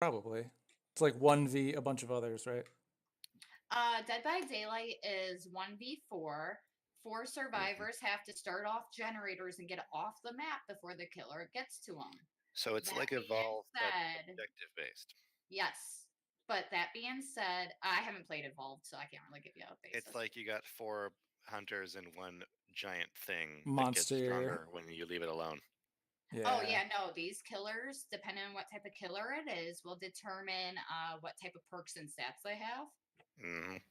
Probably. It's like 1v a bunch of others, right? Dead by Daylight is 1v4. Four survivors have to start off generators and get off the map before the killer gets to them. So it's That like being Evolve, but said, objective based. yes. But that being said, I haven't played Evolved, so I can't really give you a basis. It's like you got 4 hunters and 1 giant thing that Monster. gets stronger when you leave it alone. Yeah. Oh yeah, no, these killers, depending on what type of killer it is, will determine what type of perks and stats they have.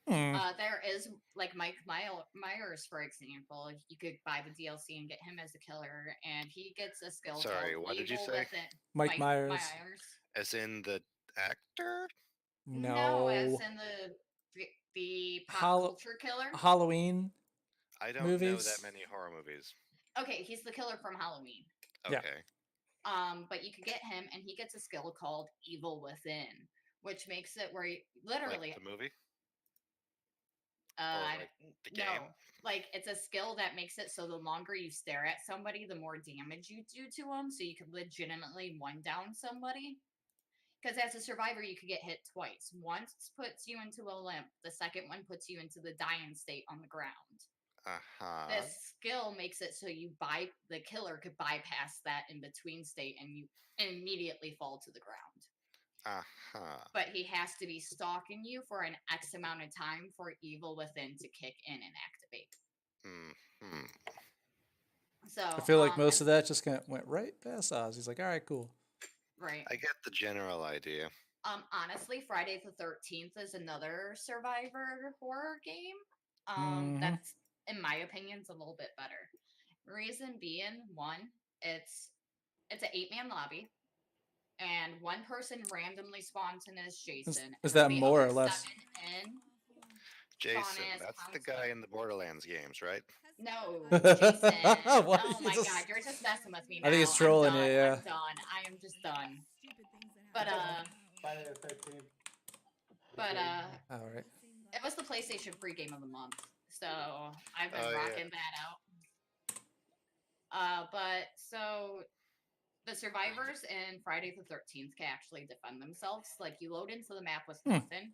There is like Mike Myers, for example. You could buy the DLC and get him as a killer, and he gets a skill. Sorry, called what did you Evil say? Within. Mike Myers. As in the actor? No, as in the pop culture killer. Halloween. I don't movies. know that many horror movies. Okay, he's the killer from Halloween. Okay. But you could get him, and he gets a skill called Evil Within, which makes it where he literally like the movie. Like the game? No, like it's a skill that makes it so the longer you stare at somebody, the more damage you do to them. So you could legitimately one down somebody. Because as a survivor, you could get hit twice. Once puts you into a limp. The second one puts you into the dying state on the ground. This skill makes it so the killer could bypass that in between state, and you immediately fall to the ground. But he has to be stalking you for an X amount of time for Evil Within to kick in and activate. So I feel like most of that just kind of went right past Oz. He's like, all right, cool. Right. I get the general idea. Honestly, Friday the 13th is another survivor horror game. That's, in my opinion, is a little bit better. Reason being, one, it's an 8-man lobby. And one person randomly spawns in as Jason. Is that more or less? Jason, that's the guy in the Borderlands games, right? No, Jason. Oh my god, you're just messing with me now. I think it's trolling you, yeah. I'm done. I am just done. But, Friday the 13th. But, alright. It was the PlayStation free game of the month. So, I've been rocking that out. But, so... The survivors in Friday the 13th can actually defend themselves. Like, you load into the map with nothing,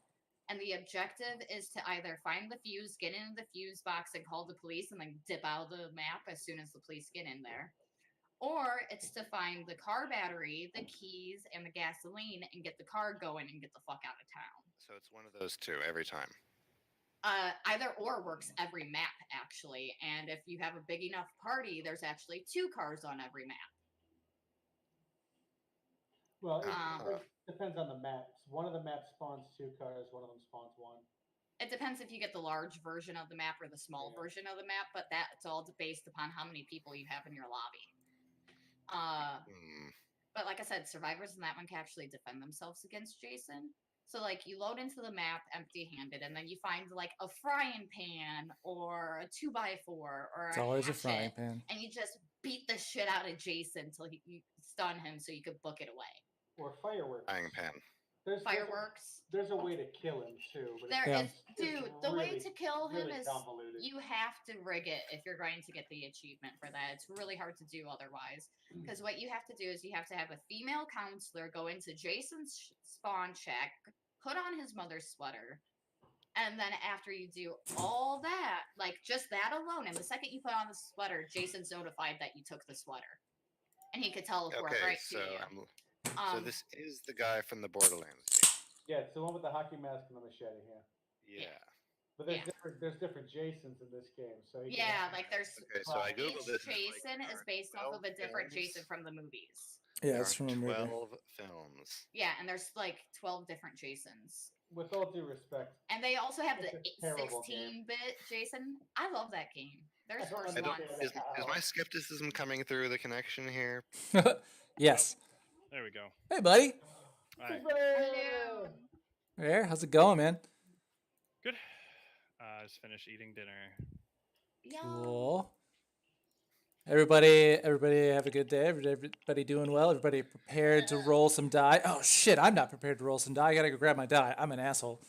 and the objective is to either find the fuse, get into the fuse box, and call the police, and then dip out of the map as soon as the police get in there. Or it's to find the car battery, the keys, and the gasoline, and get the car going and get the fuck out of town. So it's one of those two every time. Either or works every map, actually. And if you have a big enough party, there's actually 2 cars on every map. Well, it depends on the maps. One of the maps spawns 2 cars, one of them spawns 1. It depends if you get the large version of the map or the small version of the map, but that's all based upon how many people you have in your lobby. But like I said, survivors in that one can actually defend themselves against Jason. So, like, you load into the map empty-handed, and then you find, like, a frying pan or a 2x4 or it's always a frying pan. And you just beat the shit out of Jason until you stun him so you could book it away. Or fireworks. Frying pan. Fireworks. There's a way to kill him, too. But the way to kill him is convoluted. you have to rig it if you're going to get the achievement for that. It's really hard to do otherwise. Because what you have to do is you have to have a female counselor go into Jason's spawn check, put on his mother's sweater, and then after you do all that, like just that alone, and the second you put on the sweater, Jason's notified that you took the sweater. And he could teleport right to you. So this is the guy from the Borderlands game. Yeah, it's the one with the hockey mask and the machete here. Yeah. But there's different Jasons in this game, so like there's. Okay, so I googled this. Jason is based off of a different Jason from the movies. Yeah, it's from a movie. 12 films. Yeah, and there's like 12 different Jasons. With all due respect. And they also have the 16-bit Jason. I love that game. There's worse ones. Is my skepticism coming through the connection here? Yes. There we go. Hey, buddy. Hi. Hello. There, how's it going, man? Good. Just finished eating dinner. Cool. Everybody have a good day. Everybody doing well. Everybody prepared to roll some die. Oh shit, I'm not prepared to roll some die. I gotta go grab my die. I'm an asshole.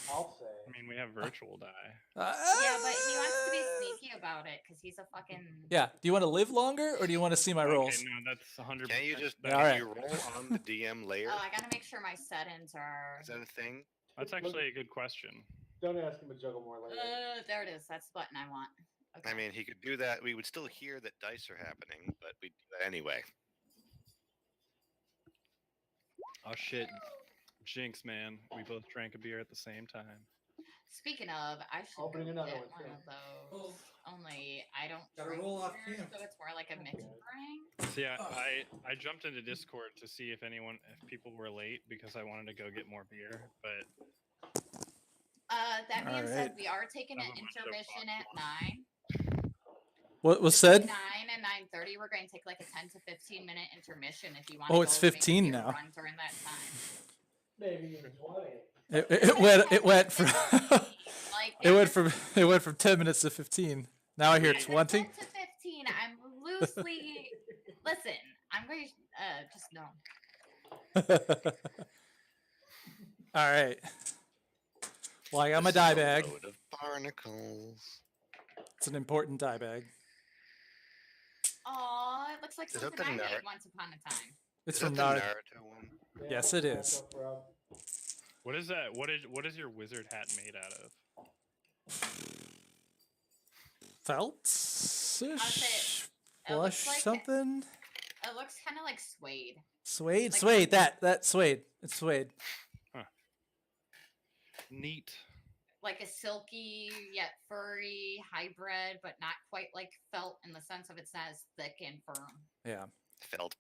I'll say. I mean, we have virtual die. Yeah, but he wants to be sneaky about it because he's a fucking. Yeah. Do you want to live longer, or do you want to see my rolls? Okay, no, that's 100%. Can't you just Yeah, all right. you roll on the DM layer? Oh, I gotta make sure my settings are. Is that a thing? That's actually a good question. Don't ask him to juggle more later. There it is. That's the button I want. Okay. I mean, he could do that. We would still hear that dice are happening, but we'd do that anyway. Oh shit, Jinx, man. We both drank a beer at the same time. Speaking of, I should I'll bring go another get one, one too. of those. Only I don't Gotta drink roll off beer, camp. so it's more like a mixed drink. So yeah, I jumped into Discord to see if people were late because I wanted to go get more beer, but That being said, Alright. we are taking an Have a bunch of intermission at boxes. 9. What was said? 9 and 9:30. We're going to take like a 10 to 15-minute intermission if you want. Oh, it's 15 now. Run during that time. Maybe even 20. It went from Like it went from 10 minutes to 15. Now I hear I said 20. 10 to 15. I'm loosely. Listen, I'm going to just no. All right. Well, I got my die bag. Load of barnacles. It's an important die bag. Aw, it looks like Is that something the I made Naruto- once upon a time. It's Is from that the Naruto. Naruto one? Yeah, Yes, it that's is. up for up. what is that? What is your wizard hat made out of? Felt? say it Plush looks like- something? It looks kind of like suede. Suede? like- Suede. That suede. It's suede. Neat. Like a silky yet furry hybrid, but not quite like felt in the sense of it's not as thick and firm. Yeah. Felt.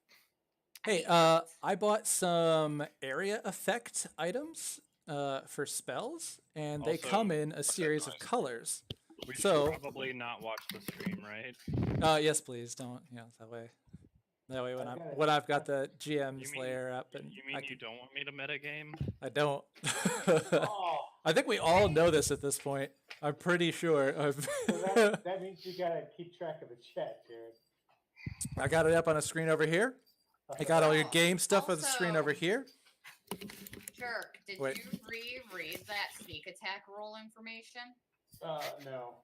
Hey, hate felt. I bought some area effect items for spells, and they Also, come in a that series of noise? colors. We So- should probably not watch the stream, right? Yes, please don't. Yeah, that way when Okay. I've got the GM's You mean- layer up, and You mean I you can, don't want me to metagame? I don't. Oh, I think we all know this at this point. I'm pretty sure. so that means you gotta keep track of the chat, Jared. I got it up on a screen over here. I got all your Oh, game stuff on the screen over also- here. Jerk, did Wait. you reread that sneak attack roll information? No.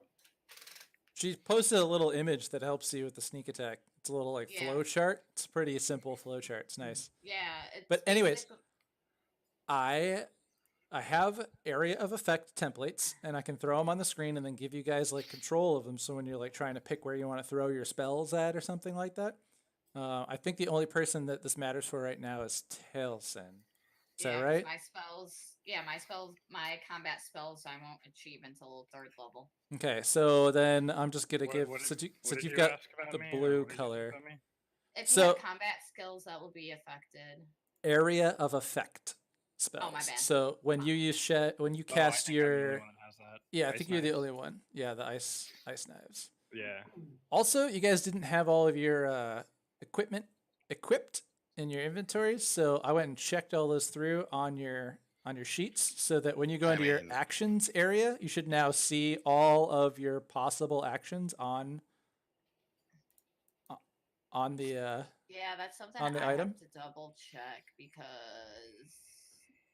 She posted a little image that helps you with the sneak attack. It's a little like Yeah. flow chart. It's a pretty simple flow chart. It's nice. Yeah. It's But anyways, basic- I have area of effect templates, and I can throw them on the screen and then give you guys like control of them. So when you're like trying to pick where you want to throw your spells at or something like that. I think the only person that this matters for right now is Tailson. Is yeah, that 'cause right? my combat spells I won't achieve until 3rd level. Okay, so then I'm just gonna give What since did you've you got ask about the me, or blue what did you ask color. about me? If So- you have combat skills, that will be affected. area of effect spells. my bad. So when you use when you Oh, I cast think I'm the only your one that has that. yeah, I Ice think you're the knives. only one. Yeah, the ice knives. Yeah. Also, you guys didn't have all of your equipment equipped in your inventories, so I went and checked all those through on your sheets, so that when you go I into your mean- actions area, you should now see all of your possible actions on the Yeah, that's something On the I item? have to double check because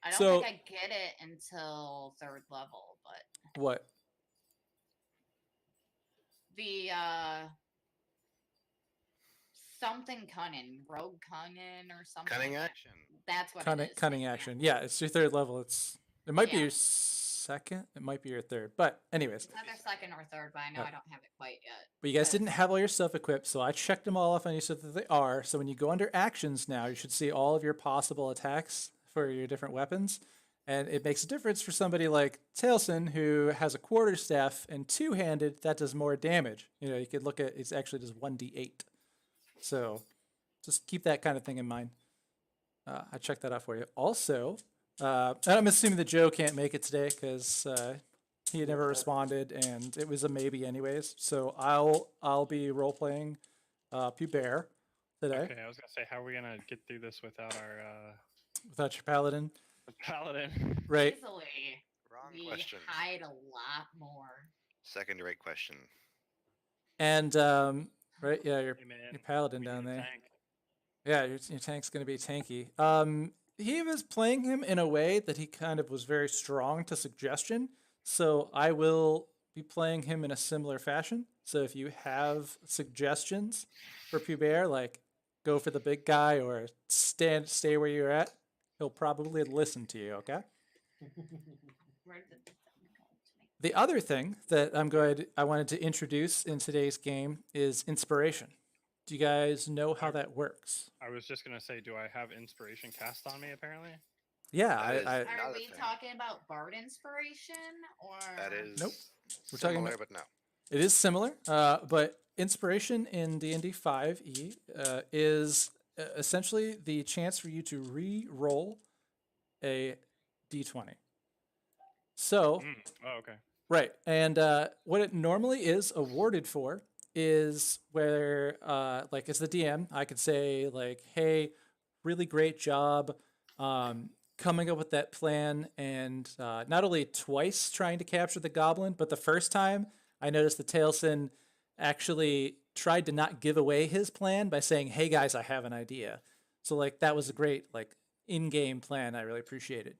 I don't So- think I get it until 3rd level, but what? the something cunning, rogue cunning or something. Cunning like that. action. That's what Cunning, it is. cunning yeah. action. Yeah, it's your 3rd level. It might be Yeah. your 2nd. It might be your 3rd. But anyways, It's either 2nd or 3rd, but I know Yeah. I don't have it quite yet. but you guys But- didn't have all your stuff equipped, so I checked them all off and you said that they are. So when you go under actions now, you should see all of your possible attacks for your different weapons. And it makes a difference for somebody like Tailson, who has a quarterstaff and 2-handed, that does more damage. You know, you could look at, it's actually just 1d8. So just keep that kind of thing in mind. I checked that out for you. Also, and I'm assuming that Joe can't make it today because he had never responded, and it was a maybe anyways. So I'll be role playing Bear today Okay, I was gonna say, how are we gonna get through this without our without your paladin, paladin? right? Easily, Wrong we question. hide a lot more. Second rate question. And right, yeah, your Hey, man, paladin we down need a there. tank. Yeah, your tank's gonna be tanky. He was playing him in a way that he kind of was very strong to suggestion, So I will be playing him in a similar fashion. So if you have suggestions for Pubert, like go for the big guy or stay where you're at, he'll probably listen to you, okay? Where did the thing go to make The other thing that I wanted to introduce in today's game is inspiration. Do you guys know how that works? I was just gonna say, do I have inspiration cast on me? Apparently. Yeah, That is I Are not a we thing. talking about Bard inspiration or That is Nope. We're talking similar, about- but no. it is similar, but inspiration in D&D 5e is essentially the chance for you to re-roll a d20. So, Oh, okay. right, and what it normally is awarded for is where, like, as the DM, I could say, like, hey, really great job coming up with that plan, and not only twice trying to capture the goblin, but the first time I noticed that Tailson actually tried to not give away his plan by saying, hey guys, I have an idea. So, like, that was a great, like, in-game plan. I really appreciate it.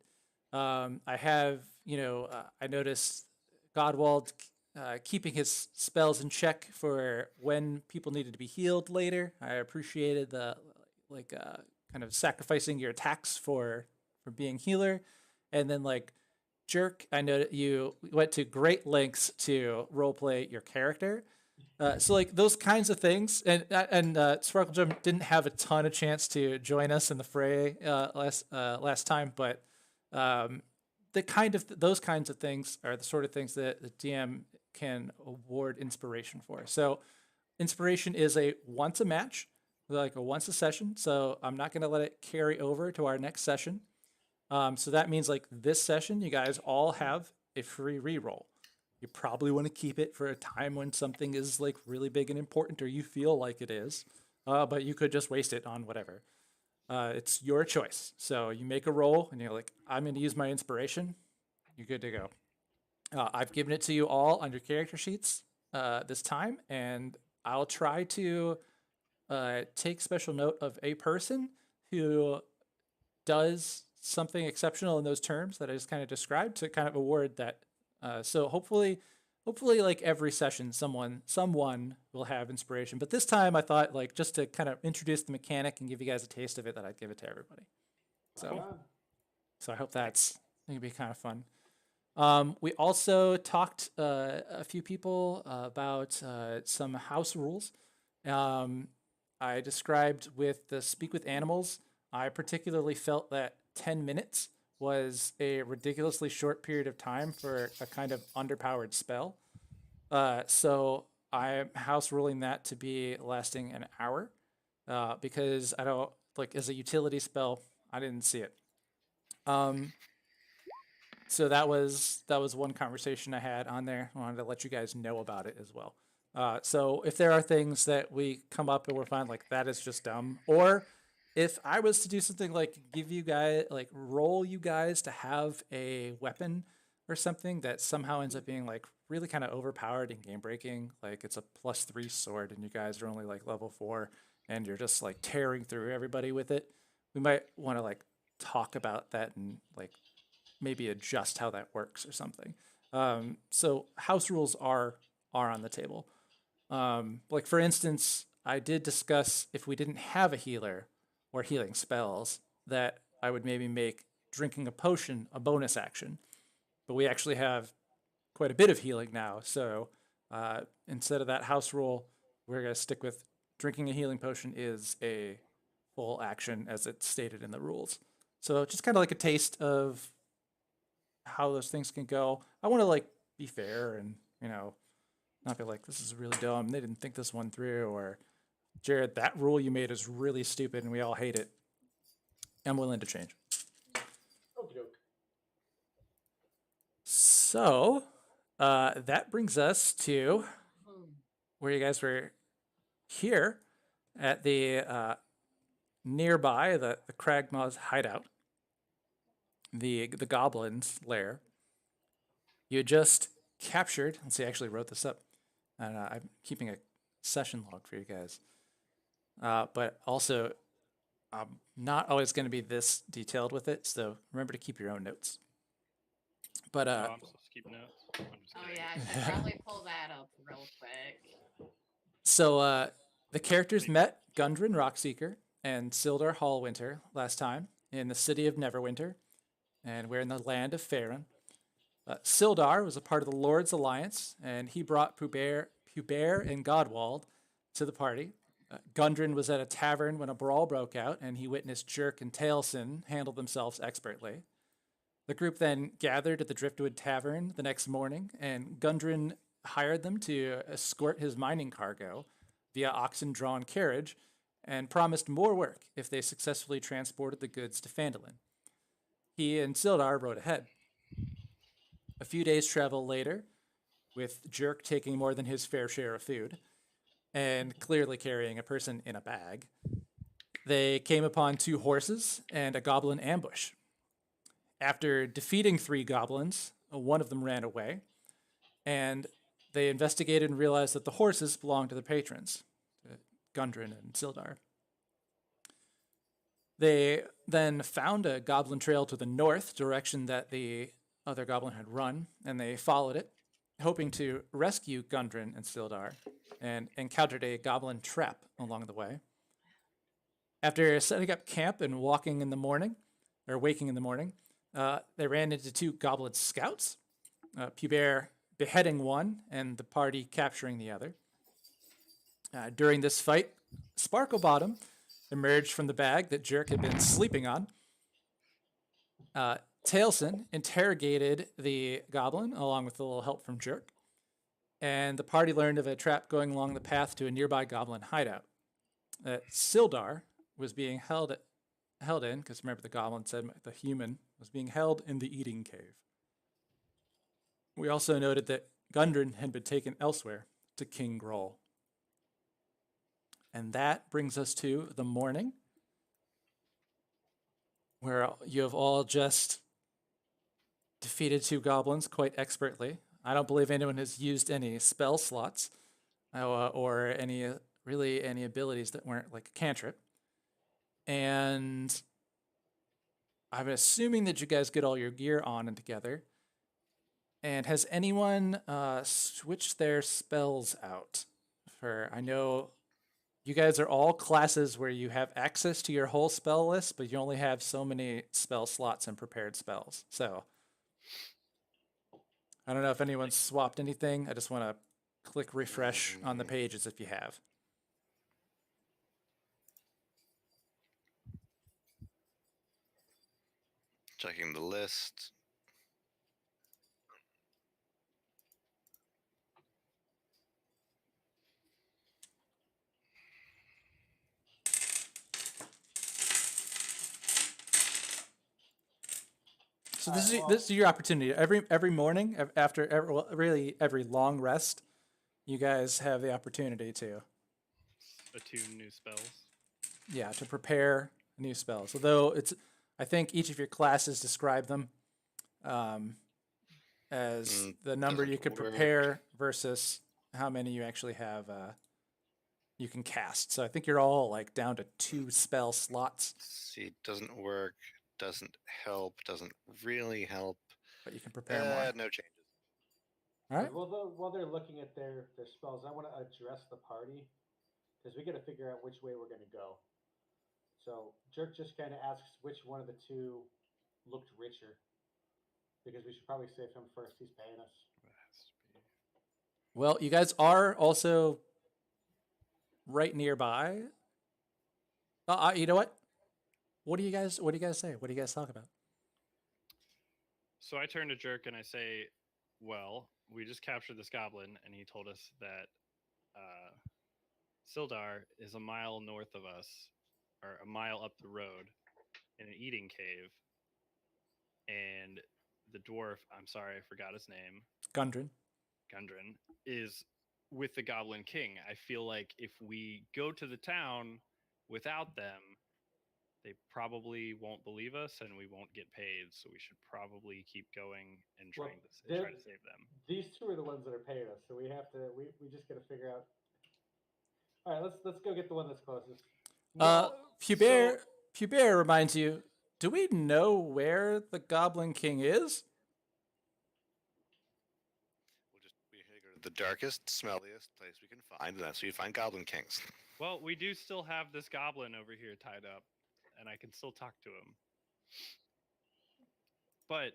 I have, I noticed Godwald keeping his spells in check for when people needed to be healed later. I appreciated the kind of sacrificing your attacks for being healer, and then like Jerk, I know that you went to great lengths to roleplay your character. So like those kinds of things, and Sparkle Jump didn't have a ton of chance to join us in the fray last time, but those kinds of things are the sort of things that the DM can award inspiration for. So inspiration is a once a match, like a once a session. So I'm not going to let it carry over to our next session. So that means like this session, you guys all have a free reroll. You probably want to keep it for a time when something is like really big and important, or you feel like it is. But you could just waste it on whatever. It's your choice. So you make a roll and you're like, I'm going to use my inspiration. You're good to go. I've given it to you all on your character sheets this time, and I'll try to take special note of a person who does something exceptional in those terms that I just kind of described to kind of award that. So hopefully, like every session, someone will have inspiration. But this time, I thought like just to kind of introduce the mechanic and give you guys a taste of it, that I'd give it to everybody. So I hope that's going to be kind of fun. We also talked a few people about some house rules. I described with the speak with animals. I particularly felt that 10 minutes was a ridiculously short period of time for a kind of underpowered spell. So I'm house ruling that to be lasting an hour because I don't, like, as a utility spell, I didn't see it. So that was one conversation I had on there. I wanted to let you guys know about it as well. So if there are things that we come up and we're fine, like that is just dumb, or if I was to do something like give you guys, like roll you guys to have a weapon or something that somehow ends up being like really kind of overpowered and game breaking, like it's a +3 sword and you guys are only like level 4 and you're just like tearing through everybody with it, we might want to like talk about that and like maybe adjust how that works or something. So house rules are on the table. Like for instance, I did discuss if we didn't have a healer or healing spells, that I would maybe make drinking a potion a bonus action. But we actually have quite a bit of healing now, so instead of that house rule, we're gonna stick with drinking a healing potion is a full action as it's stated in the rules. So just kind of like a taste of how those things can go. I want to like be fair and not be like this is really dumb. They didn't think this one through, or Jared, that rule you made is really stupid and we all hate it. I'm willing to change. So that brings us to where you guys were here at the nearby the Kragmaw's hideout, the goblins' lair. You had just captured. Let's see, I actually wrote this up, and I'm keeping a session log for you guys. But also, I'm not always going to be this detailed with it, so remember to keep your own notes. But Oh, I'm supposed to keep notes. I'm just Oh kidding. yeah, I should probably pull that up real quick. so the characters met Gundren Rockseeker and Sildar Hallwinter last time in the city of Neverwinter, and we're in the land of Faerun. Sildar was a part of the Lord's Alliance, and he brought Pubert and Godwald to the party. Gundren was at a tavern when a brawl broke out, and he witnessed Jerk and Tailson handle themselves expertly. The group then gathered at the Driftwood Tavern the next morning, and Gundren hired them to escort his mining cargo via oxen-drawn carriage, and promised more work if they successfully transported the goods to Phandalin. He and Sildar rode ahead. A few days' travel later, with Jerk taking more than his fair share of food, and clearly carrying a person in a bag, they came upon 2 horses and a goblin ambush. After defeating 3 goblins, one of them ran away, and they investigated and realized that the horses belonged to the patrons, Gundren and Sildar. They then found a goblin trail to the north, direction that the other goblin had run, and they followed it, hoping to rescue Gundren and Sildar, and encountered a goblin trap along the way. After setting up camp and waking in the morning, they ran into 2 goblin scouts, Pubert beheading one and the party capturing the other. During this fight, Sparklebottom emerged from the bag that Jerk had been sleeping on. Tailson interrogated the goblin along with a little help from Jerk, and the party learned of a trap going along the path to a nearby goblin hideout. Sildar was being held in, because remember the goblin said the human was being held in the eating cave. We also noted that Gundren had been taken elsewhere to King Groll. And that brings us to the morning, where you have all just defeated 2 goblins quite expertly. I don't believe anyone has used any spell slots or any abilities that weren't like a cantrip. And I'm assuming that you guys get all your gear on and together. And has anyone switched their spells out? I know you guys are all classes where you have access to your whole spell list, but you only have so many spell slots and prepared spells. So I don't know if anyone's swapped anything. I just want to click refresh on the pages if you have. Checking the list. So this is your opportunity. Every morning after every long rest, you guys have the opportunity to Attune new spells. Yeah, to prepare new spells. Although I think each of your classes describe them as the number you could prepare versus how many you actually have you can cast. So I think you're all like down to 2 spell slots. See, doesn't work, doesn't help, doesn't really help. But you can prepare more. No changes. All right. While they're looking at their spells, I want to address the party, because we got to figure out which way we're going to go. So Jerk just kind of asks which one of the 2 looked richer, because we should probably save him first. He's paying us. Well, you guys are also right nearby. You know what? What do you guys say? What do you guys talk about? So I turn to Jerk and I say, well, we just captured this goblin, and he told us that Sildar is a mile north of us, or a mile up the road, in an eating cave. And the dwarf, I'm sorry, I forgot his name. Gundren, is with the Goblin King. I feel like if we go to the town without them, they probably won't believe us and we won't get paid. So we should probably keep going and try to save them. These 2 are the ones that are paying us, so we have to. We just got to figure out. All right, let's go get the one that's closest. Pubert reminds you. Do we know where the Goblin King is? the darkest, smelliest place we can find, and that's where you find goblin kings. Well, we do still have this goblin over here tied up, and I can still talk to him. But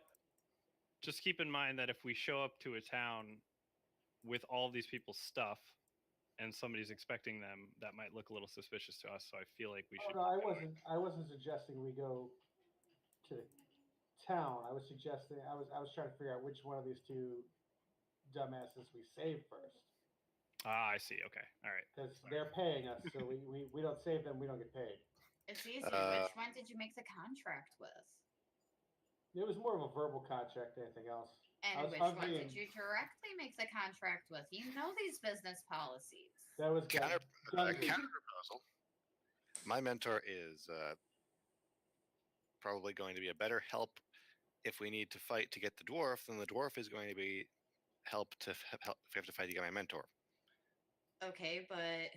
just keep in mind that if we show up to a town with all these people's stuff and somebody's expecting them, that might look a little suspicious to us. So I feel like we should. No, I wasn't suggesting we go to the town. I was suggesting I was trying to figure out which one of these two dumbasses we save first. Ah, I see. Okay, all right. Because they're paying us, so we don't save them, we don't get paid. It's easy. Which one did you make the contract with? It was more of a verbal contract than anything else. And which one did you directly make the contract with? You know these business policies. That was counter proposal. My mentor is probably going to be a better help if we need to fight to get the dwarf than the dwarf is going to be help if we have to fight to get my mentor. Okay, but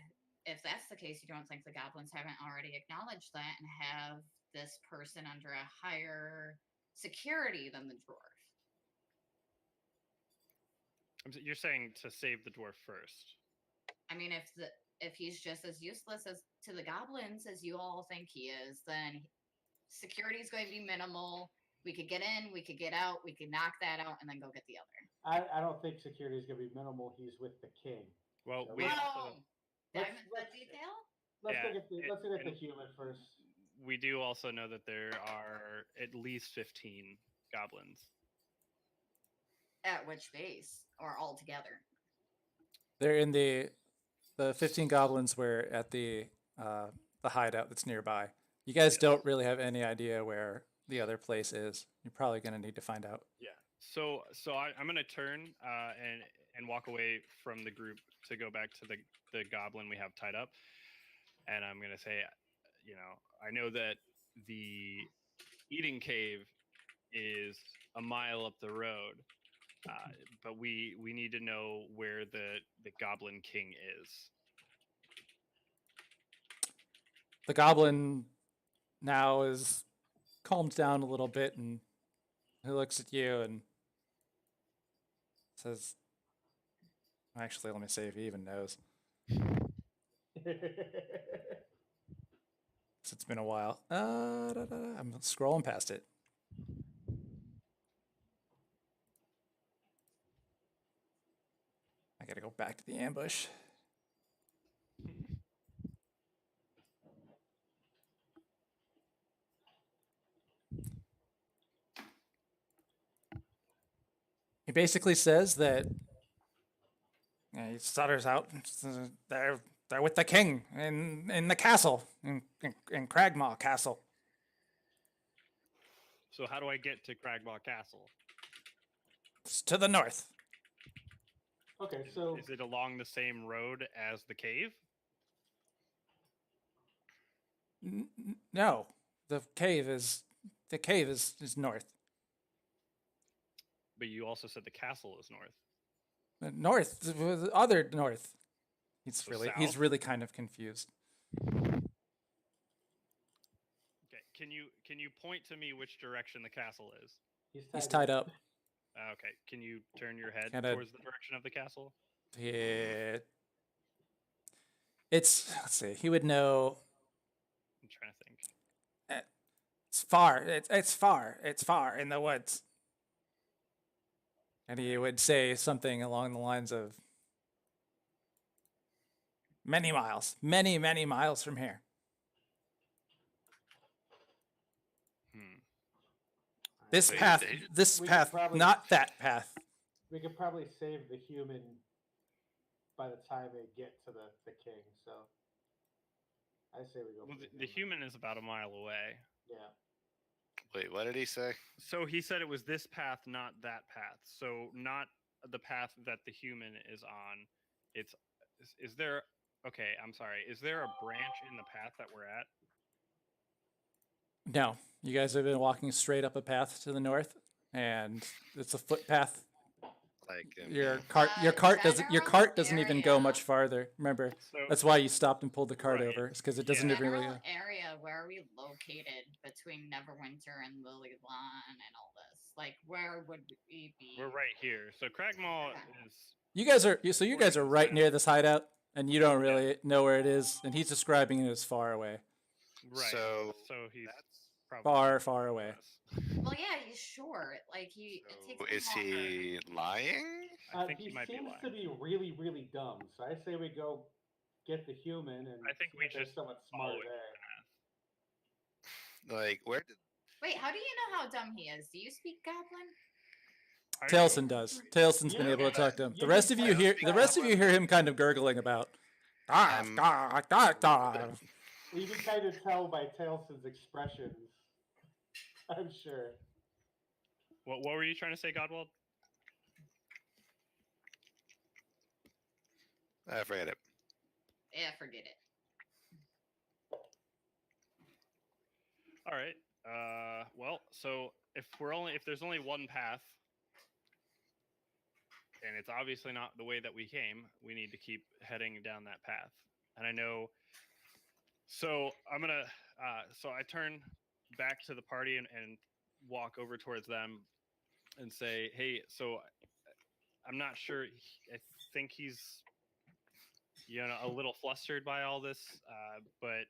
if that's the case, you don't think the goblins haven't already acknowledged that and have this person under a higher security than the dwarf? You're saying to save the dwarf first. I mean, if he's just as useless as to the goblins as you all think he is, then security is going to be minimal. We could get in, we could get out, we could knock that out, and then go get the other. I don't think security is going to be minimal. He's with the king. Well, So we also, Diamond the detail? Let's Yeah, look at the human first. we do also know that there are at least 15 goblins. At which base? Or all together? They're in the 15 goblins were at the hideout that's nearby. You guys don't really have any idea where the other place is. You're probably going to need to find out. Yeah. So I'm going to turn and walk away from the group to go back to the goblin we have tied up. And I'm going to say, I know that the eating cave is a mile up the road, but we need to know where the goblin king is. The goblin now is calmed down a little bit, and he looks at you and says, actually, let me see if he even knows. It's been a while. I'm scrolling past it. I gotta go back to the ambush. He basically says that he stutters out. They're with the king in the castle in Cragmaw Castle. So how do I get to Cragmaw Castle? It's to the north. Okay, so Is it along the same road as the cave? No, the cave is north. But you also said the castle is north. North, the other north. He's So really kind of confused. Okay. Can you point to me which direction the castle is? He's tied up. Okay. Can you turn your head Kinda- towards the direction of the castle? Yeah. Let's see. He would know. I'm trying to think. It's far. It's far. It's far in the woods. And he would say something along the lines of many miles, many miles from here. This So path, we could path, probably- not that path. we could probably save the human by the time they get to the king. So I say we go. Well, for the human is about a mile away. Yeah. Wait, what did he say? So he said it was this path, not that path. So not the path that the human is on. Is there? Okay, I'm sorry. Is there a branch in the path that we're at? No, you guys have been walking straight up a path to the north, and it's a footpath. Like Your cart doesn't even go area. much farther. Remember, So that's why you stopped and pulled the cart Right. over. It's because it doesn't even really. General area, where are we located between Neverwinter and Lily Lawn and all this? Like, where would we be? We're right here. So Cragmaw Okay. is You guys are so you guys are right near this hideout, and you don't Yeah. really know where it is, and he's describing it as far away, right. So he's that's probably far, not far gonna away. us. Well, yeah, he's short. Like it takes so him is longer. he lying? I think he he might be seems lying. to be really, really dumb. So I say we go get the human and I think see we if there's just someone follow smarter it. there. Like, where did Wait, how do you know how dumb he is? Do you speak Goblin? How do you- Tailson does. Tailson's been You able to Okay. talk to him. The you rest can of you tell hear he's the rest of you hear him kind of gurgling about. I'm- You can kind of tell by Tailson's expressions. I'm sure. What were you trying to say, Godwald? I forget it. Yeah, forget it. All right. Well, so if there's only one path, and it's obviously not the way that we came, we need to keep heading down that path. And I know. So I'm gonna. So I turn back to the party and walk over towards them and say, "Hey, so I'm not sure. I think he's, a little flustered by all this, but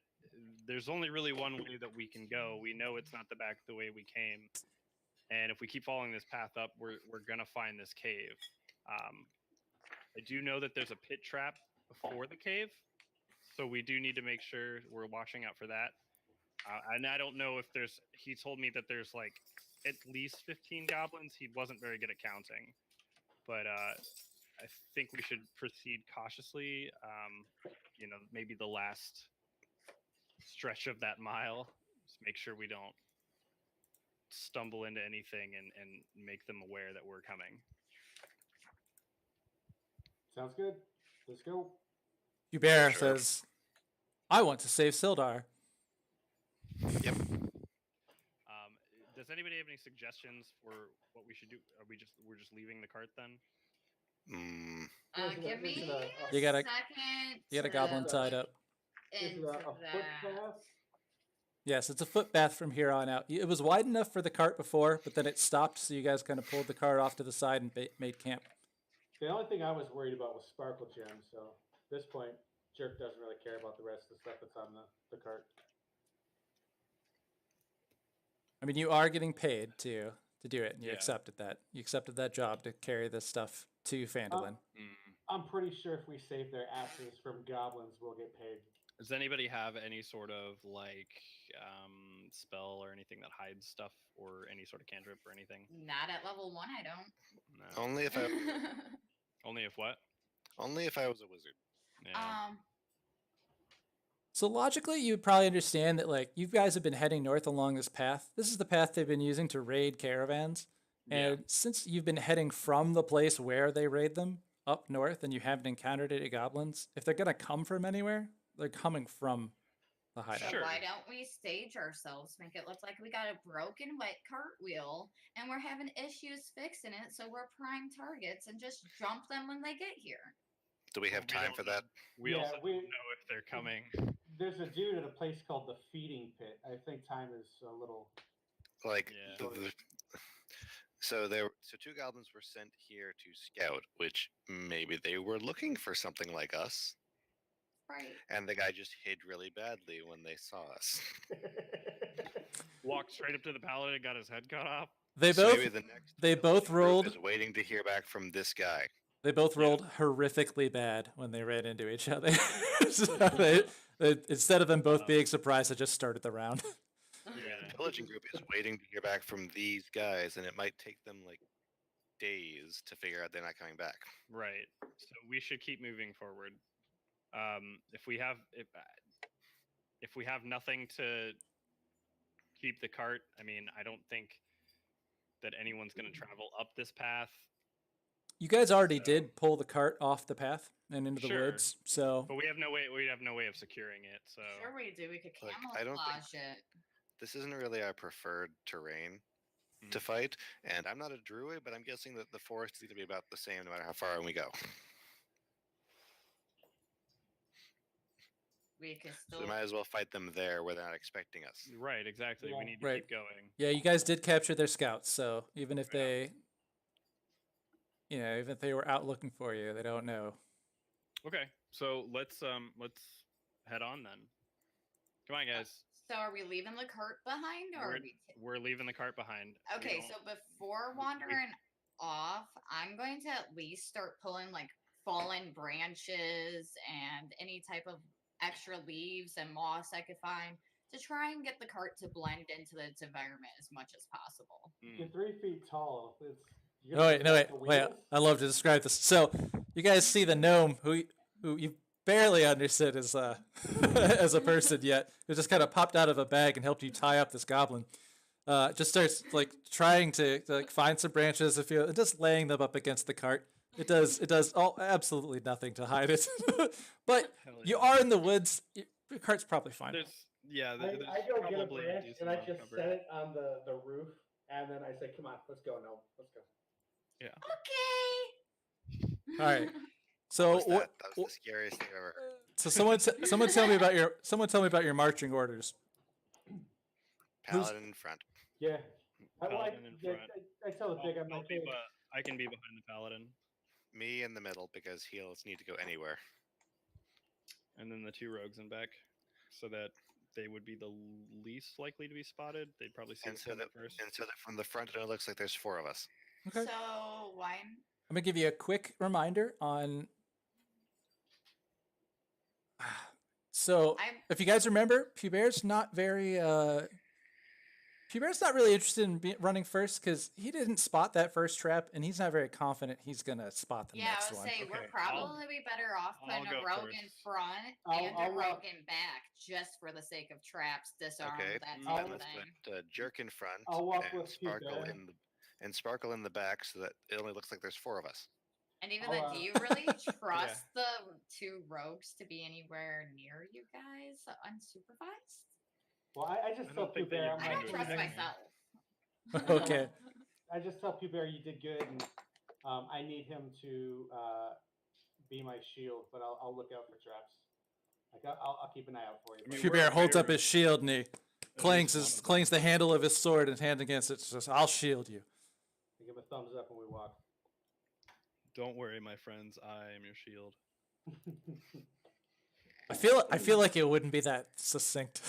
there's only really one way that we can go. We know it's not the way we came, and if we keep following this path up, we're gonna find this cave. I do know that there's a pit trap before the cave, so we do need to make sure we're watching out for that. And I don't know if there's. He told me that there's like at least 15 goblins. He wasn't very good at counting, but I think we should proceed cautiously. Maybe the last stretch of that mile. Just make sure we don't stumble into anything and make them aware that we're coming. Sounds good. Let's go. Hubert Sure. says, "I want to save Sildar." Yep. Does anybody have any suggestions for what we should do? We're just leaving the cart then? Mm, Give me Is it a You got a- second. You got a to goblin tied look up. Is it into a that. footpath? Yes, it's a footpath from here on out. It was wide enough for the cart before, but then it stopped, so you guys kind of pulled the cart off to the side and made camp. The only thing I was worried about was sparkle gems. So at this point, Jerk doesn't really care about the rest of the stuff that's on the cart. I mean, you are getting paid to do it, and you Yeah. accepted that. You accepted that job to carry this stuff to Phandalin. I'm pretty sure if we save their asses from goblins, we'll get paid. Does anybody have any sort of spell or anything that hides stuff, or any sort of cantrip or anything? Not at level 1, I don't. No. only if I Only if what? only if I was a wizard. Yeah. So logically, you'd probably understand that, like, you guys have been heading north along this path. This is the path they've been using to raid caravans. And since you've been heading from the place where they raid them up north and you haven't encountered any goblins, if they're going to come from anywhere, they're coming from the hideout. So Sure. why don't we stage ourselves, make it look like we got a broken wet cartwheel and we're having issues fixing it, so we're prime targets, and just jump them when they get here. Do we have We time don't for know. that? We Yeah, also we- don't know if they're coming. There's a dude at a place called the Feeding Pit. I think time is a little. Like, Yeah. so two goblins were sent here to scout, which maybe they were looking for something like us, Right. and the guy just hid really badly when they saw us. Walked straight up to the paladin and got his head cut off. They So both maybe the next they both group rolled is waiting to hear back from this guy. they both rolled horrifically bad when they ran into each other. So they, instead of them both being surprised, they just started the round. The pillaging group is waiting to hear back from these guys, and it might take them like days to figure out they're not coming back. Right. So we should keep moving forward. If we have nothing to keep the cart, I mean, I don't think that anyone's going to travel up this path. You guys already So- did pull the cart off the path and into the Sure. woods, so But we have no way of securing it. So Sure we do. We could Like, camouflage I don't think- it. This isn't really our preferred terrain to fight, and I'm not a druid, but I'm guessing that the forest is going to be about the same no matter how far we go. we could So still. we might as well fight them there where they're not expecting us. Right, exactly. Yeah. We need to Right. keep going. Yeah, you guys did capture their scouts, so even if Yeah. they, even if they were out looking for you, they don't know. Okay, so let's head on then. Come on, guys. So are we leaving the cart behind, or are we? We're leaving the cart behind. We Okay, don't- so before wandering off, I'm going to at least start pulling like fallen branches and any type of extra leaves and moss I could find to try and get the cart to blend into its environment as much as possible. You're 3 feet tall. You're No gonna wait, do no that wait, with the wait. wheels? I love to describe this. So you guys see the gnome who you barely understood as as a person yet. Who just kind of popped out of a bag and helped you tie up this goblin. Just starts like trying to like find some branches if you just laying them up against the cart. It does all absolutely nothing to hide it. But Hell you yeah. are in the woods. Your cart's probably fine. There's I there's go get a probably branch decent and I amount of just cover. set it on the roof, and then I say, "Come on, let's go, no, let's go." Okay. All right. What So was that? That was the scariest thing I've ever heard. So someone tell me about your marching orders. Who's- Paladin in front. Yeah. Paladin in front. I tell the big, I'm I'll like, be "Hey, I can be behind the paladin, Me in the middle because heals need to go anywhere. and then the 2 rogues in back, so that they would be the least likely to be spotted. They'd probably see And us so coming that first. from the front it looks like there's 4 of us. Okay. So why? I'm gonna give you a quick reminder on. So I'm if you guys remember, Pubert's not very. Pubert's not really interested in running first because he didn't spot that first trap, and he's not very confident he's gonna spot the yeah, I next would one. say we're Okay, I'll- probably be better off putting I'll a go rogue in first. front I'll- and I'll a walk- rogue in back, just for the sake of traps, disarm, Okay, that Mm, type then of let's thing. put Jerk in front I'll walk and with Sparkle Hubert. Sparkle in the back so that it only looks like there's 4 of us. And even I'll, then, do you really trust Yeah. the 2 rogues to be anywhere near you guys unsupervised? well, I just I tell don't think that Pubert, you'd I'm I mind don't like, trust doing "Hey, that. myself. Okay. I just tell Pubert you did good, and I need him to be my shield, but I'll look out for traps. Like I'll keep an eye out for you. I mean, Pubert we're holds up very- his shield and he At clangs least one of clangs the handle of his sword and hand against it. Says, "I'll shield you." I give a thumbs up when we walk. Don't worry, my friends. I am your shield. I feel like it wouldn't be that succinct.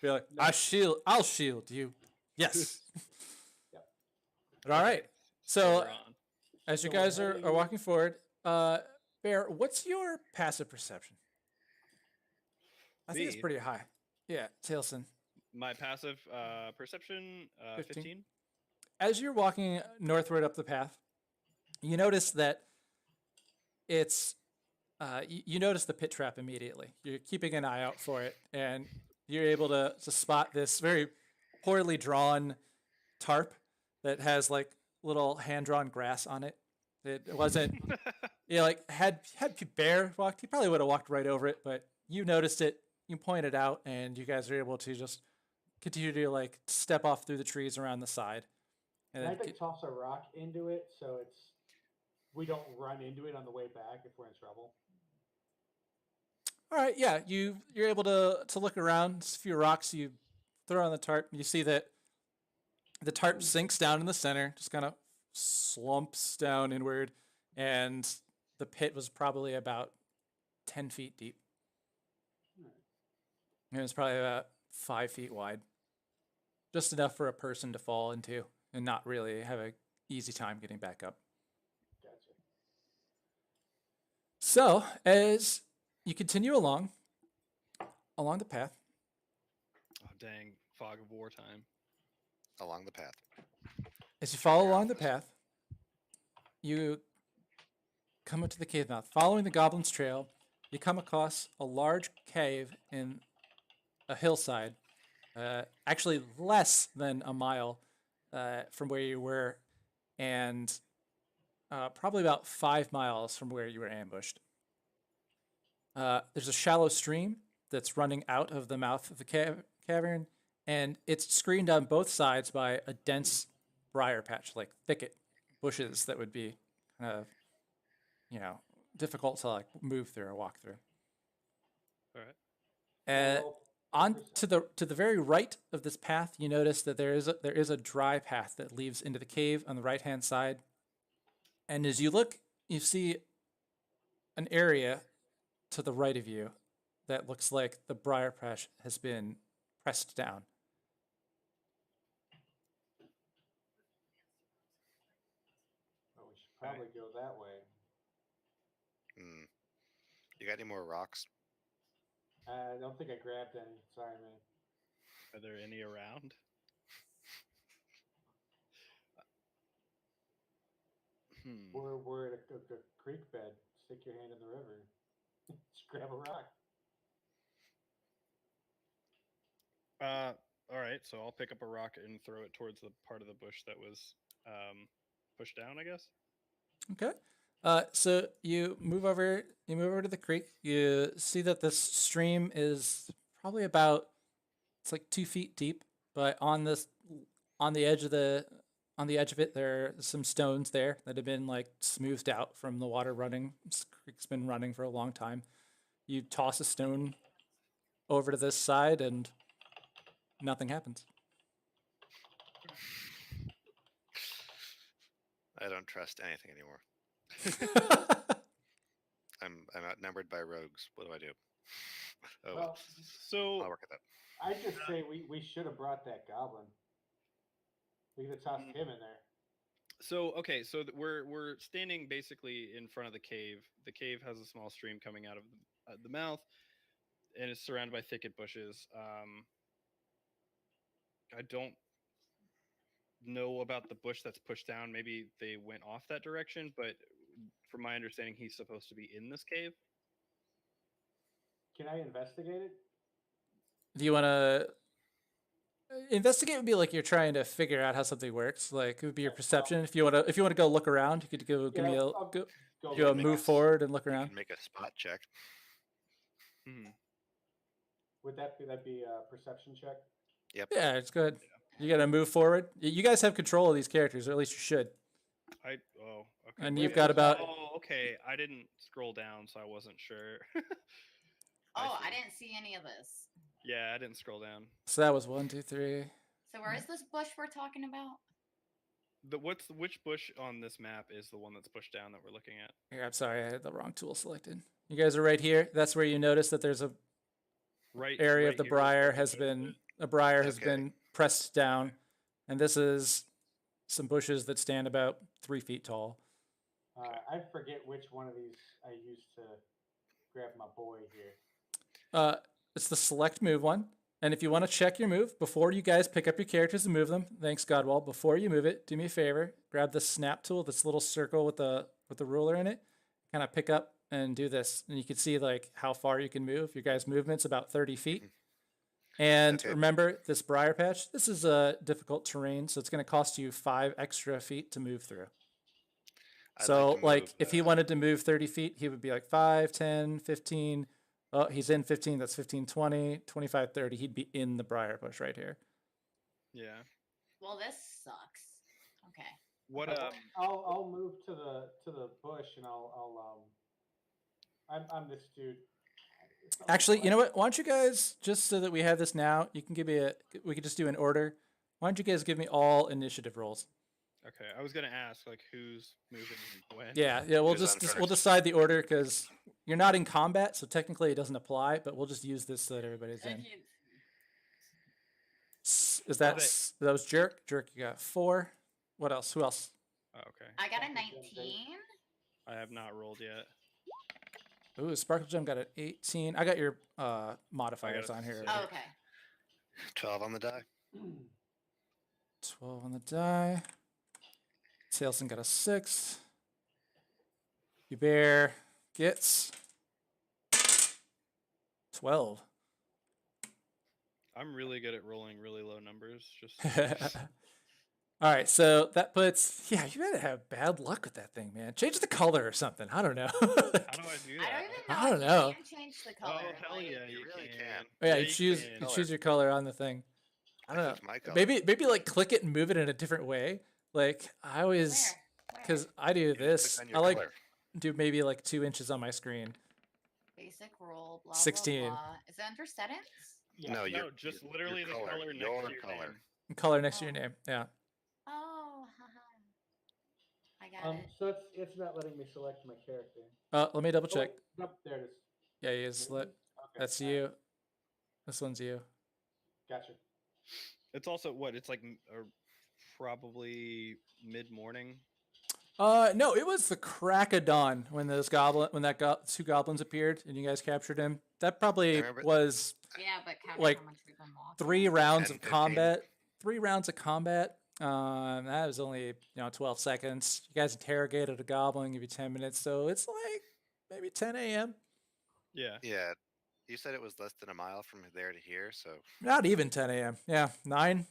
Be like, No. I'll shield you. Yes. Yep. But all right. So we're on. as you So we're guys are heading- walking forward, Bear, what's your passive perception? I think it's Me? pretty high. Yeah, Tailson. My passive perception 15. 15. As you're walking northward up the path, you notice that it's you notice the pit trap immediately. You're keeping an eye out for it, and you're able to spot this very poorly drawn tarp that has like little hand drawn grass on it. It wasn't like had Bear walked, he probably would have walked right over it, but you noticed it, you pointed out, and you guys are able to just continue to like step off through the trees around the side. And And I then think toss a rock into it so we don't run into it on the way back if we're in trouble. all right, yeah, you're able to look around. Just a few rocks you throw on the tarp. You see that the tarp sinks down in the center, just kind of slumps down inward, and the pit was probably about 10 feet deep. And it was probably about 5 feet wide, just enough for a person to fall into and not really have a easy time getting back up. Gotcha. So as you continue along the path, Oh dang! Fog of war time. Along the path. as you follow Fair along the enough. path, you come up to the cave mouth. Following the goblin's trail, you come across a large cave in a hillside, actually less than a mile from where you were, and probably about 5 miles from where you were ambushed. There's a shallow stream that's running out of the mouth of the cavern, and it's screened on both sides by a dense briar patch, like thicket bushes that would be kind of, difficult to like move through or walk through. All right. And Roll on percent. to the very right of this path, you notice that there is a dry path that leads into the cave on the right hand side. And as you look, you see an area to the right of you that looks like the briar patch has been pressed down. Oh, we should probably go that way. Hmm. You got any more rocks? I don't think I grabbed any. Sorry, man. Are there any around? We're at a creek bed. Stick your hand in the river. Just grab a rock. All right. So I'll pick up a rock and throw it towards the part of the bush that was pushed down, I guess. Okay. So you move over to the creek. You see that this stream is probably about, it's like 2 feet deep, but on the edge of it, there are some stones there that have been like smoothed out from the water running. This creek's been running for a long time. You toss a stone over to this side and nothing happens. I don't trust anything anymore. I'm outnumbered by rogues. What do I do? Oh, well, Well, So I'll work at that. I just say we should have brought that goblin. We could have tossed him in there. okay, so we're standing basically in front of the cave. The cave has a small stream coming out of the mouth, and it's surrounded by thicket bushes. I don't know about the bush that's pushed down. Maybe they went off that direction, but from my understanding, he's supposed to be in this cave. Can I investigate it? Do you want to investigate? Would be like you're trying to figure out how something works. Like it would be your perception. If you want to go look around, you could go give me a I'll go, go do a look make move a around. forward and look You around. can make a spot check. Hmm. Would that be a perception check? Yep. Yeah, it's good. You got to move forward. You guys have control of these characters, or at least you should. Okay. And Wait, you've got about. Oh, okay. I didn't scroll down, so I wasn't sure. Oh, I see. didn't see any of this. Yeah, I didn't scroll down. So that was 1, 2, 3. So where is this bush we're talking about? Which bush on this map is the one that's pushed down that we're looking at? Here, I'm sorry, I had the wrong tool selected. You guys are right here. That's where you notice that there's a Right area right of the here is briar where has I been noticed been pressed down, and this is some bushes that stand about 3 feet tall. I forget which one of these I used to grab my boy here. It's the select move one. And if you want to check your move before you guys pick up your characters and move them, thanks Godwall. Before you move it, do me a favor, grab the snap tool, this little circle with the ruler in it, kind of pick up and do this, and you can see like how far you can move. Your guys' movement's about 30 feet. And Okay. remember, this briar patch, this is a difficult terrain, so it's going to cost you 5 extra feet to move through. I'd So, like to like, move, if he wanted to move 30 feet, he would be like 5, 10, 15. Oh, he's in 15. That's 15, 20, 25, 30. He'd be in the briar bush right here. Yeah. Well, this sucks. Okay. What I'll move to the bush and I'm this dude. Actually, you know what? Why don't you guys, just so that we have this now, you can give me we could just do an order. Why don't you guys give me all initiative rolls? Okay, I was gonna ask like who's moving and when. Yeah, we'll Who's on we'll first? decide the order because you're not in combat, so technically it doesn't apply. But we'll just use this so that everybody's in. Is that that was Jerk? Jerk, you got 4. What else? Who else? Oh, okay. I got a 19. I have not rolled yet. Ooh, Sparkle Gem got an 18. I got your modifiers a on here. six. Oh, okay. 12 on the die. 12 on the die. Salesman got a 6. Bear gets 12. I'm really good at rolling really low numbers. Just All right, so that puts, yeah, you gotta have bad luck with that thing, man. Change the color or something. I don't know. how do I do that? I don't even know. I don't if know. You can change the color. Oh hell like- yeah, You really can. can. Oh, yeah, Yeah, you choose can. you choose your color on the thing. I don't know. It's my color. Maybe like click it and move it in a different way. Like I always, Where? because I do You just this. click on I your like color. do maybe like 2 inches on my screen. Wait, basic roll, blah, 16. blah, blah. Is it under settings? Yeah. No, No, just your literally the color next your to your color. name. Color next to your Oh. name. Yeah. Oh, haha. I got it. So it's not letting me select my character. Let me double Oh, wait, check. nope, there it is. Yeah, you just Maybe? let. Okay, That's alright, you. This one's you. Gotcha. It's also what? It's like probably mid morning. No, it was the crack of dawn when two goblins appeared and you guys captured him. That probably remember- was Yeah, but counting like how much we've been walking. 3 rounds 10, of 15. combat. 3 rounds of combat. That was only 12 seconds. You guys interrogated a goblin, give you 10 minutes, so it's like maybe 10 a.m. Yeah. Yeah, you said it was less than a mile from there to here, so Not even 10 a.m. Yeah, 9.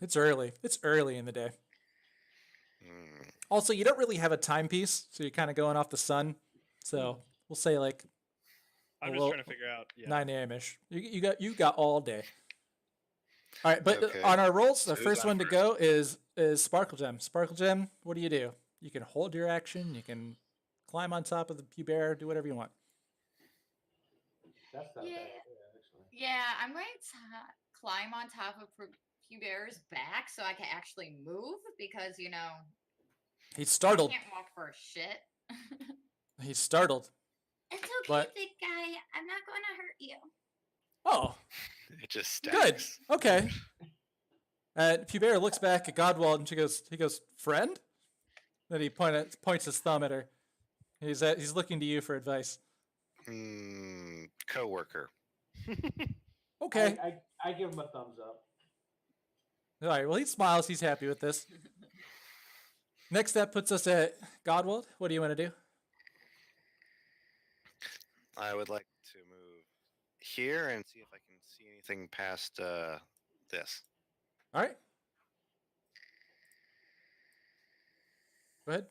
It's early. It's early in the day. Also, you don't really have a timepiece, so you're kind of going off the sun. So we'll say like I'm a just little- trying to figure out. Yeah. 9 a.m. ish. You got all day. All right, but Okay. on our rolls, the So who's first on one to first? go is Sparkle Gem. Sparkle Gem, what do? You can hold your action. You can climb on top of the pew bear. Do whatever you want. That's not Yeah. bad, actually. Yeah, I'm going to climb on top of Bear's back so I can actually move because, He's I startled. can't walk for shit. He's startled. It's okay, But- big guy. I'm not going to hurt you. Oh, it just good. stacks. Okay. And Bear looks back at Godwald and he goes, friend? Then he points his thumb at her. He's looking to you for advice. Coworker. Okay. I give him a thumbs up. All right. Well, he smiles. He's happy with this. Next, that puts us at Godwald. What do you want to do? I would like to move here and see if I can see anything past this. All right. Go ahead.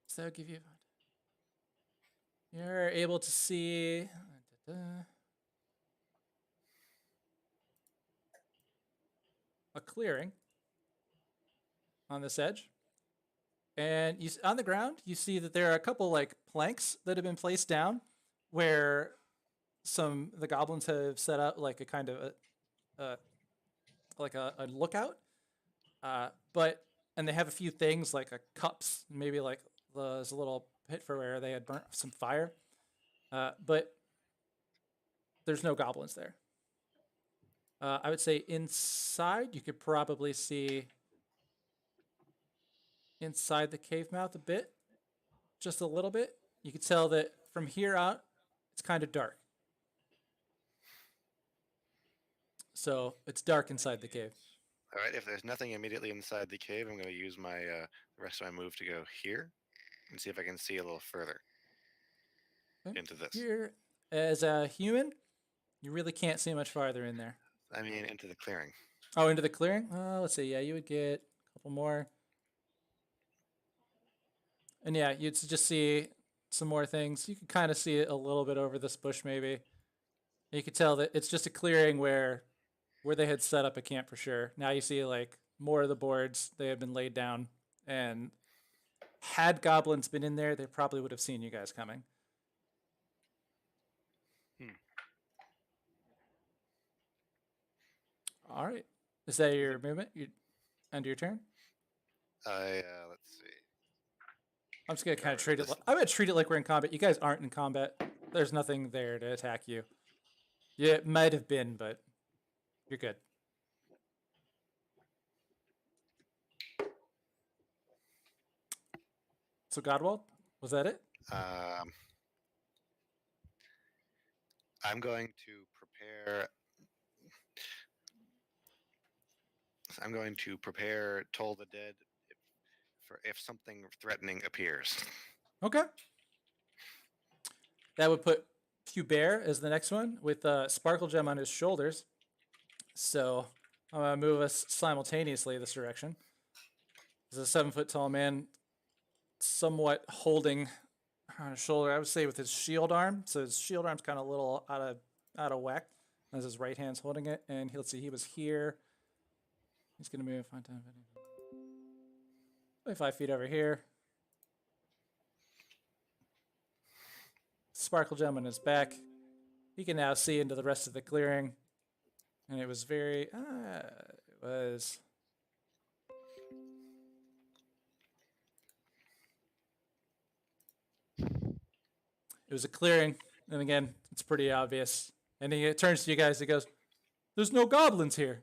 So that'll give you. You're able to see a clearing on this edge. And on the ground, you see that there are a couple like planks that have been placed down where the goblins have set up like a kind of a lookout. And they have a few things like cups, maybe like there's a little pit for where they had burnt some fire. But there's no goblins there. I would say inside, you could probably see inside the cave mouth a bit, just a little bit. You could tell that from here out, it's kind of dark. So it's dark inside the cave. All right, if there's nothing immediately inside the cave, I'm going to use my the rest of my move to go here and see if I can see a little further Okay. into this. Here, as a human, you really can't see much farther in there. I mean, into the clearing. Oh, into the clearing? Let's see. Yeah, you would get a couple more. And yeah, you'd just see some more things. You could kind of see it a little bit over this bush, maybe. You could tell that it's just a clearing where they had set up a camp for sure. Now you see like more of the boards. They have been laid down. And had goblins been in there, they probably would have seen you guys coming. All right. Is that your movement? You end your turn? Let's see. I'm just gonna kind of Or treat it. this- I'm gonna treat it like we're in combat. You guys aren't in combat. There's nothing there to attack you. Yeah, it might have been, but you're good. So Godwald, was that it? I'm going to prepare. I'm going to prepare Toll the Dead if something threatening appears. Okay. That would put Pew Bear as the next one with Sparkle Gem on his shoulders. So I'm gonna move us simultaneously this direction. There's a 7-foot tall man, somewhat holding on his shoulder. I would say with his shield arm. So his shield arm's kind of a little out of whack. As his right hand's holding it, and let's see, he was here. He's gonna move 5 times. 25 feet over here. sparkle gem on his back. He can now see into the rest of the clearing. And it was very, it was a clearing. And again, it's pretty obvious. And he turns to you guys, he goes, "There's no goblins here."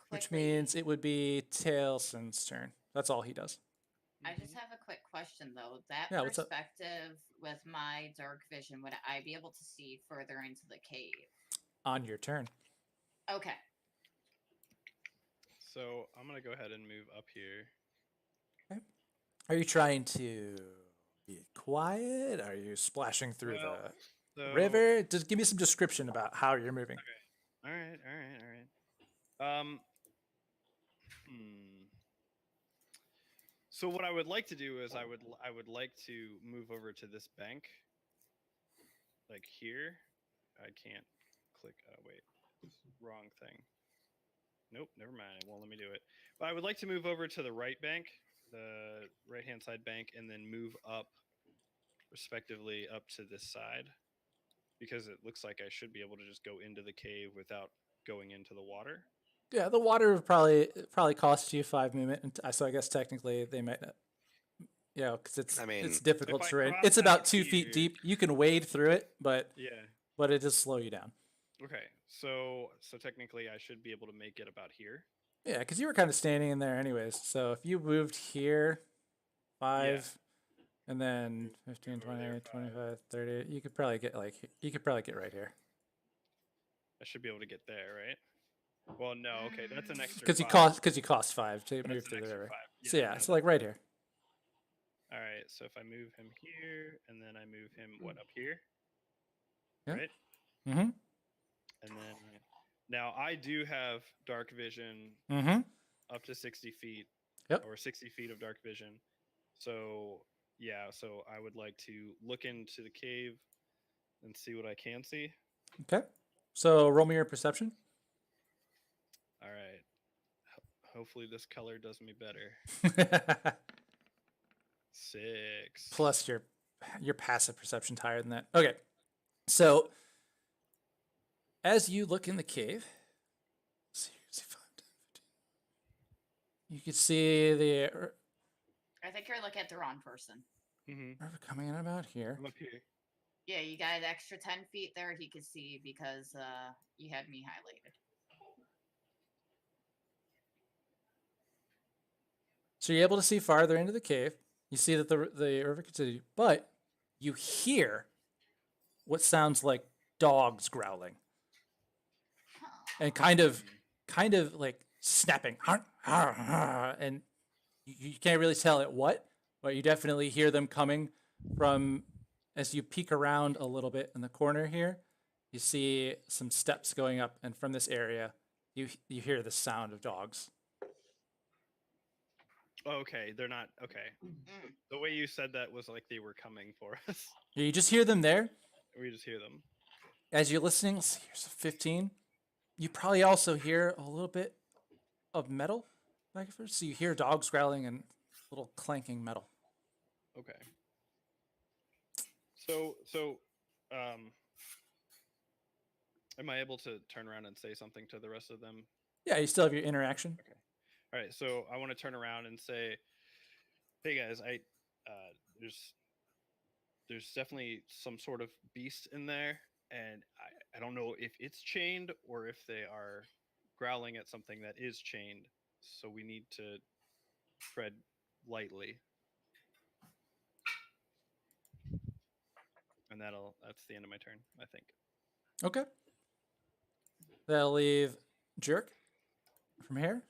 Which Quickly, means it would be Taleson's turn. That's all he does. I just have a quick question though. That Yeah, what's up? perspective with my dark vision, would I be able to see further into the cave? On your turn. Okay. So I'm gonna go ahead and move up here. Are you trying to be quiet? Are you splashing through Well, the So, river? Just give me some description about how you're moving. All right. So what I would like to do is I would like to move over to this bank, like here. I can't click. Wait, wrong thing. Nope, never mind. It won't let me do it. But I would like to move over to the right bank, the right-hand side bank, and then move up, respectively, up to this side, because it looks like I should be able to just go into the cave without going into the water. Yeah, the water would probably cost you 5 movement. So I guess technically they might not. Yeah, because it's I mean, it's difficult if I terrain. cross It's about out 2 feet here- deep. You can wade through it, but Yeah. it does slow you down. Okay. So technically, I should be able to make it about here. Yeah, because you were kind of standing in there anyways. So if you moved here, 5, and then 15, Move over there, 20, 5. 25, 30, you could probably get right here. I should be able to get there, right? Well, no. Okay, that's an extra. Because you 5. cost 5 to That's move an through the extra river. 5. So Yeah, yeah, no, so like right here. All right. So if I move him here, and then I move him up here, Yeah. right? Mm-hmm. And then now I do have dark vision Mm-hmm. up to 60 feet. Yep. Or 60 feet of dark vision. So yeah. So I would like to look into the cave and see what I can see. Okay. So roll me your perception. All right. Hopefully this color does me better. 6. Plus your passive perception's higher than that. Okay. So as you look in the cave, see 5, 10, 15. You can see the I think you're looking at the wrong person. river coming in about here. I'm up here. Yeah, you got an extra 10 feet there he could see because you had me highlighted. So you're able to see farther into the cave. You see that the river continues, but you hear what sounds like dogs growling and kind of like snapping, and you can't really tell it what, but you definitely hear them coming from as you peek around a little bit in the corner here. You see some steps going up, and from this area, you hear the sound of dogs. Okay, they're not. Okay. The way you said that was like they were coming for us. You just hear them there. We just hear them. As you're listening, let's see, here's a 15. You probably also hear a little bit of metal back and forth. So you hear dogs growling and little clanking metal. Okay. So, am I able to turn around and say something to the rest of them? Yeah, you still have your interaction. All right. So I want to turn around and say, "Hey guys, there's definitely some sort of beast in there, and I don't know if it's chained or if they are growling at something that is chained. So we need to tread lightly." And that's the end of my turn, I think. Okay. That'll leave Jerk from here.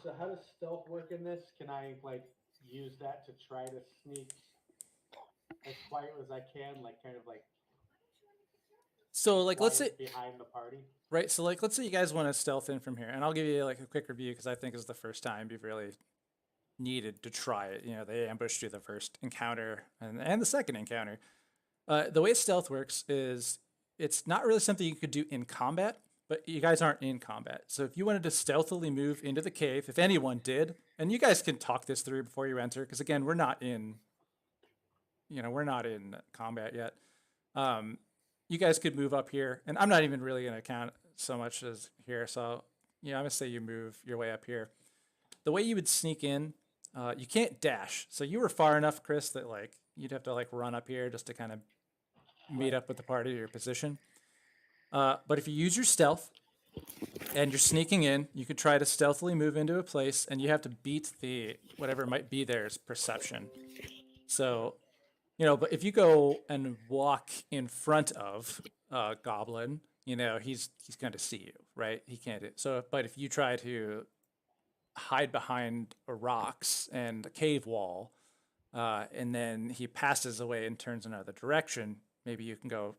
So how does stealth work in this? Can I like use that to try to sneak as quiet as I can, like kind of like So like let's say quiet behind the party? right, so like let's say you guys want to stealth in from here, and I'll give you like a quick review because I think it's the first time you've really needed to try it. You know, they ambushed you the first encounter and the second encounter. The way stealth works is it's not really something you could do in combat, but you guys aren't in combat. So if you wanted to stealthily move into the cave, if anyone did, and you guys can talk this through before you enter, because again, we're not in we're not in combat yet. You guys could move up here, and I'm not even really going to count so much as here. So, I'm going to say you move your way up here. The way you would sneak in, you can't dash. So you were far enough, Chris, that like you'd have to like run up here just to kind of meet up with the party to your position. But if you use your stealth and you're sneaking in, you could try to stealthily move into a place, and you have to beat the whatever might be there's perception. So, but if you go and walk in front of a goblin, he's going to see you, right? He can't. So, but if you try to hide behind rocks and a cave wall, and then he passes away and turns another direction, maybe you can go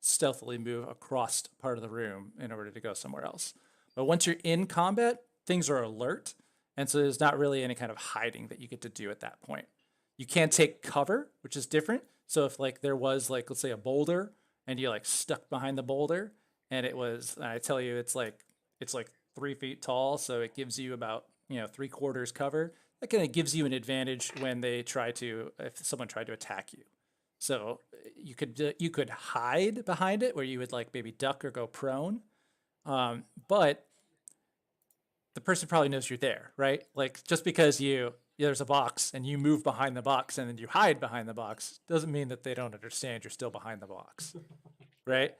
stealthily move across part of the room in order to go somewhere else. But once you're in combat, things are alert, and so there's not really any kind of hiding that you get to do at that point. You can't take cover, which is different. So if like there was like, let's say a boulder, and you like stuck behind the boulder, and I tell you it's like 3 feet tall, so it gives you about 3/4 cover. That kind of gives you an advantage when if someone tried to attack you. So you could hide behind it, where you would like maybe duck or go prone, but the person probably knows you're there, right? Like just because there's a box and you move behind the box and then you hide behind the box doesn't mean that they don't understand you're still behind the box, right?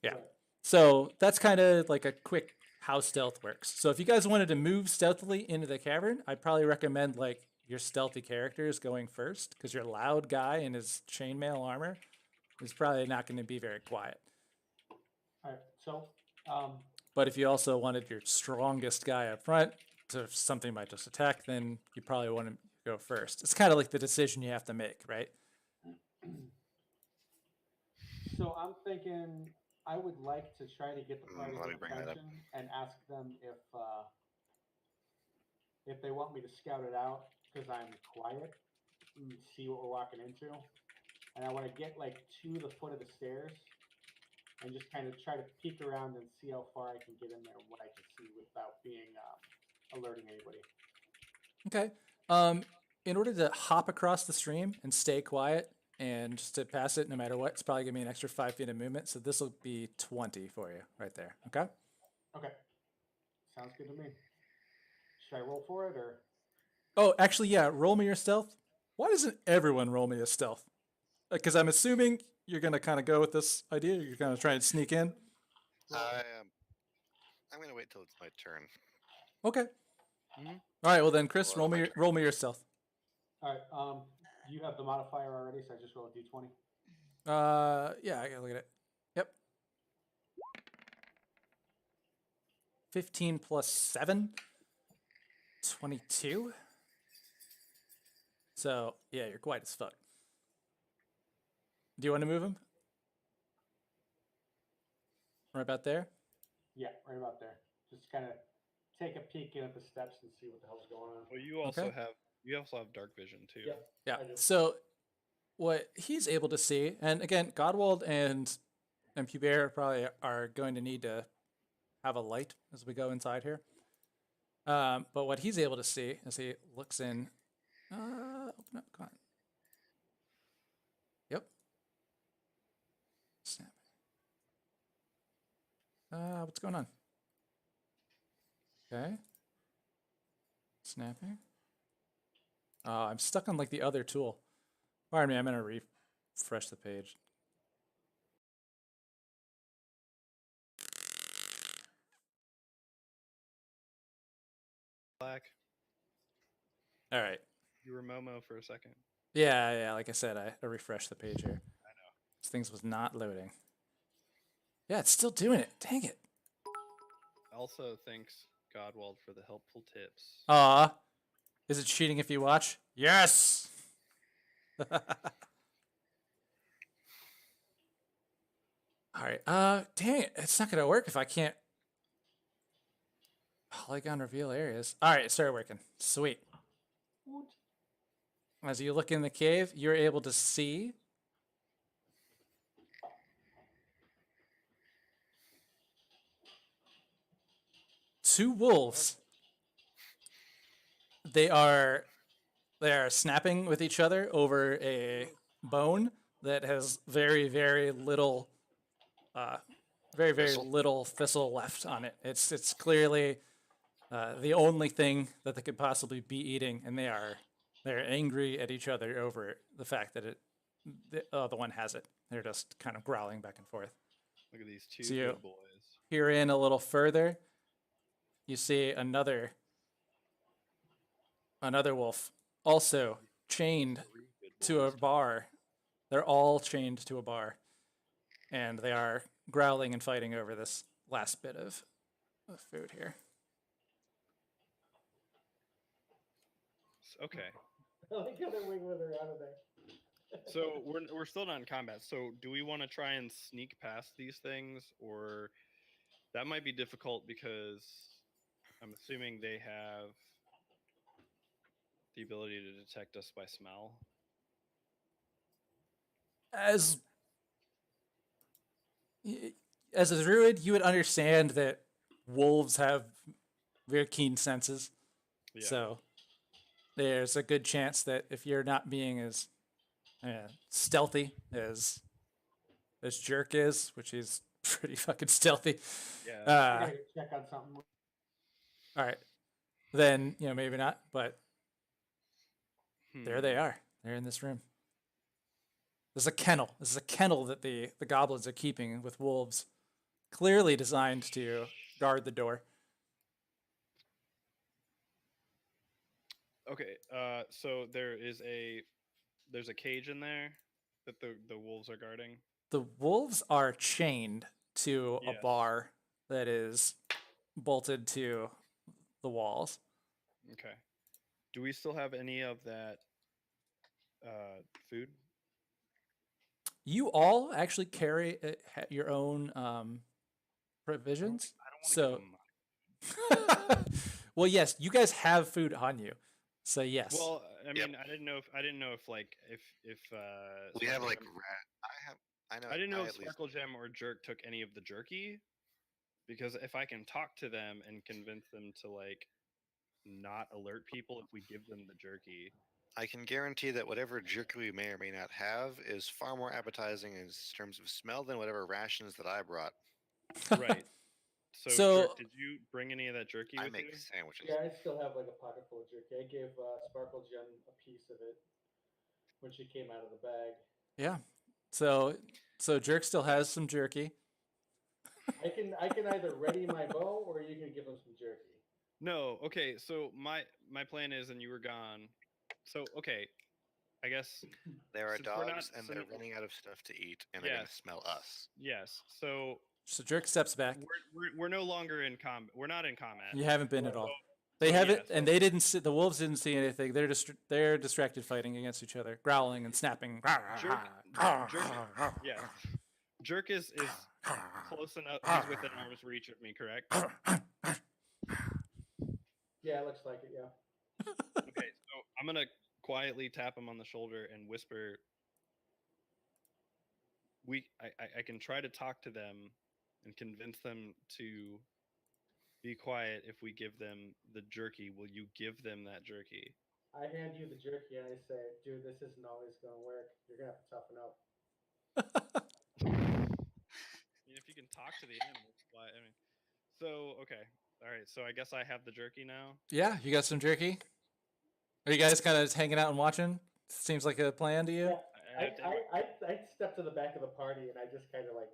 Yeah. Right. So that's kind of like a quick how stealth works. So if you guys wanted to move stealthily into the cavern, I'd probably recommend like your stealthy characters going first, because your loud guy in his chainmail armor is probably not going to be very quiet. All right. So, But if you also wanted your strongest guy up front, so if something might just attack, then you probably want to go first. It's kind of like the decision you have to make, right? so I'm thinking I would like to try to get the party's let me bring that up. attention and ask them if they want me to scout it out, because I'm quiet and see what we're walking into, and I want to get like to the foot of the stairs and just kind of try to peek around and see how far I can get in there and what I can see without being alerting anybody. Okay. In order to hop across the stream and stay quiet and just to pass it no matter what, it's probably gonna be an extra 5 feet of movement. So this will be 20 for you right there. Okay. Okay, sounds good to me. Should I roll for it or? Oh, actually, yeah. Roll me your stealth. Why doesn't everyone roll me a stealth? Because I'm assuming you're gonna kind of go with this idea. You're gonna try and sneak in. I'm gonna wait till it's my turn. Okay. Mhm. All right. Well then, Chris, Well, roll me your stealth. All right. You have the modifier already, so I just roll a d20. Yeah, I gotta look at it. Yep. 15 plus 7. 22. So yeah, you're quiet as fuck. Do you want to move him? Right about there? Yeah, right about there. Just kind of take a peek in at the steps and see what the hell's going on. Well, you also Okay. have dark vision too. Yep. Yeah. I do. So what he's able to see, and again, Godwald and Pubert probably are going to need to have a light as we go inside here. But what he's able to see as he looks in, open up, come on. Yep. Snap. What's going on? Okay. Snapping. I'm stuck on like the other tool. Pardon me, I'm gonna refresh the page. Black. All right. You were Momo for a second. Yeah. Like I said, I refreshed the page here. I know. This thing was not loading. Yeah, it's still doing it. Dang it. Also, thanks Godwald for the helpful tips. Aw. Is it cheating if you watch? Yes! Alright, dang it. It's not gonna work if I can't polygon reveal areas. Alright, it started working. Sweet. As you look in the cave, you're able to see two wolves. They are snapping with each other over a bone that has very, very little, very, very Thistle? little thistle left on it. It's clearly the only thing that they could possibly be eating, and they're angry at each other over the fact that the one has it. They're just kind of growling back and forth. Look at these two So you good boys. peer in a little further, you see another wolf also chained Three good to a boys. bar. They're all chained to a bar, and they are growling and fighting over this last bit of food here. Okay. I like how they're wiggling around in there. So we're still not in combat. So do we want to try and sneak past these things, or that might be difficult because I'm assuming they have the ability to detect us by smell. As as a druid, you would understand that wolves have very keen senses. Yeah. So there's a good chance that if you're not being as stealthy as Jerk is, which is pretty fucking stealthy. Yeah. I gotta go check on something. All right, then maybe not, but there they Hmm. are. They're in this room. There's a kennel. This is a kennel that the goblins are keeping with wolves, clearly designed to guard the door. Okay. So there's a cage in there that the wolves are guarding. The wolves are chained to a Yes. bar that is bolted to the walls. Okay. Do we still have any of that food? You all actually carry your own provisions. I don't want to So, give them. well, yes, you guys have food on you. So yes. Well, I Yep. mean, I didn't know if like if We have Sparkle like Gem- I know. I didn't know if at least Sparkle Gem or Jerk took any of the jerky, because if I can talk to them and convince them to like not alert people if we give them the jerky. I can guarantee that whatever jerky we may or may not have is far more appetizing in terms of smell than whatever rations that I brought. Right. So, So- Jerk, did you bring any of that jerky I with make you? sandwiches. Yeah, I still have like a pocket full of jerky. I gave Sparkle Gem a piece of it when she came out of the bag. Yeah. So Jerk still has some jerky. I can either ready my bow or you can give him some jerky. No. Okay. So my plan is, and you were gone. So okay, I guess There are Since we're not- dogs, and so they're no- running out of stuff to eat, and they're going to Yes. smell us. yes. So So Jerk steps back. we're no longer in combat. We're not in combat. You haven't been at all. So- They so haven't, yeah, and so- they didn't see. The wolves didn't see anything. They're distracted fighting against each other, growling and snapping. Yeah. Jerk is close enough. He's within arm's reach of me, correct? Yeah, it looks like it. Yeah. Okay, so I'm gonna quietly tap him on the shoulder and whisper. I can try to talk to them and convince them to be quiet if we give them the jerky. Will you give them that jerky? I hand you the jerky and I say, dude, this isn't always going to work. You're going to have to toughen up. I mean, if you can talk to the animals, why? I mean, so okay, all right. So I guess I have the jerky now. Yeah, you got some jerky. Are you guys kind of hanging out and watching? Seems like a plan to you. Yeah. I have to- I step to the back of the party and I just kind of like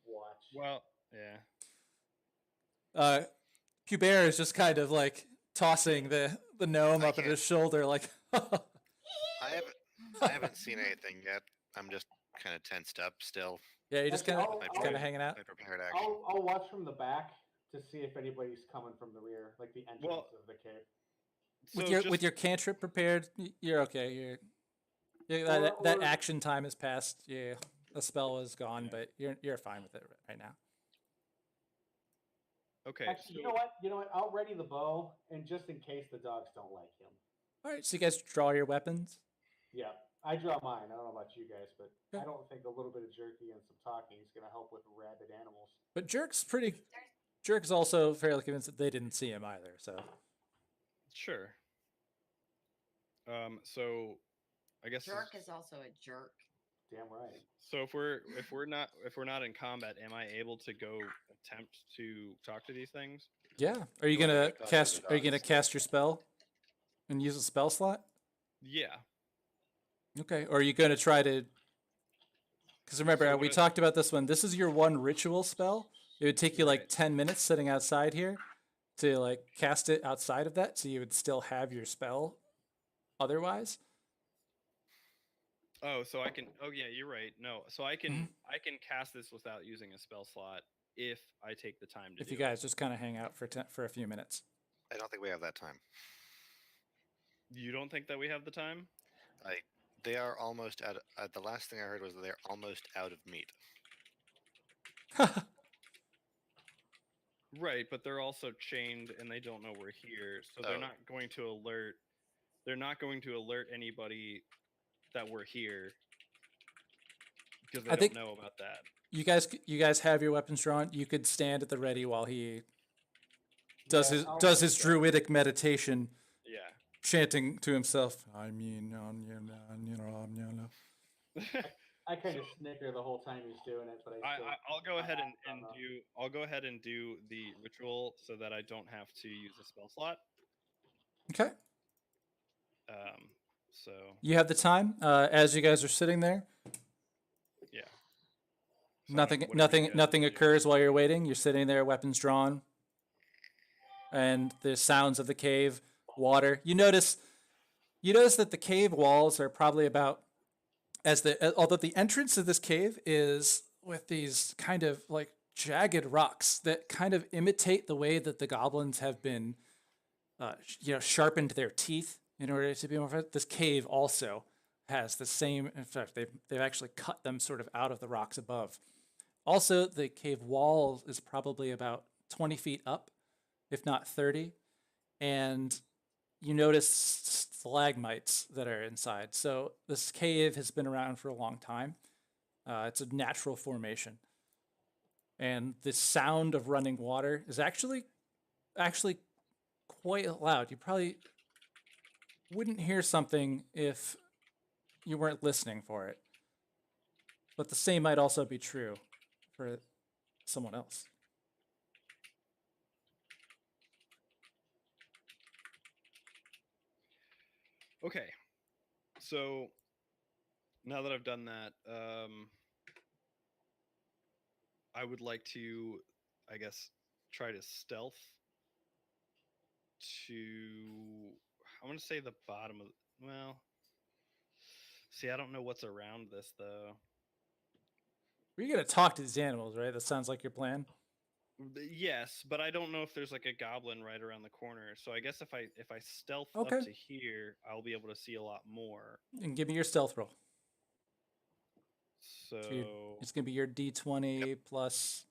watch. well, yeah. Hubert is just kind of like tossing the gnome I up at can't- his shoulder, like. I haven't seen anything yet. I'm just kind of tensed up still. Yeah, you're just Actually, kind of My I'll- kind prepared- of hanging out. my prepared action. I'll watch from the back to see if anybody's coming from the rear, like the entrance Well, of the cave. With So your just- cantrip prepared, you're okay. You're that Or- action time has passed. Yeah, the spell is gone, Yeah. but you're fine with it right now. Okay. Actually, so, you know what? I'll ready the bow, and just in case the dogs don't like him. All right, so you guys draw your weapons. Yeah, I draw mine. I don't know about you guys, but Okay. I don't think a little bit of jerky and some talking is going to help with rabid animals. But Jerk's also fairly convinced that they didn't see him either. So Sure. So I guess Jerk is also a jerk. Damn right. so. If we're not in combat, am I able to go attempt to talk to these things? Yeah. Are you You wanna gonna go talk to cast? the Are you gonna dogs. cast your spell and use a spell slot? Yeah. Okay. Or are you gonna try to? Because remember, So we what- talked about this one. This is your one ritual spell. It would take you like Right. 10 minutes sitting outside here to like cast it outside of that, so you would still have your spell. Otherwise, Oh, so I can. Oh, yeah, you're right. No, so I can Mhm. I can cast this without using a spell slot if I take the time to if do you guys just kind of hang out for a few minutes. I don't think we have that time. it. You don't think that we have the time? They are almost out. The last thing I heard was that they're almost out of meat. Right, but they're also chained and they don't know we're here, so they're Oh. not going to alert. They're not going to alert anybody that we're here because they I don't think- know about that. you guys have your weapons drawn. You could stand at the ready while he does Yeah, his I'll does let his it go. druidic meditation, Yeah. chanting to himself. I mean, I kind of snicker the whole time he's doing it, but I still. I'll go ahead and don't know. do I'll go ahead and do the ritual so that I don't have to use a spell slot. Okay. So You have the time as you guys are sitting there. yeah. So Nothing, what do you nothing, guys nothing wanna do? occurs while you're waiting. You're sitting there, weapons drawn, and the sounds of the cave, water. You notice that the cave walls are probably about although the entrance of this cave is with these kind of like jagged rocks that kind of imitate the way that the goblins have been, sharpened their teeth in order to be more. This cave also has the same. In fact, they've actually cut them sort of out of the rocks above. Also, the cave wall is probably about 20 feet up, if not 30, and you notice stalagmites that are inside. So this cave has been around for a long time. It's a natural formation, and the sound of running water is actually quite loud. You probably wouldn't hear something if you weren't listening for it. But the same might also be true for someone else. Okay. So now that I've done that, I would like to, I guess, try to stealth to. I want to say the bottom of. Well, see, I don't know what's around this though. We're gonna talk to these animals, right? That sounds like your plan. Yes, but I don't know if there's like a goblin right around the corner. So I guess if I stealth Okay. up to here, I'll be able to see a lot more. And give me your stealth roll. So It's gonna be your D20 plus.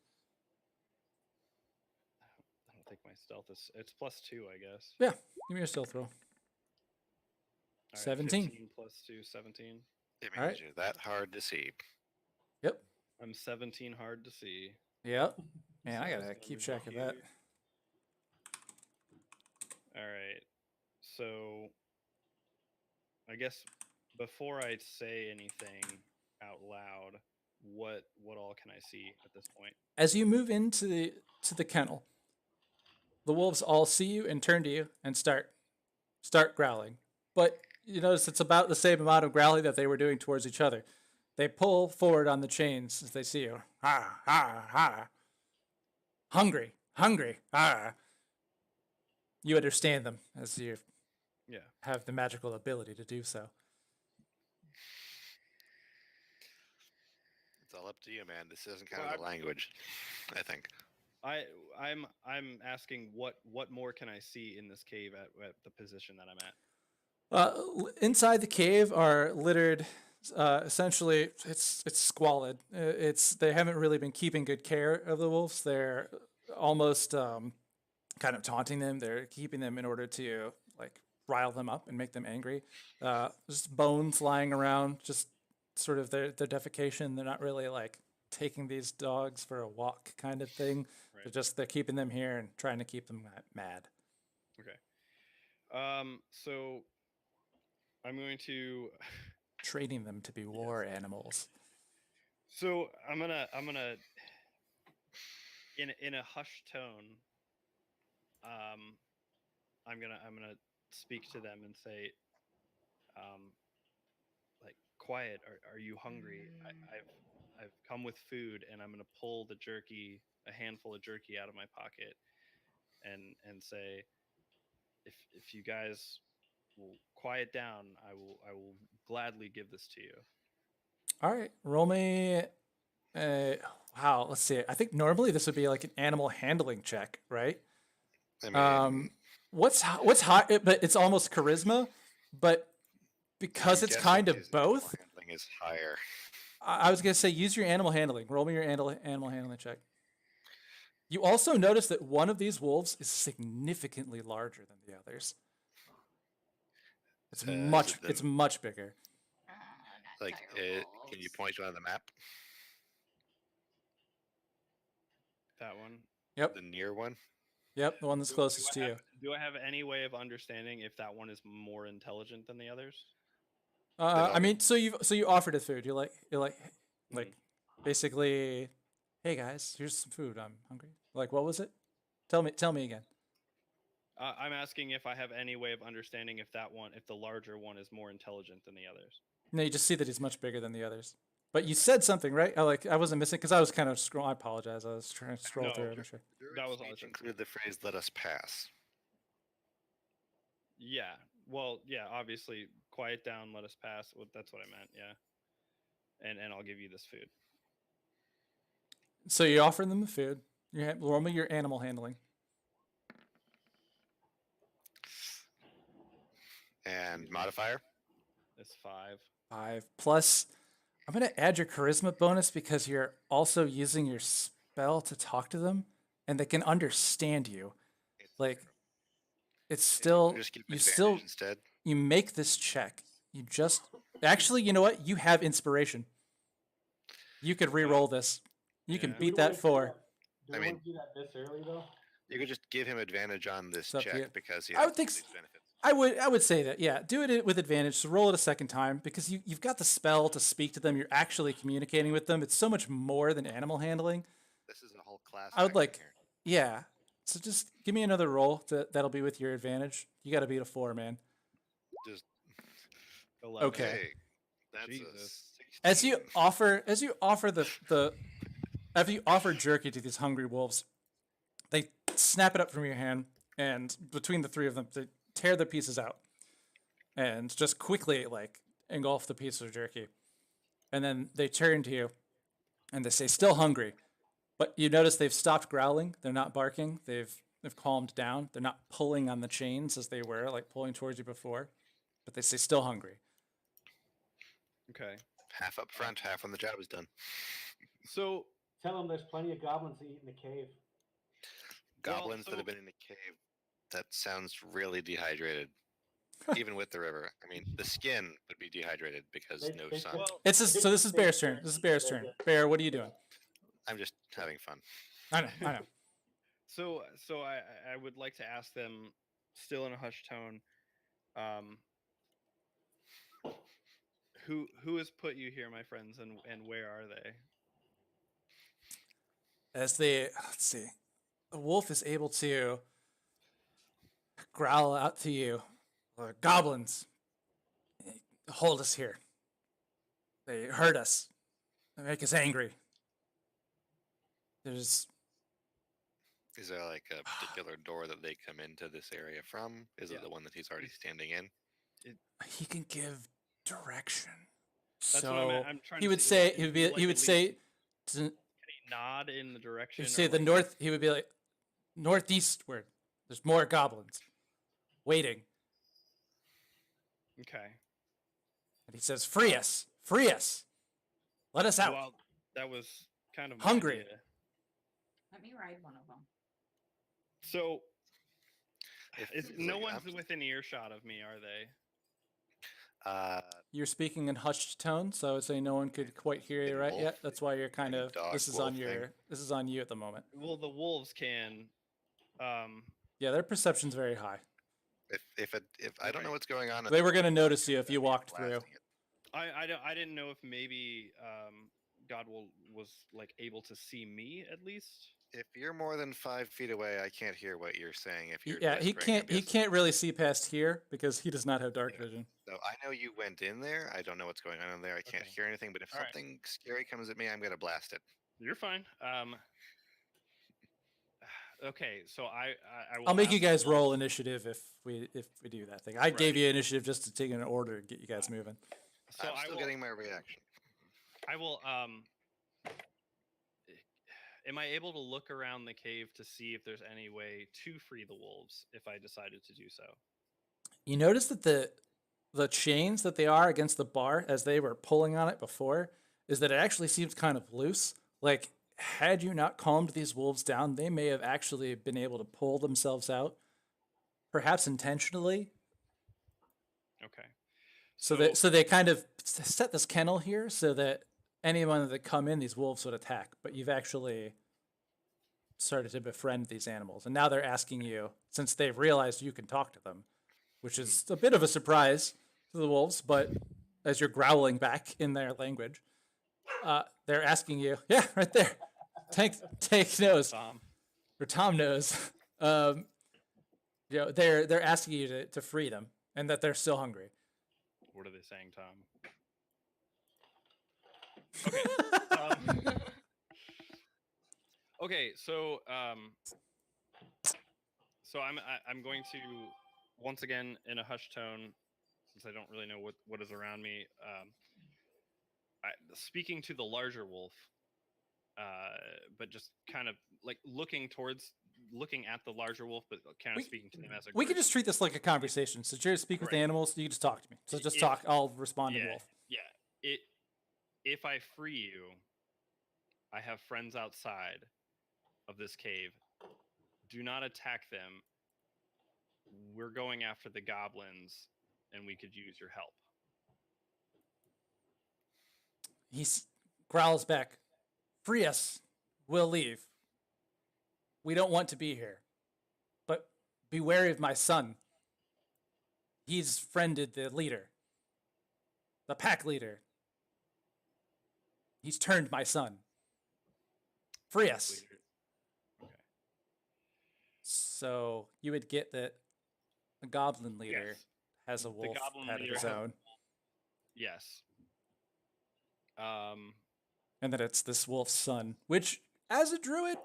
I don't think my stealth is. It's +2, I guess. Yeah, give me your stealth roll. All right, 17. 15 + 2, 17. It means Alright. you're that hard to see. Yep. I'm 17 hard to see. Yep. Man, I So gotta it's keep gonna track be of that. here. All right. So I guess before I say anything out loud, what all can I see at this point? As you move into the kennel, the wolves all see you and turn to you and start growling. But you notice it's about the same amount of growling that they were doing towards each other. They pull forward on the chains as they see you. Ha ha ha. Hungry, hungry. Ah. You understand them as you Yeah. have the magical ability to do so. It's all up to you, man. This doesn't Well, count as a language, I think. I'm asking what more can I see in this cave at the position that I'm at? Inside the cave are littered. Essentially, it's squalid. They haven't really been keeping good care of the wolves. They're almost kind of taunting them. They're keeping them in order to like rile them up and make them angry. Just bones lying around, just sort of their defecation. They're not really like taking these dogs for a walk kind of thing. Right. They're keeping them here and trying to keep them mad. Okay. So I'm going to training them to be war animals. So I'm gonna in a hushed tone, I'm gonna speak to them and say, like, quiet. Are you hungry? I've come with food, and I'm gonna pull a handful of jerky out of my pocket, and say, if you guys will quiet down, I will gladly give this to you. All right, roll me. Wow, let's see. I think normally this would be like an animal handling check, right? I mean, What's high? But it's almost charisma, but because I'm it's guessing kind of his animal both. handling is higher. I was gonna say use your animal handling. Roll me your animal handling check. You also notice that one of these wolves is significantly larger than the others. It's Is it the- much bigger. Not Like, dire can you wolves. point to on the map? That one. Yep, The near one? yep, the one that's closest to you. Do I have any way of understanding if that one is more intelligent than the others? I mean, so you offered it food. You're like basically, hey guys, here's some food. I'm hungry. Like, what was it? Tell me again. I'm asking if I have any way of understanding if the larger one is more intelligent than the others. No, you just see that he's much bigger than the others. But you said something, right? I wasn't missing because I was kind of scroll. I apologize. I was trying to scroll No, through. I'm sure. That was all I Speech said. included the phrase "let us pass." Yeah. Well, yeah. Obviously, quiet down. Let us pass. Well, that's what I meant. Yeah. And I'll give you this food. So you offer them the food. Roll me your animal handling. And modifier? It's 5. 5 plus. I'm gonna add your charisma bonus because you're also using your spell to talk to them, and they can understand you. Like, it's still Just give you advantage still instead. you make this check. You just actually, you know what? You have inspiration. You could re-roll this. You can Yeah. beat that 4. Do I we mean- want to do that this early though? You could just give him advantage on this It's up to you. check because he I has would think all s- these benefits. I would say that, yeah. Do it with advantage. So roll it a second time because you've got the spell to speak to them. You're actually communicating with them. It's so much more than animal handling. This is a whole class. I would action like, here. yeah. So just give me another roll that'll be with your advantage. You got to beat a 4, man. Just 11. Okay. hey, that's Jesus. a 16. As you offer jerky to these hungry wolves, they snap it up from your hand, and between the three of them, they tear the pieces out, and just quickly like engulf the piece of jerky, and then they turn to you, and they say, "Still hungry," but you notice they've stopped growling. They're not barking. They've calmed down. They're not pulling on the chains as they were, like pulling towards you before, but they say, "Still hungry." Okay. Half up front, half when the job is done. So Tell them there's plenty of goblins to eat in the cave. Goblins that so- have been in the cave. That sounds really dehydrated. Even with the river. I mean, the skin would be dehydrated because They- no they sun. could- It's just, so this is Bear's turn. This is Bear's turn. Bear, what are you doing? I'm just having fun. I know. So I would like to ask them, still in a hushed tone, who has put you here, my friends, and where are they? As let's see, the wolf is able to growl out to you, "Goblins, hold us here. They hurt us. They make us angry. There's Is there like a particular door that they come into this area from? Is Yeah. it the one that he's already standing in? he can give direction." That's So what I'm trying he to would see, say like, he would is be it he like would at say least- to, Can he nod in the direction? he'd or say the like- north. He would be like northeastward. There's more goblins waiting, Okay. and he says, "Free us, free us, let us out." Well, that was kind of my Hungry. idea. Let me ride one of them. So If no like, one's I'm- within earshot of me, are they? You're speaking in hushed tone, so I would say no one could quite hear you In right wolf, yet. That's why you're kind any of dog, this is on wolf your thing. this is on you at the moment. Well, the wolves can. Yeah, their perception's very high. if I don't know what's going on, They were gonna notice you if you I'd be walked through. blasting it. I didn't know if maybe God was like able to see me at least. If you're more than 5 feet away, I can't hear what you're saying. If you're Yeah, he whispering, I'm can't. He guessing. can't really see past here because he does not have dark Yeah. vision. So I know you went in there. I don't know what's going on in there. I can't Okay. hear anything. But if All right. something scary comes at me, I'm gonna blast it. You're fine. Okay, so I will I'll make ask you guys the roll wolves- initiative if we do that thing. I gave you initiative just to take an order and get you guys moving. So I'm still getting my reaction. I will am I able to look around the cave to see if there's any way to free the wolves if I decided to do so? You notice that the chains that they are against the bar as they were pulling on it before is that it actually seems kind of loose. Like had you not calmed these wolves down, they may have actually been able to pull themselves out, perhaps intentionally. Okay. So they kind of set this kennel here so that anyone that come in, these wolves would attack. But you've actually started to befriend these animals, and now they're asking you, since they've realized you can talk to them, which is a bit of a surprise to the wolves. But as you're growling back in their language, they're asking you, yeah, right there, Tank knows, or Tom knows. They're asking you to free them, and that they're still hungry. What are they saying, Tom? Okay. Okay, so I'm going to once again in a hushed tone, since I don't really know what is around me. Speaking to the larger wolf, but just kind of like looking at the larger wolf, but kind of speaking to them as a We group. can just treat this like a conversation. So Jared, speak with the Right. animals. You can just talk to me. So just If- talk. I'll respond in wolf. Yeah. If I free you, I have friends outside of this cave. Do not attack them. We're going after the goblins, and we could use your help. He growls back, free us. We'll leave. We don't want to be here. But be wary of my son. He's friended the leader, the pack leader. He's turned my son. Free us. Okay. So you would get that the goblin leader Yes. has a wolf goblin head of leader his has- own. Yes. And that it's this wolf's son, which, as a druid,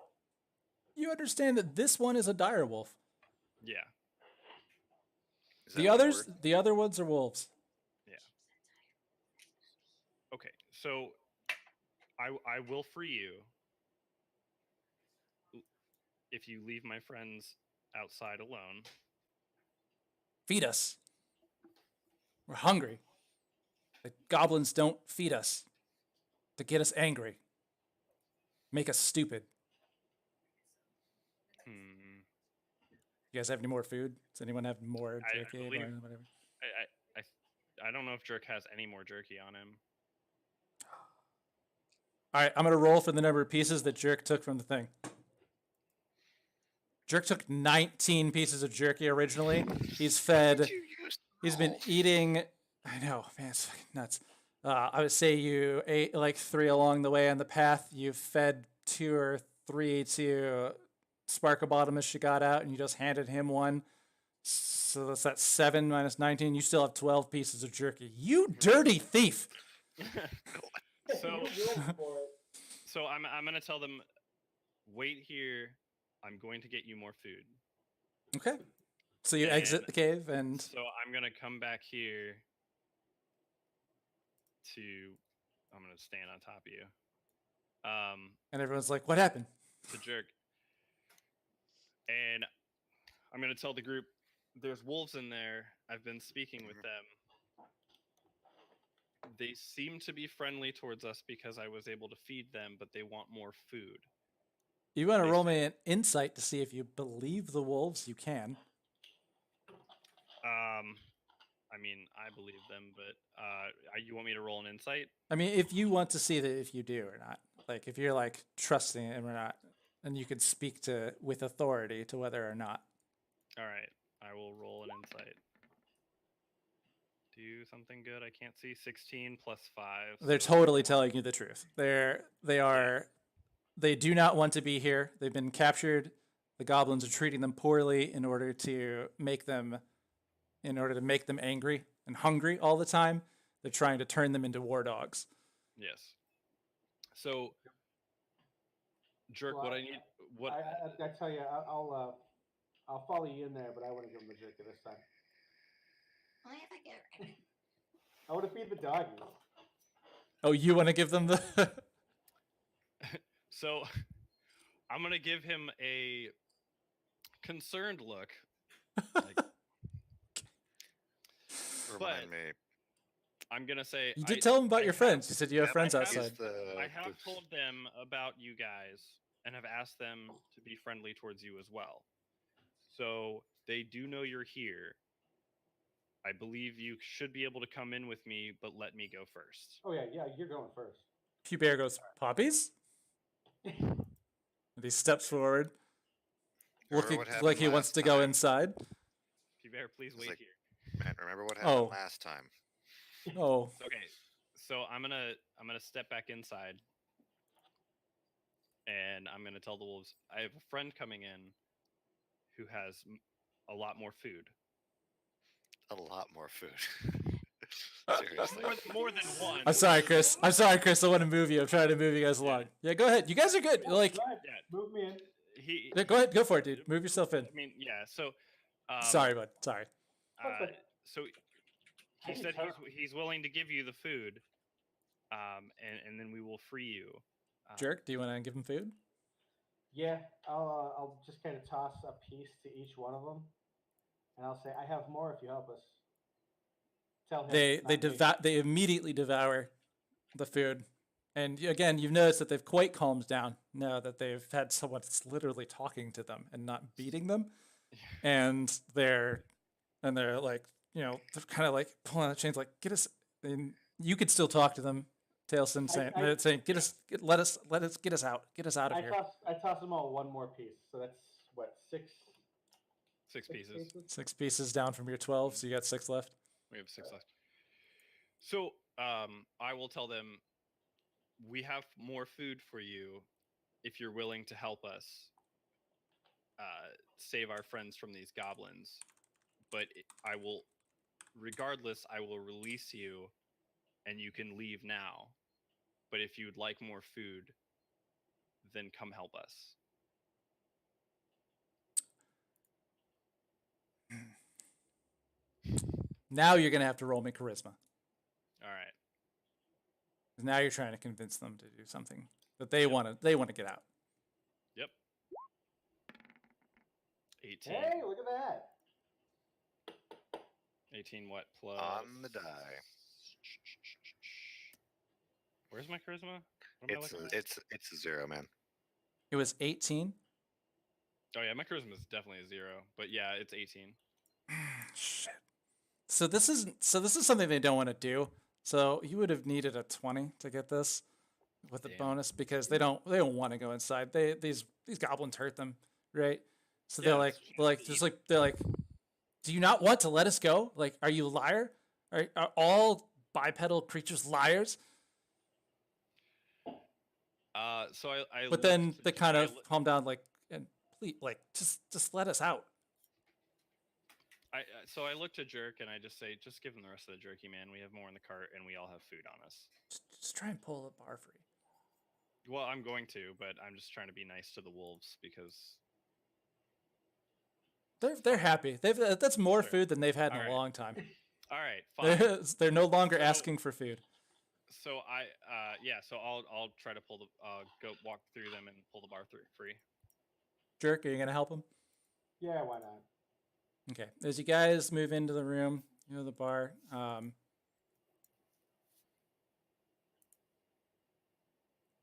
you understand that this one is a dire wolf. Yeah. Is that The one others, word? the other ones are wolves. Okay. So I will free you if you leave my friends outside alone. Feed us. We're hungry. The goblins don't feed us to get us angry, make us stupid. You guys have any more food? Does anyone have more I jerky or believe- whatever? I don't know if Jerk has any more jerky on him. All right, I'm gonna roll for the number of pieces that Jerk took from the thing. Jerk took 19 pieces of jerky originally. He's fed. He's been eating. I know, man, it's fucking nuts. I would say you ate like 3 along the way on the path. You fed 2 or 3 to Sparkle Bottom as she got out, and you just handed him one. So that's 7 minus 19. You still have 12 pieces of jerky. You dirty thief! So You rolled for it. so I'm gonna tell them, wait here. I'm going to get you more food. Okay. So you exit And the cave, and So I'm gonna come back here I'm gonna stand on top of you. everyone's like, "What happened?" To Jerk. And I'm gonna tell the group there's wolves in there. I've been speaking with them. They seem to be friendly towards us because I was able to feed them, but they want more food. You want to They roll me an insight to see if you believe the wolves? You can. I mean, I believe them, but you want me to roll an insight? I mean, if you want to see that if you do or not, like if you're like trusting it or not, and you can speak to with authority to whether or not. All right, I will roll an insight. do something good. I can't see 16 plus 5. They're so totally 21. telling you the truth. They do not want to be here. They've been captured. The goblins are treating them poorly in order to make them angry and hungry all the time. They're trying to turn them into war dogs. Yes. So, Jerk, Well, what I need, what I tell you, I'll follow you in there, but I want to give him the jerky this time. Only if I get it right. I want to feed the doggies. Oh, you want to give them the? So, I'm gonna give him a concerned look. Like, Remind me. I'm gonna say You did I- tell them about I your have- friends. You said you have Yeah, friends I have- outside. I have told them about you guys and have asked them to be friendly towards you as well. So they do know you're here. I believe you should be able to come in with me, but let me go first. Oh yeah, you're going first. Pew Bear goes, "Poppies?" And he steps forward, Remember looking what like happened he wants last to go time? inside. Bear, please It's wait like- here. Man, remember what happened Oh. last time? Oh, Okay, so I'm gonna step back inside, and I'm gonna tell the wolves I have a friend coming in who has a lot more food. A lot more food. Seriously. More than one. I'm sorry, Chris. I want to move you. I'm trying to move you guys along. Yeah, go ahead. You guys are good. Like, Go ahead, Yeah. move me in. yeah, go ahead. Go for it, dude. Move yourself in. I mean, yeah. So, Sorry, bud. Sorry. So he said he's willing to give you the food, and then we will free you. Jerk, do you want to give him food? Yeah, I'll just kind of toss a piece to each one of them, and I'll say, "I have more if you help us." Tell him. They immediately devour the food. And again, you've noticed that they've quite calmed down now that they've had someone that's literally talking to them and not beating them. And they're like, they're kind of like pulling on the chains, like, get us. And you could still talk to them, Tailson, saying, get us out of here. I toss them all one more piece, so that's what, six 6 pieces. 6 pieces down from your 12, so you got 6 left. We have 6 left. So I will tell them we have more food for you if you're willing to help us save our friends from these goblins. But I will release you and you can leave now. But if you'd like more food, then come help us. Now you're going to have to roll me charisma. All right. Now you're trying to convince them to do something that they want to get out. Yep. 18. Hey, look at that! 18 what plus? On the die. Where's my charisma? What am I looking at? It's a 0, man. It was 18. Oh yeah, my charisma is definitely a 0, but yeah, it's 18. Shit. So this is something they don't want to do. So you would have needed a 20 to get this with the Damn. bonus because they don't want to go inside. These goblins hurt them, right? So Yeah, they're like, do you not want to let us go? Like, are you a liar? Are all bipedal creatures liars? So I But then looked- they kind I of loo- calm down, like, and please, like, just let us out. So I look to Jerk and I just say, just give him the rest of the jerky, man. We have more in the cart and we all have food on us. Just try and pull the bar free. Well, I'm going to, but I'm just trying to be nice to the wolves because They're happy. That's more Sure. food than they've had in All a right. long time. all right, fine. They're no longer So- asking for food. So so I'll try to pull the go walk through them and pull the bar free. Jerk, are you gonna help him? Yeah, why not? Okay. As you guys move into the room, the bar.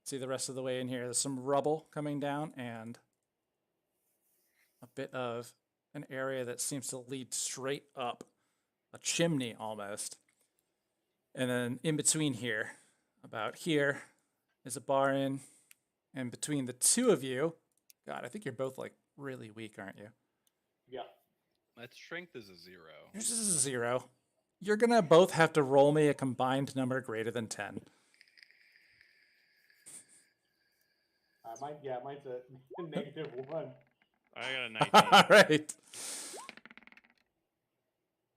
See the rest of the way in here. There's some rubble coming down and a bit of an area that seems to lead straight up, a chimney almost. And then in between here, about here, is a bar in. And between the two of you, God, I think you're both like really weak, aren't you? Yeah. My strength is a 0. Yours is a 0. You're gonna both have to roll me a combined number greater than 10. Mine's a -1. I got a 19. All right.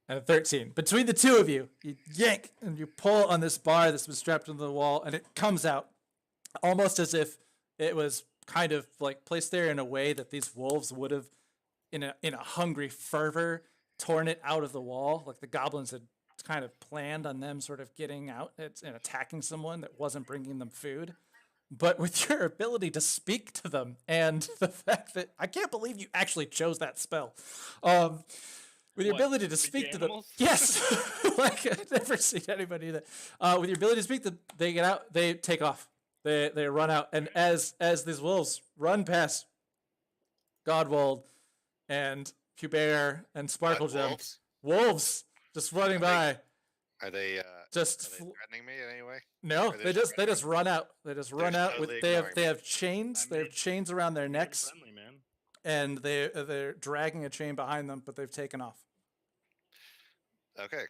And a 13. Between the two of you, you yank and you pull on this bar that's been strapped into the wall, and it comes out almost as if it was kind of like placed there in a way that these wolves would have, in a hungry fervor, torn it out of the wall. Like the goblins had kind of planned on them sort of getting out and attacking someone that wasn't bringing them food. But with your ability to speak to them and the fact that I can't believe you actually chose that spell. With your What, ability to speak speak to them, animals? yes, like I've never seen anybody that. With your ability to speak to them, they get out, they take off, they run out, and as these wolves run past Godwald and Hubert and Sparkle Gem, wolves just running by. Are they Just threatening me in any way? no, Or they they're just run out. They just run out with totally they ignoring have chains. I They have mean, chains around their necks, Friendly, man. and they're dragging a chain behind them, but they've taken off. Okay.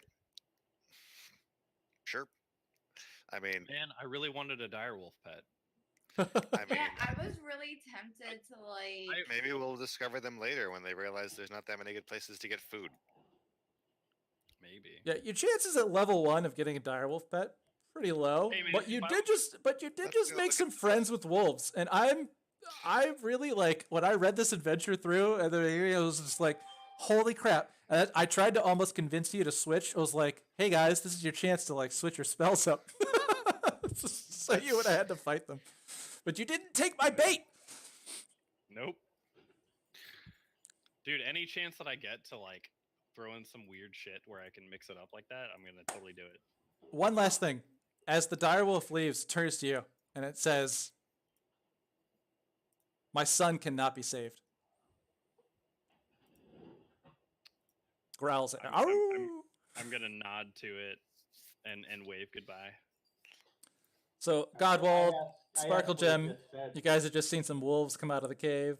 Sure. I mean, Man, I really wanted a direwolf pet. I mean, Yeah, I was really tempted to like. maybe we'll discover them later when they realize there's not that many good places to get food. Maybe. Yeah, your chances at level 1 of getting a direwolf pet pretty low, Hey, man, but you if I did was- just go make look some at the friends with wolves, and I really like when I read this adventure through, and the beginning, I was just like, holy crap! And I tried to almost convince you to switch. I was like, hey guys, this is your chance to like switch your spells up, so you would have had to fight them, but you didn't take my bait. Nope. Dude, any chance that I get to like throw in some weird shit where I can mix it up like that, I'm gonna totally do it. One last thing. As the direwolf leaves, it turns to you, and it says, my son cannot be saved. Growls at I'm gonna nod to it and wave goodbye. So, I Godwald, asked Sparkle what he Gem, just said. you guys have just seen some wolves come out of the cave.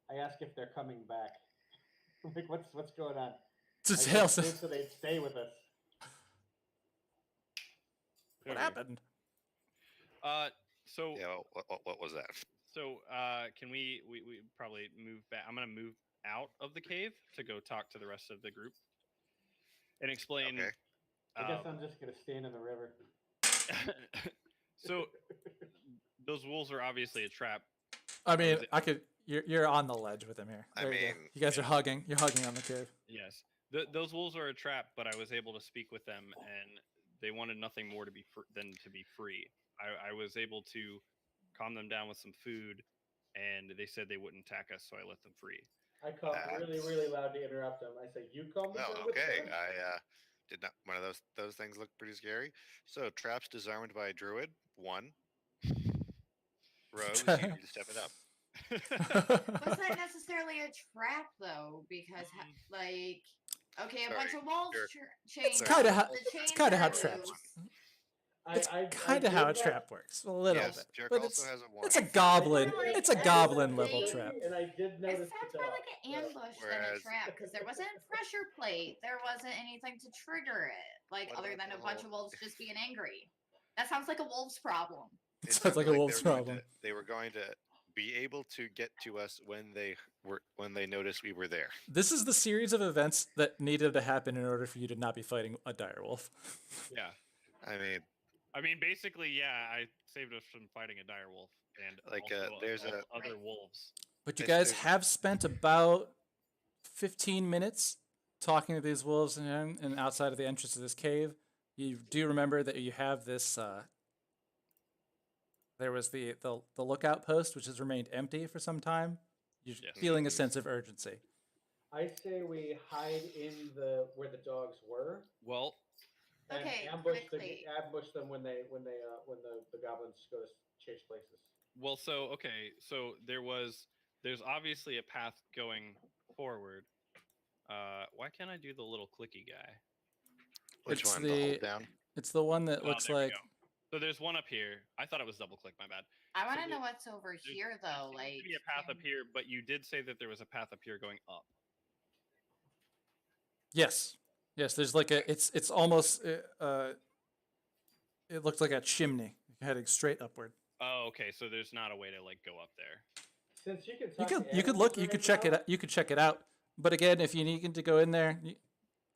I asked if they're coming back. Like, what's going on? To I just tell did so they'd stay with us. what Okay. happened. So Yeah. What was that? so can we probably move back? I'm gonna move out of the cave to go talk to the rest of the group and explain. Okay. I guess um, I'm just gonna stand in the river. so those wolves are obviously a trap. I mean, is it- I could. You're on the ledge with him here. I There you go. mean, You guys are hugging. You're hugging on the cave. Yes, those wolves are a trap, but I was able to speak with them, and they wanted nothing more than to be free. I was able to calm them down with some food, and they said they wouldn't attack us, so I let them free. I cough really, really loud to interrupt him. I say, "You calm them oh, down with okay. them?" I did not. One of those things look pretty scary. So traps disarmed by druid 1. Rose, you need to step it up. Was that necessarily a trap though? Because like, okay, a bunch Sorry, of wolves you're- chains. It's kinda how- the it's chains kinda are how traps loose. It's I kind of how a did that, trap works, a little Yes, bit, Jerk but also has a 1. it's a It sounds goblin. more like It's a an goblin ambush level thing. trap. And I did It notice sounds the more dog. like an ambush than a Whereas- trap because there wasn't pressure plate. There wasn't anything to trigger it, like What other about than a the bunch of whole- wolves just being angry. That sounds like a wolf's problem. It It sounds like sounded a wolf's they were going problem. They were going to be able to get to us when they noticed we were there. This is the series of events that needed to happen in order for you to not be fighting a direwolf. Yeah, I mean, basically, yeah, I saved us from fighting a direwolf and Like, also there's all a- other Right. wolves. But you There's- guys there's- have spent about 15 minutes talking to these wolves and outside of the entrance of this cave. You do remember that you have this. There was the lookout post, which has remained empty for some time. You're Yes. feeling a sense of urgency. I say we hide in where the dogs were Well, and Okay, ambush quickly. them when the goblins go to change places. well, so okay, so there's obviously a path going forward. Why can't I do the little clicky guy? which It's one? The the- hold down? It's the one that Oh, looks there we like. go. So there's one up here. I thought it was double click. My bad. I want to So know what's over There's- here there though. seems Like, to be a path up can- here, but you did say that there was a path up here going up. Yes. Yes, there's like a. It's almost. It looks like a chimney heading straight upward. Oh, okay. So there's not a way to like go up there. Since you can You talk could to you could animals look. You right could check now, it. You could check it out. But again, if you need to go in there,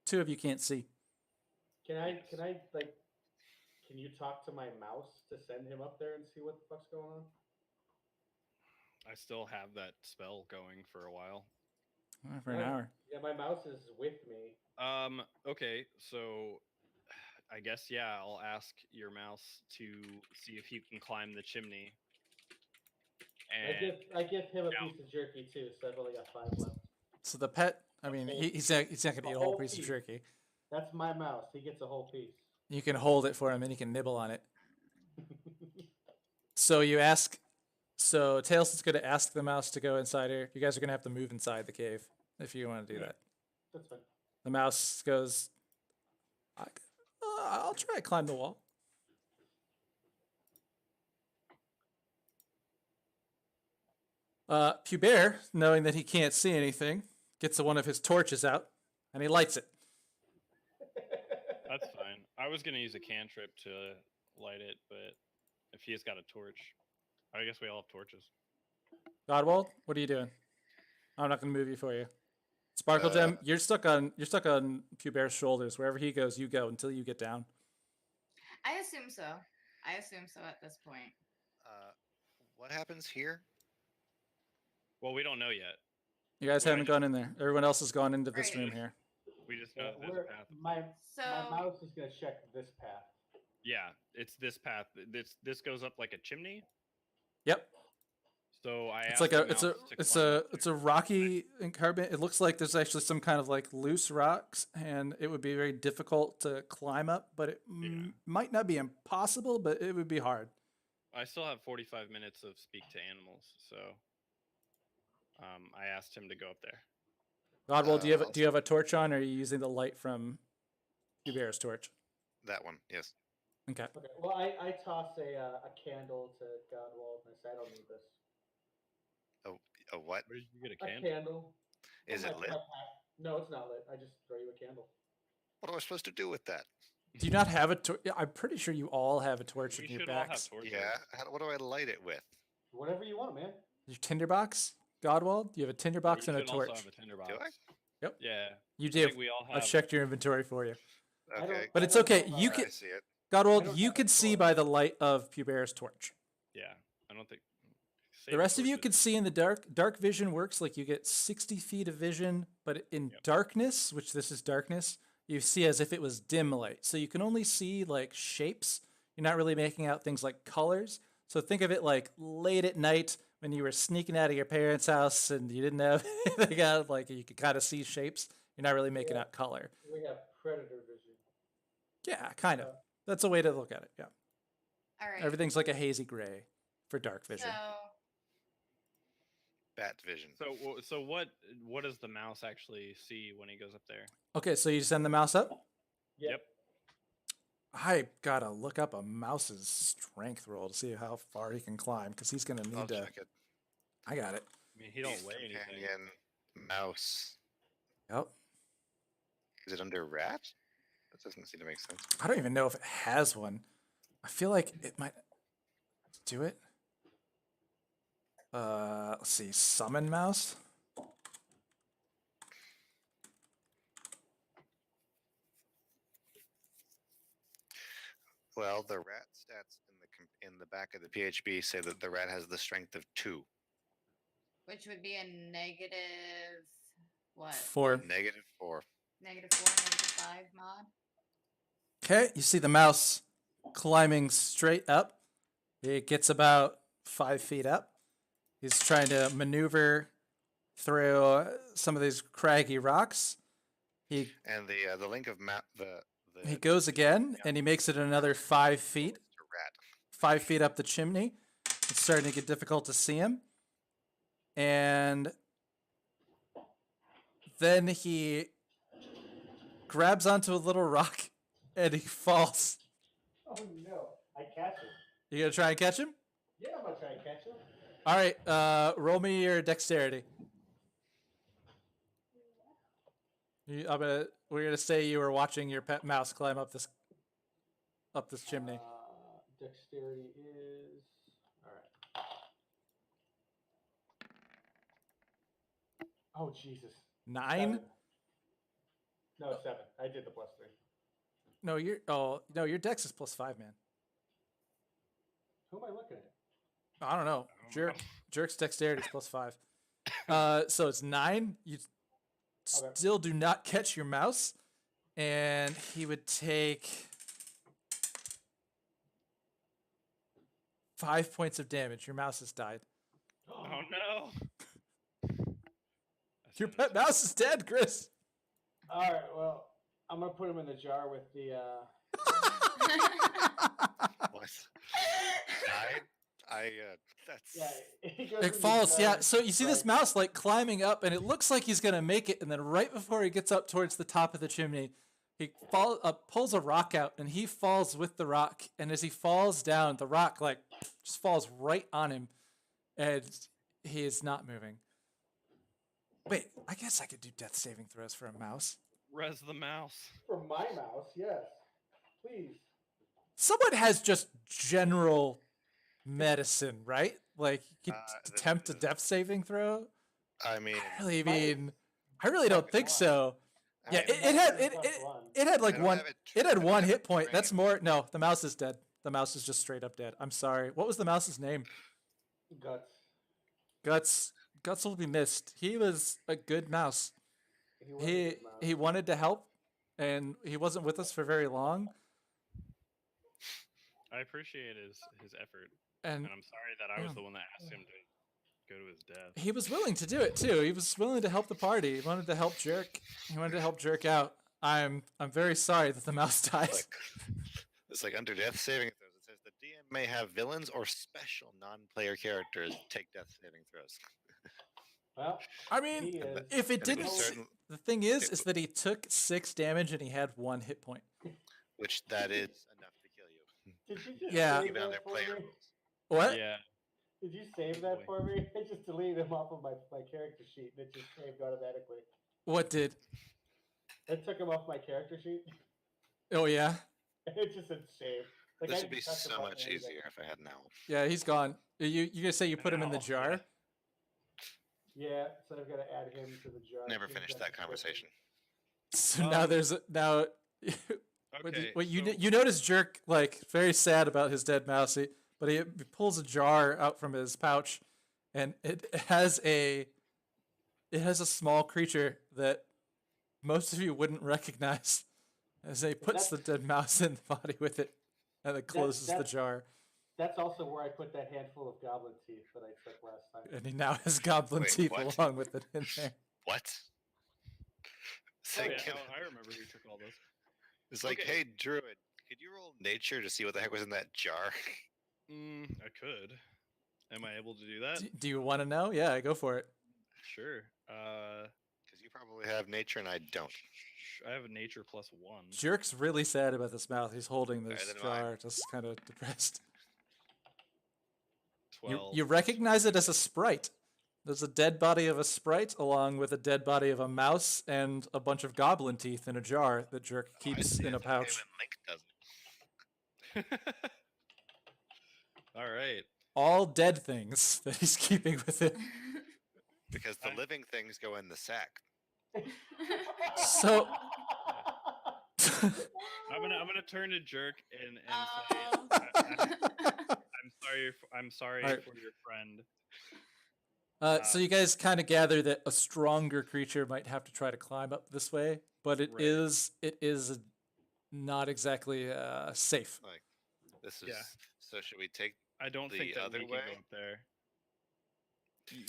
two of you can't see. Can I like can you talk to my mouse to send him up there and see what the fuck's going on? I still have that spell going for a while. For an Right. hour. Yeah, my mouse is with me. Okay, so I guess yeah, I'll ask your mouse to see if you can climb the chimney. And I give him a down. piece of jerky too, so I've only got 5 left. So the pet. I mean, he's not going to eat a whole piece of jerky. That's my mouse. He gets a whole piece. You can hold it for him, and he can nibble on it. So you ask. So Tails is going to ask the mouse to go inside here. You guys are going to have to move inside the cave if you want to do that. That's fine. The mouse goes. I'll try to climb the wall. Pubert, knowing that he can't see anything, gets one of his torches out, and he lights it. That's fine. I was gonna use a cantrip to light it, but if he's got a torch, I guess we all have torches. Godwald, what are you doing? I'm not going to move you for you. Sparkle Gem, you're stuck on Pubert's shoulders. Wherever he goes, you go until you get down. I assume so. I assume so at this point. What happens here? Well, we don't know yet. You guys Well, haven't gone in there. Everyone else has gone into this Right. room here. We just know Yeah, that there's a path. my So mouse is gonna check this path. Yeah, it's this path. This goes up like a chimney. Yep. So I It's asked like the a it's a mouse to it's climb a up it's there. a rocky carbon. It looks like there's actually some kind of like loose rocks, and it would be very difficult to climb up. But it might not be impossible, but it would be hard. I still have 45 minutes of speak to animals, so I asked him to go up there. Godwald, do you have a torch on, or are you using the light from Hubert's torch? That one, yes. Okay. Okay. Well, I toss a candle to Godwald and I say, I don't need this. A what? Where did you get a A candle? candle. Is it lit? No, it's not lit. I just throw you a candle. What am I supposed to do with that? Do you not have a torch? Yeah, I'm pretty sure you all have a torch We in your should all have backs. torches. Yeah. What do I light it with? Whatever you want, man. Your tinderbox, Godwald. You have a tinderbox We and a should also torch. have a tinderbox. Do I? Yep. Yeah. You I do. think we all have. I've checked your inventory for you. I don't- Okay. But I it's don't okay. know You about- can, I see it. I Godwald, don't you have can a see torch. by the light of Pubert's torch. Yeah. I don't think. The rest of you can see in the dark. Dark vision works like you get 60 feet of vision, but in darkness, which this is darkness, you see as if it was dim light. So you can only see like shapes. You're not really making out things like colors. So think of it like late at night when you were sneaking out of your parents' house and you didn't have anything out, like you could kind of see shapes. You're not really making out color. We have predator vision. Yeah, kind of. That's a way to look at it. Yeah. all right. Everything's like a hazy gray for dark vision. So Bat vision. So what does the mouse actually see when he goes up there? Okay, so you send the mouse up? Yep. I gotta look up a mouse's strength roll to see how far he can climb because he's gonna I'll need to. check it. I got it. I mean, he don't Beast weigh anything. companion mouse. Yep. Is it under rat? That doesn't seem to make sense. I don't even know if it has one. I feel like it might do it. Let's see. Summon mouse. Well, the rat stats in the back of the PHB say that the rat has the strength of 2. which would be a negative what? 4. -4. Negative 4, -5 mod. Okay, you see the mouse climbing straight up. It gets about 5 feet up. He's trying to maneuver through some of these craggy rocks. He And the link of map the he goes again, and he makes it another 5 feet. to rat. 5 feet up the chimney. It's starting to get difficult to see him. And then he grabs onto a little rock and he falls. Oh no! I catch him. You gonna try and catch him? Yeah, I'm gonna try and catch him. All right, roll me your dexterity. We're gonna say you were watching your pet mouse climb up this chimney. Dexterity is all right. Oh Jesus! 9? 7. No, 7. I did the +3. No, your dex is +5, man. Who am I looking at? I don't know. I don't know. Jerk's dexterity is +5. So it's 9. You Okay. still do not catch your mouse, and he would take 5 points of damage. Your mouse has died. Oh no! Your pet mouse is dead, Chris. All right. Well, I'm gonna put him in the jar with the. What? Died? That's. Yeah, he goes in It the falls, jar, yeah. So you see this right? mouse like climbing up, and it looks like he's gonna make it. And then right before he gets up towards the top of the chimney, he pulls a rock out, and he falls with the rock. And as he falls down, the rock like just falls right on him, and he is not moving. Wait, I guess I could do death saving throws for a mouse. Res the mouse. For my mouse, yes. Please. Someone has just general medicine, right? Like you could This attempt a is- death saving throw. I mean, I really Might- mean, I really don't think so. I Yeah, mean, it had Might have +1. it had like I don't one. have it It had trained, one I hit have it point. That's trained. more. No, the mouse is dead. The mouse is just straight up dead. I'm sorry. What was the mouse's name? Guts. Guts. Guts will be missed. He was a good mouse. was a He good mouse. he wanted to help, and he wasn't with us for very long. I appreciate his effort, And and I'm sorry that I was Yeah. the one that asked him to go to his death. he was willing to do it too. He was willing to help the party. He wanted to help Jerk. He wanted to help Jerk out. I'm very sorry that the mouse died. look, it's like under death saving throws. It says the DM may have villains or special non-player characters take death saving throws. Well, I mean, he is. if it And didn't, it's certain, the thing is that he took 6 damage and he had 1 hit point. which that is enough to kill you, Did you just Yeah. save even on that their for player me? rules. What? Yeah, Did you save that for me? I just deleted him off of my character sheet and it just saved automatically. What did? I took him off my character sheet. Oh yeah, It just said save. Like, I This would didn't be touch the so button much or anything. easier if I had an owl. yeah. He's gone. You gonna say you put him in the Ow. jar? Yeah, so I've got to add him to the jar. Never He's finished got that the conversation. So now there's now. okay. you so- you notice Jerk like very sad about his dead mouse, but he pulls a jar out from his pouch, and it has a small creature that most of you wouldn't recognize, as he puts the that- dead mouse in the body with it, and then closes the that- jar, That's also where I put that handful of goblin teeth that I took last time. and he now has goblin Wait, teeth what? along with it in there. What? It's like, yeah, I remember who took all this. it's like, Okay. hey, Druid, could you roll nature to see what the heck was in that jar? I could. Am I able to do that? Do you want to know? Yeah, go for it. Sure. Because you probably have nature and I don't. I have a nature +1. Jerk's really sad about this mouth. He's holding this Better than mine. jar, just kind of depressed. 12. You recognize it as a sprite. There's a dead body of a sprite along with a dead body of a mouse and a bunch of goblin teeth in a jar that Jerk Oh, I keeps see, in a it's okay pouch. when Link does it. All right. All dead things that he's keeping with it. Because the living things go in the sack. So I'm gonna turn to Jerk and say, I'm sorry Alright. for your friend. so you guys kind of gather that a stronger creature might have to try to climb up this way, but it Right. is not exactly safe. Like, this is. Yeah. So should we take? I don't The think that other we way? can go up there.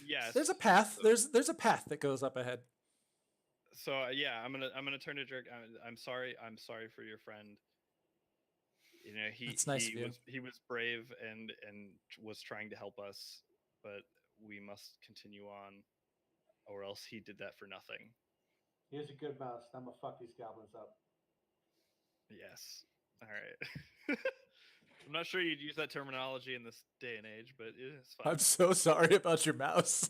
Yes. There's a path. There's a path that goes up ahead. So yeah, I'm gonna turn to Jerk. I'm sorry. I'm sorry for your friend. You know, That's nice of you. he was brave and was trying to help us, but we must continue on, or else he did that for nothing. Here's a good mouse. I'm gonna fuck these goblins up. Yes. All right. I'm not sure you'd use that terminology in this day and age, but it's fine. I'm so sorry about your mouse.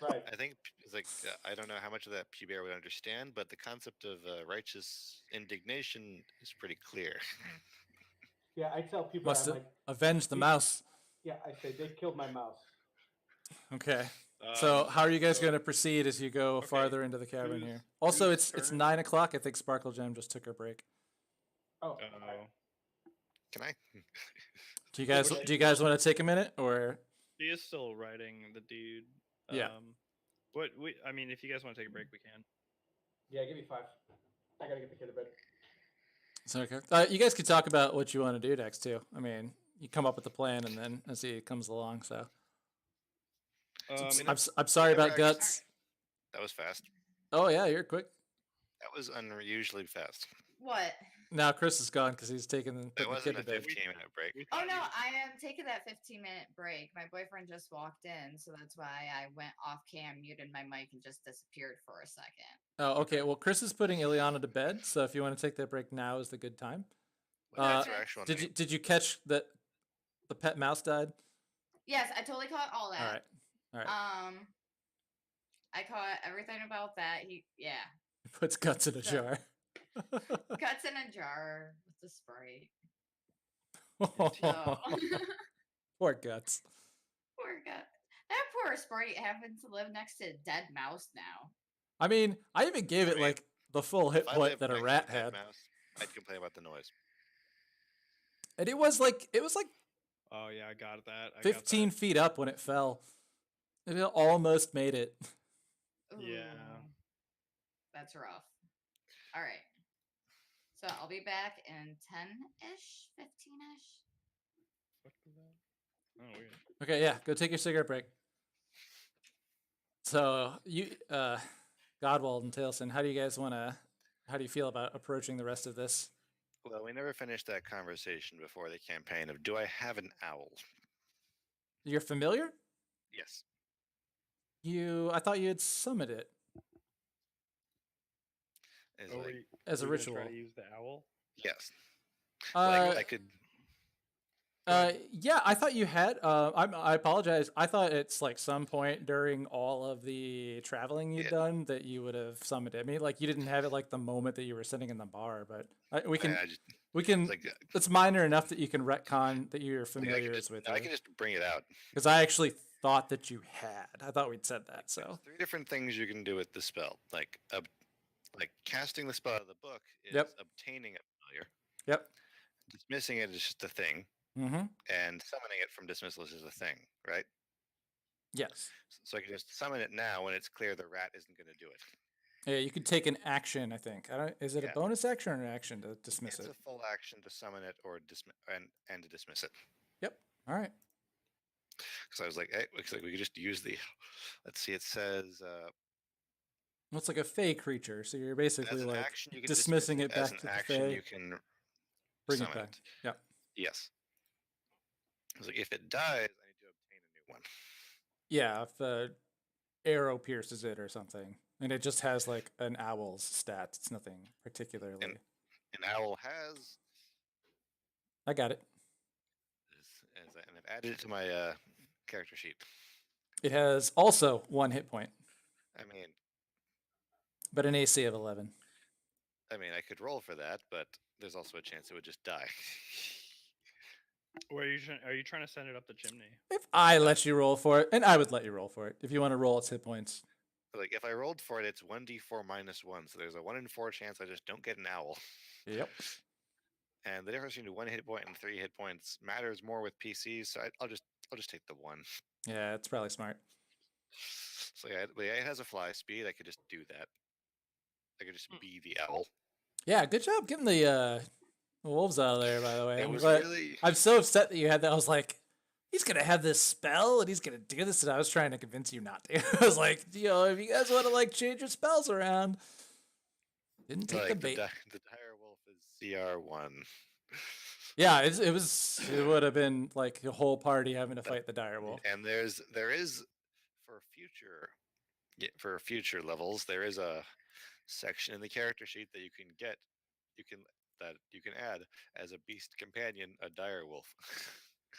Right. I think it's like I don't know how much of that P-Bear would understand, but the concept of righteous indignation is pretty clear. Yeah, I tell people Must I'm like, avenge the "Pe- mouse. yeah, I say they killed my mouse. Okay. So how are you guys so- going to proceed as you go okay, farther into the cavern whose- here? Also, whose it's turn? 9 o'clock. I think Sparkle Gem just took her break. Oh, Oh, Can I? Do you Wait, guys wait, do you guys want to take a minute or he is still riding the dude. Yeah. But I mean, if you guys want to take a break, we can. yeah, give me 5. I gotta get the kid to bed. it's okay? You guys could talk about what you want to do next too. I mean, you come up with the plan and then as he comes along. So I'm sorry never about actually- guts. That was fast. Oh yeah, you're quick. That was unusually fast. What? Now Chris is gone because he's taking That putting the wasn't kid a to bed. 15-minute break. We Oh thought no, you- I am taking that 15-minute break. My boyfriend just walked in, so that's why I went off cam, muted my mic, and just disappeared for a second. Oh, okay. Well, Chris is putting Ileana to bed, so if you want to take that break now is the good time. What's her Okay. actual Did name? you catch that the pet mouse died? Yes, I totally caught all that. All right. All right. I caught everything about that. He Puts guts in a So- jar. cuts in a jar with the Sprite. Oh, So poor guts. poor guy. That poor Sprite happens to live next to a dead mouse now. I mean, I even gave it mean, like the full hit If I point lived that a next to rat dead had, mouse, I'd complain about the noise. and it was like Oh yeah, I got that. I got 15 that. feet up when it fell. It almost made it. Yeah. Ooh, that's rough. All right. So I'll be back in 10-ish, 15-ish. What was that? Oh weird. Okay, yeah, go take your cigarette break. So you, Godwald and Tailson, how do you guys want to? How do you feel about approaching the rest of this? Well, we never finished that conversation before the campaign of do I have an owl? You're familiar? Yes. I thought you had summoned it It's Oh, like, as a were you gonna ritual. Try to use the owl. yes. Uh, Like I could. Go ahead. yeah, I thought you had. I apologize. I thought it's like some point during all of the traveling you'd Yeah. done that you would have summoned it. I mean, like you didn't have it like the moment that you were sitting in the bar, but we can I just, we can. it's like, It's minor enough that you can retcon that you're like, I familiar can just, with I it. can just bring it out. Because I actually thought that you had. I thought we'd said that. So There's 3 different things you can do with the spell. Like casting the spell out of the book is Yep. obtaining a familiar. yep. Dismissing it is just a thing, Mm-hmm. and summoning it from dismissal is a thing, right? Yes. So I can just summon it now when it's clear the rat isn't going to do it. Yeah, you could take an action. I think. I don't. Is it Yeah. a bonus action or an action to dismiss It's it? a full action to summon it or and to dismiss it. Yep. All right. Because I was like, hey, looks like we could just use the. Let's see. It says Well, it's like a fey creature, so you're basically as an like action you can dismissing dismiss it As back an to the action fey. you can Bring it summon back. Yep. Yes. I was like, if it dies, I need to obtain a new one. Yeah, if the arrow pierces it or something, and it just has like an owl's stat. It's nothing particularly. An owl has. I got it. And I've added it to my character sheet. It has also 1 hit point, I mean, but an AC of 11. I could roll for that, but there's also a chance it would just die. Or are you trying to send it up the chimney? If I let you roll for it, and I would let you roll for it if you want to roll its hit points. Like if I rolled for it, it's 1d4 minus 1, so there's a 1 in 4 chance I just don't get an owl. Yep. And the difference between 1 hit point and 3 hit points matters more with PCs, so I'll just take the 1. Yeah, it's probably smart. So yeah, it has a fly speed. I could just do that. I could just be the owl. Yeah, good job getting the wolves out of there. By the way, It I'm was glad- really. I'm so upset that you had that. I was like, he's gonna have this spell and he's gonna do this, and I was trying to convince you not to. I was like, if you guys want to like change your spells around, didn't take the Like bait. the dire wolf is CR1. Yeah, it would have been like the whole party having to fight the dire wolf. And there is for future levels there is a section in the character sheet that you can add as a beast companion, a dire wolf.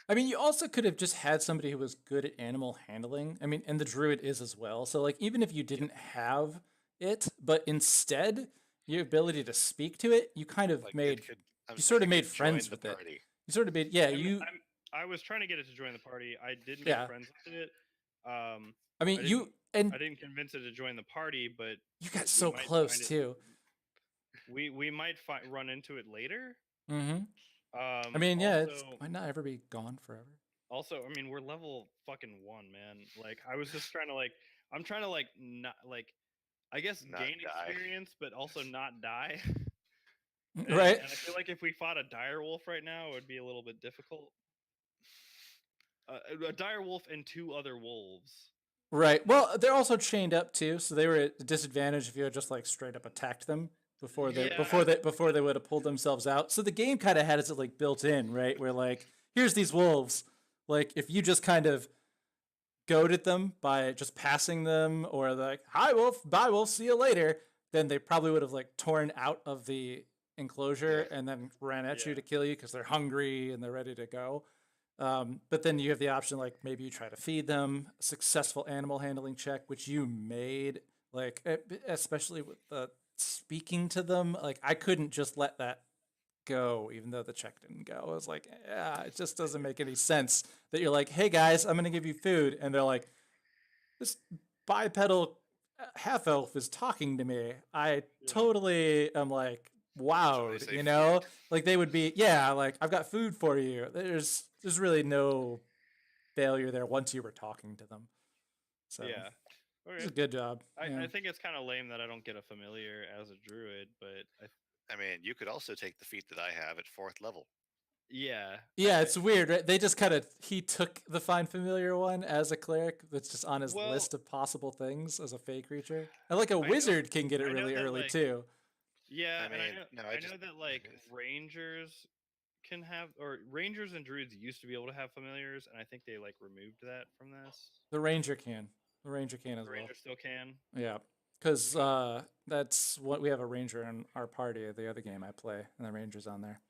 I mean, you also could have just had somebody who was good at animal handling. I mean, and the druid is as well. So, like, even if you didn't have it, but instead your ability to speak to it, you kind of Like made, it could. I'm you saying sort of it made could join friends the with it. party. You sort of made, yeah, I was trying to get it to join the party. I didn't Yeah. get friends with it. I mean, I you, didn't, and I didn't convince it to join the party, but you got we so might close find it. too. We might run into it later. Mm-hmm. I mean, yeah, Also, it's might not ever be gone forever. also, I mean, we're level fucking 1, man. Like, I was just trying to like, I'm trying to like not like, I guess Not gain die. experience, but also not die. Right. And I feel like if we fought a dire wolf right now, it would be a little bit difficult. A dire wolf and 2 other wolves. Right. Well, they're also chained up too, so they were at a disadvantage if you had just like straight up attacked them before they Yeah. before they would have pulled themselves out. So the game kind of had it like built in, right? Where like, here's these wolves. Like if you just kind of goaded them by just passing them, or like, hi wolf, bye wolf, see you later, then they probably would have like torn out of the enclosure and then ran at you Yeah. to kill you because they're hungry and they're ready to go. But then you have the option, like maybe you try to feed them, a successful animal handling check, which you made, like especially with the speaking to them. Like I couldn't just let that go, even though the check didn't go. I was like, yeah, it just doesn't make any sense that you're like, hey guys, I'm gonna give you food, and they're like, this bipedal half elf is talking to me. I totally am like wowed, say you know? food. Like they would be, yeah, like I've got food for you. There's really no failure there once you were talking to them. So Yeah. it's Okay. a good job. I think it's kind of lame that I don't get a familiar as a druid, but I mean, you could also take the feat that I have at 4th level. yeah. Yeah, it's weird, right? They just kind of he took the find familiar one as a cleric that's just on his Well- list of possible things as a fey creature. And like a know- wizard can get it I know really that, early like, too. Yeah, I and I mean, know, no, I just- know that like rangers can have, or rangers and druids used to be able to have familiars, and I think they like removed that from this. The ranger can. The ranger can as The well. ranger still can. Yeah. Because that's what we have a ranger in our party, the other game I play, and the ranger's on there.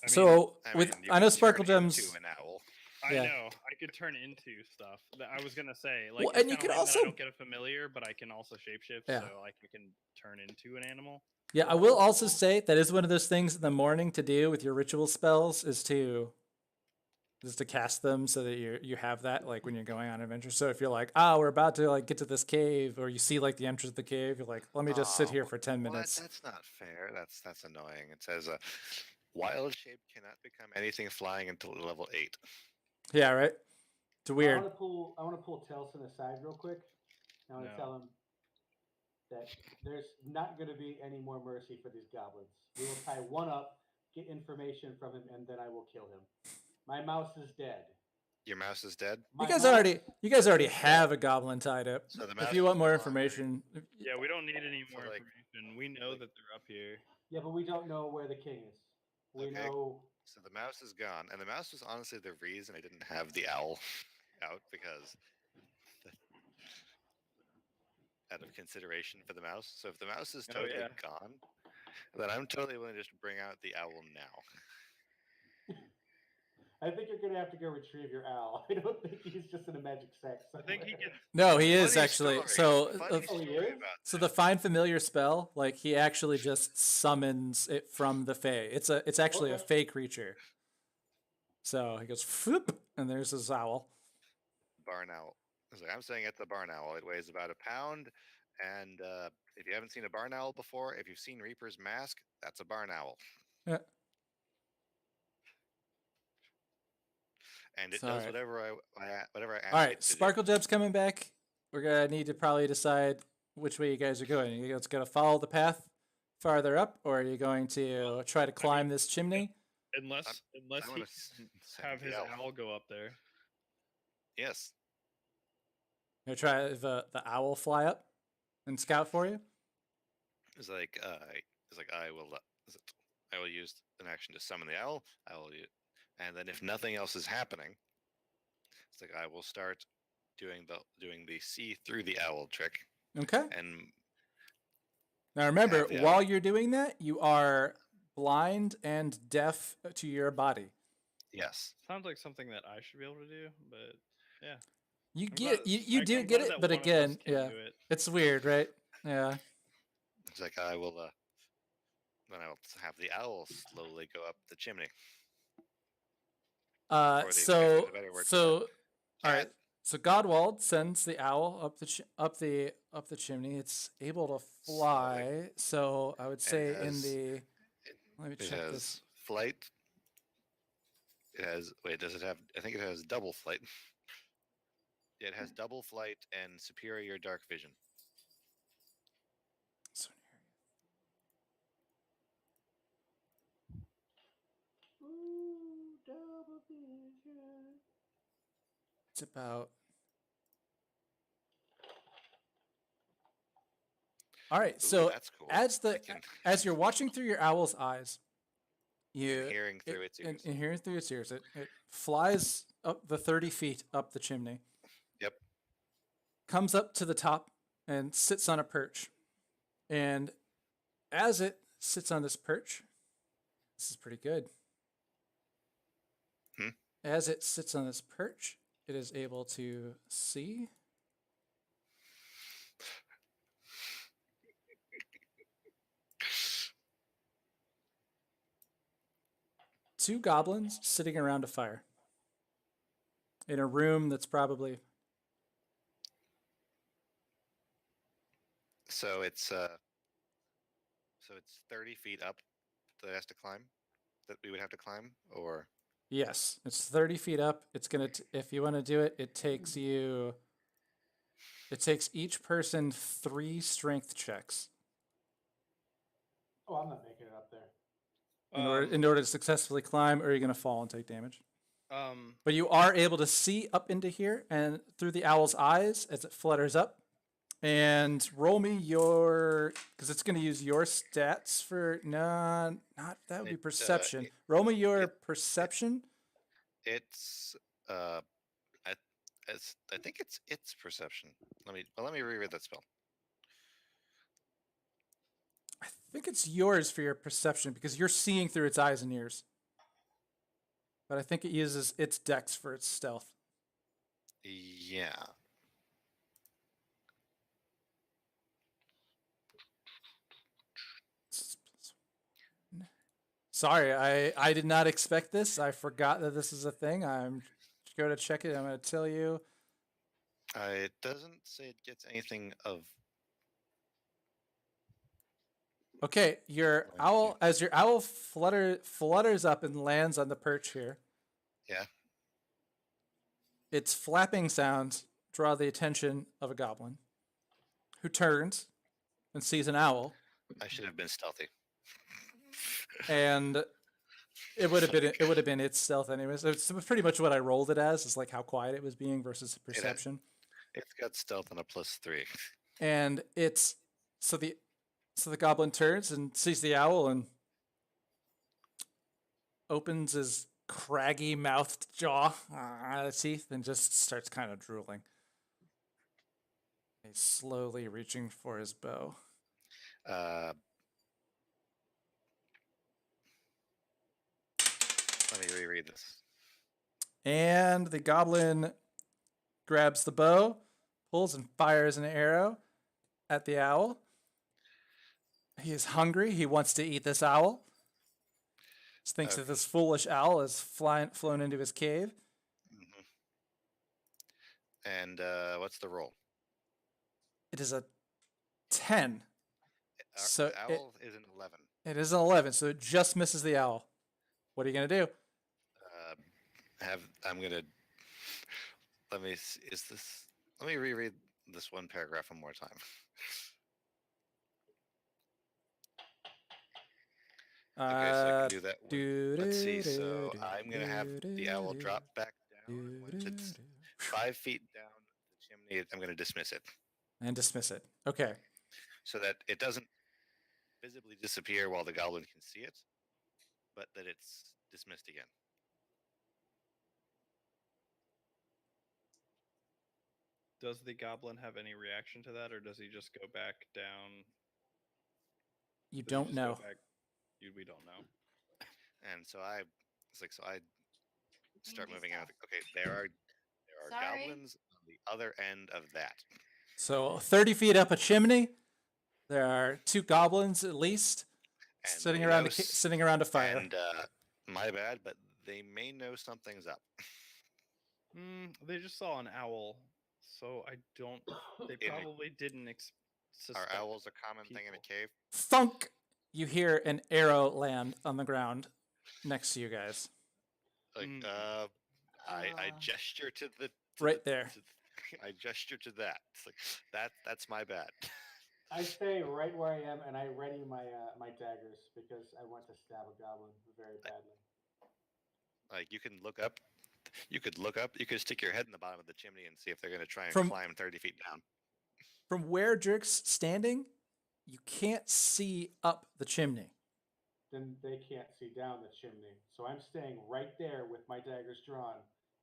I mean, So I with mean, you I know could Sparkle turn Gems. into an owl. I yeah. know I could turn into stuff. I was gonna say, like, Well, it's and you kinda could lame that also- I don't get a familiar, but I can also shapeshift, Yeah. so like I can turn into an animal. Yeah, I will also say that is one of those things in the morning to do with your ritual spells is to cast them so that you have that like when you're going on adventure. So if you're like, we're about to like get to this cave, or you see like the entrance of the cave, you're like, let me just sit here for 10 What? minutes. That's not fair. That's annoying. It says wild shape cannot become anything flying until level 8. Yeah, right. It's weird. I want to pull Telson aside real quick. I want to No. tell him that there's not going to be any more mercy for these goblins. We will tie one up, get information from him, and then I will kill him. My mouse is dead. Your mouse is dead. You My guys mouse already is have dead. a goblin tied up. So the If mouse you want is more no information, Yeah, we don't need any So, more like- information. We know that they're up here. Yeah, but we don't know where the king is. We Okay. know. So the mouse is gone, and the mouse was honestly the reason I didn't have the owl out, because out of consideration for the mouse. So if the mouse is Oh, totally yeah. gone, then I'm totally willing to just bring out the owl now. I think you're going to have to go retrieve your owl. I don't think he's just in a magic sack. I think he somewhere. can. no, he is Funny actually. story. So Funny Oh, he story is? about So that. the find familiar spell, like he actually just summons it from the Fae. It's actually a Okay. Fae creature. So he goes floop, and there's his owl. Barn owl. So I'm staying at the barn owl. It weighs about a pound, and if you haven't seen a barn owl before, if you've seen Reaper's Mask, that's a barn owl. Yeah. And it It's does alright. whatever I ask All it right, to do. Sparkle Jeb's coming back. We're gonna need to probably decide which way you guys are going. Are you guys gonna follow the path farther up, or are you going to try to climb this chimney? Unless I he wanna can send have the his owl. owl go up there. Yes. You try the owl fly up and scout for you. It's like I will. I will use an action to summon the owl. I will use, and then if nothing else is happening, it's like I will start doing the see through the owl trick. Okay. And Now remember, have the while owl. you're doing that, you are blind and deaf to your body. Yes. Sounds like something that I should be able to do, but yeah. You I'm get glad- you I'm do get glad it, that but one of us again, can yeah, do it. it's weird, right? Yeah. It's like I will. Then I will have the owl slowly go up the chimney. Or the, So if the better word, all right. cat. So Godwald sends the owl up the chimney. It's able to fly. Slowly. So I would say in has- the let me It check has this. flight. It has. Wait, does it have? I think it has double flight. It has double flight and superior dark vision. So Ooh, double vision. it's about. All right. Ooh, So that's cool. as you're watching through your owl's eyes, you hearing through its ears. and hearing through its ears, it flies up the 30 feet up the chimney. Yep. Comes up to the top and sits on a perch. And as it sits on this perch, this is pretty good. As it sits on this perch, it is able to see. Two goblins sitting around a fire in a room that's probably So it's 30 feet up that it has to climb. That we would have to climb, or yes, it's 30 feet up. It's gonna if you want to do it, it takes each person 3 strength checks Oh, I'm not making it up there. in order to successfully climb, or you're gonna fall and take damage. Um, But you are able to see up into here and through the owl's eyes as it flutters up. And roll me your, because it's going to use your stats for not that would be perception. Roll me your perception. it's I think it's perception. Let me reread that spell. I think it's yours for your perception because you're seeing through its eyes and ears. But I think it uses its dex for its stealth. Yeah. Sorry, I did not expect this. I forgot that this is a thing. I'm going to check it. I'm going to tell you. It doesn't say it gets anything of. Okay, your Let me owl as your owl flutters up and lands on the perch here. Yeah. Its flapping sounds draw the attention of a goblin, who turns and sees an owl, I should have been stealthy. and it would have been its stealth anyways. It's pretty much what I rolled it as, is like how quiet it was being versus perception. It's got stealth and a +3. And it's so the goblin turns and sees the owl and opens his craggy mouthed jaw teeth and just starts kind of drooling. He's slowly reaching for his bow. Let me reread this. And the goblin grabs the bow, pulls and fires an arrow at the owl. He is hungry. He wants to eat this owl. He thinks that this foolish owl has flown into his cave. Mm-hmm. And what's the roll? It is a 10. So the owl is an 11. It is an 11, so it just misses the owl. What are you going to do? I'm gonna. Let me. Is this? Let me reread this one paragraph one more time. Okay, so I can do that. Let's see. So I'm gonna have the owl drop back down. Once it's 5 feet down the chimney, I'm gonna dismiss it. And dismiss it. Okay. So that it doesn't visibly disappear while the goblin can see it, but that it's dismissed again. Does the goblin have any reaction to that, or does he just go back down? You Does he don't just go know. back- we don't know. And so start D&D moving out. stuff. Okay, there are Sorry. goblins on the other end of that. So 30 feet up a chimney, there are 2 goblins at least And sitting they around know sitting around a fire. And my bad, but they may know something's up. They just saw an owl, so I don't. They In a- probably didn't Are suspect owls a common thing in a people. cave? Thunk! You hear an arrow land on the ground next to you guys. Like, Mm. I gesture to the Right there. I gesture to that. It's like that's my bad. I stay right where I am, and I ready my my daggers because I want to stab a goblin very badly. Like you can look up. You could look up. You could stick your head in the bottom of the chimney and see if they're going to try and From- climb 30 feet down. From where Jerk's standing, you can't see up the chimney. Then they can't see down the chimney. So I'm staying right there with my daggers drawn,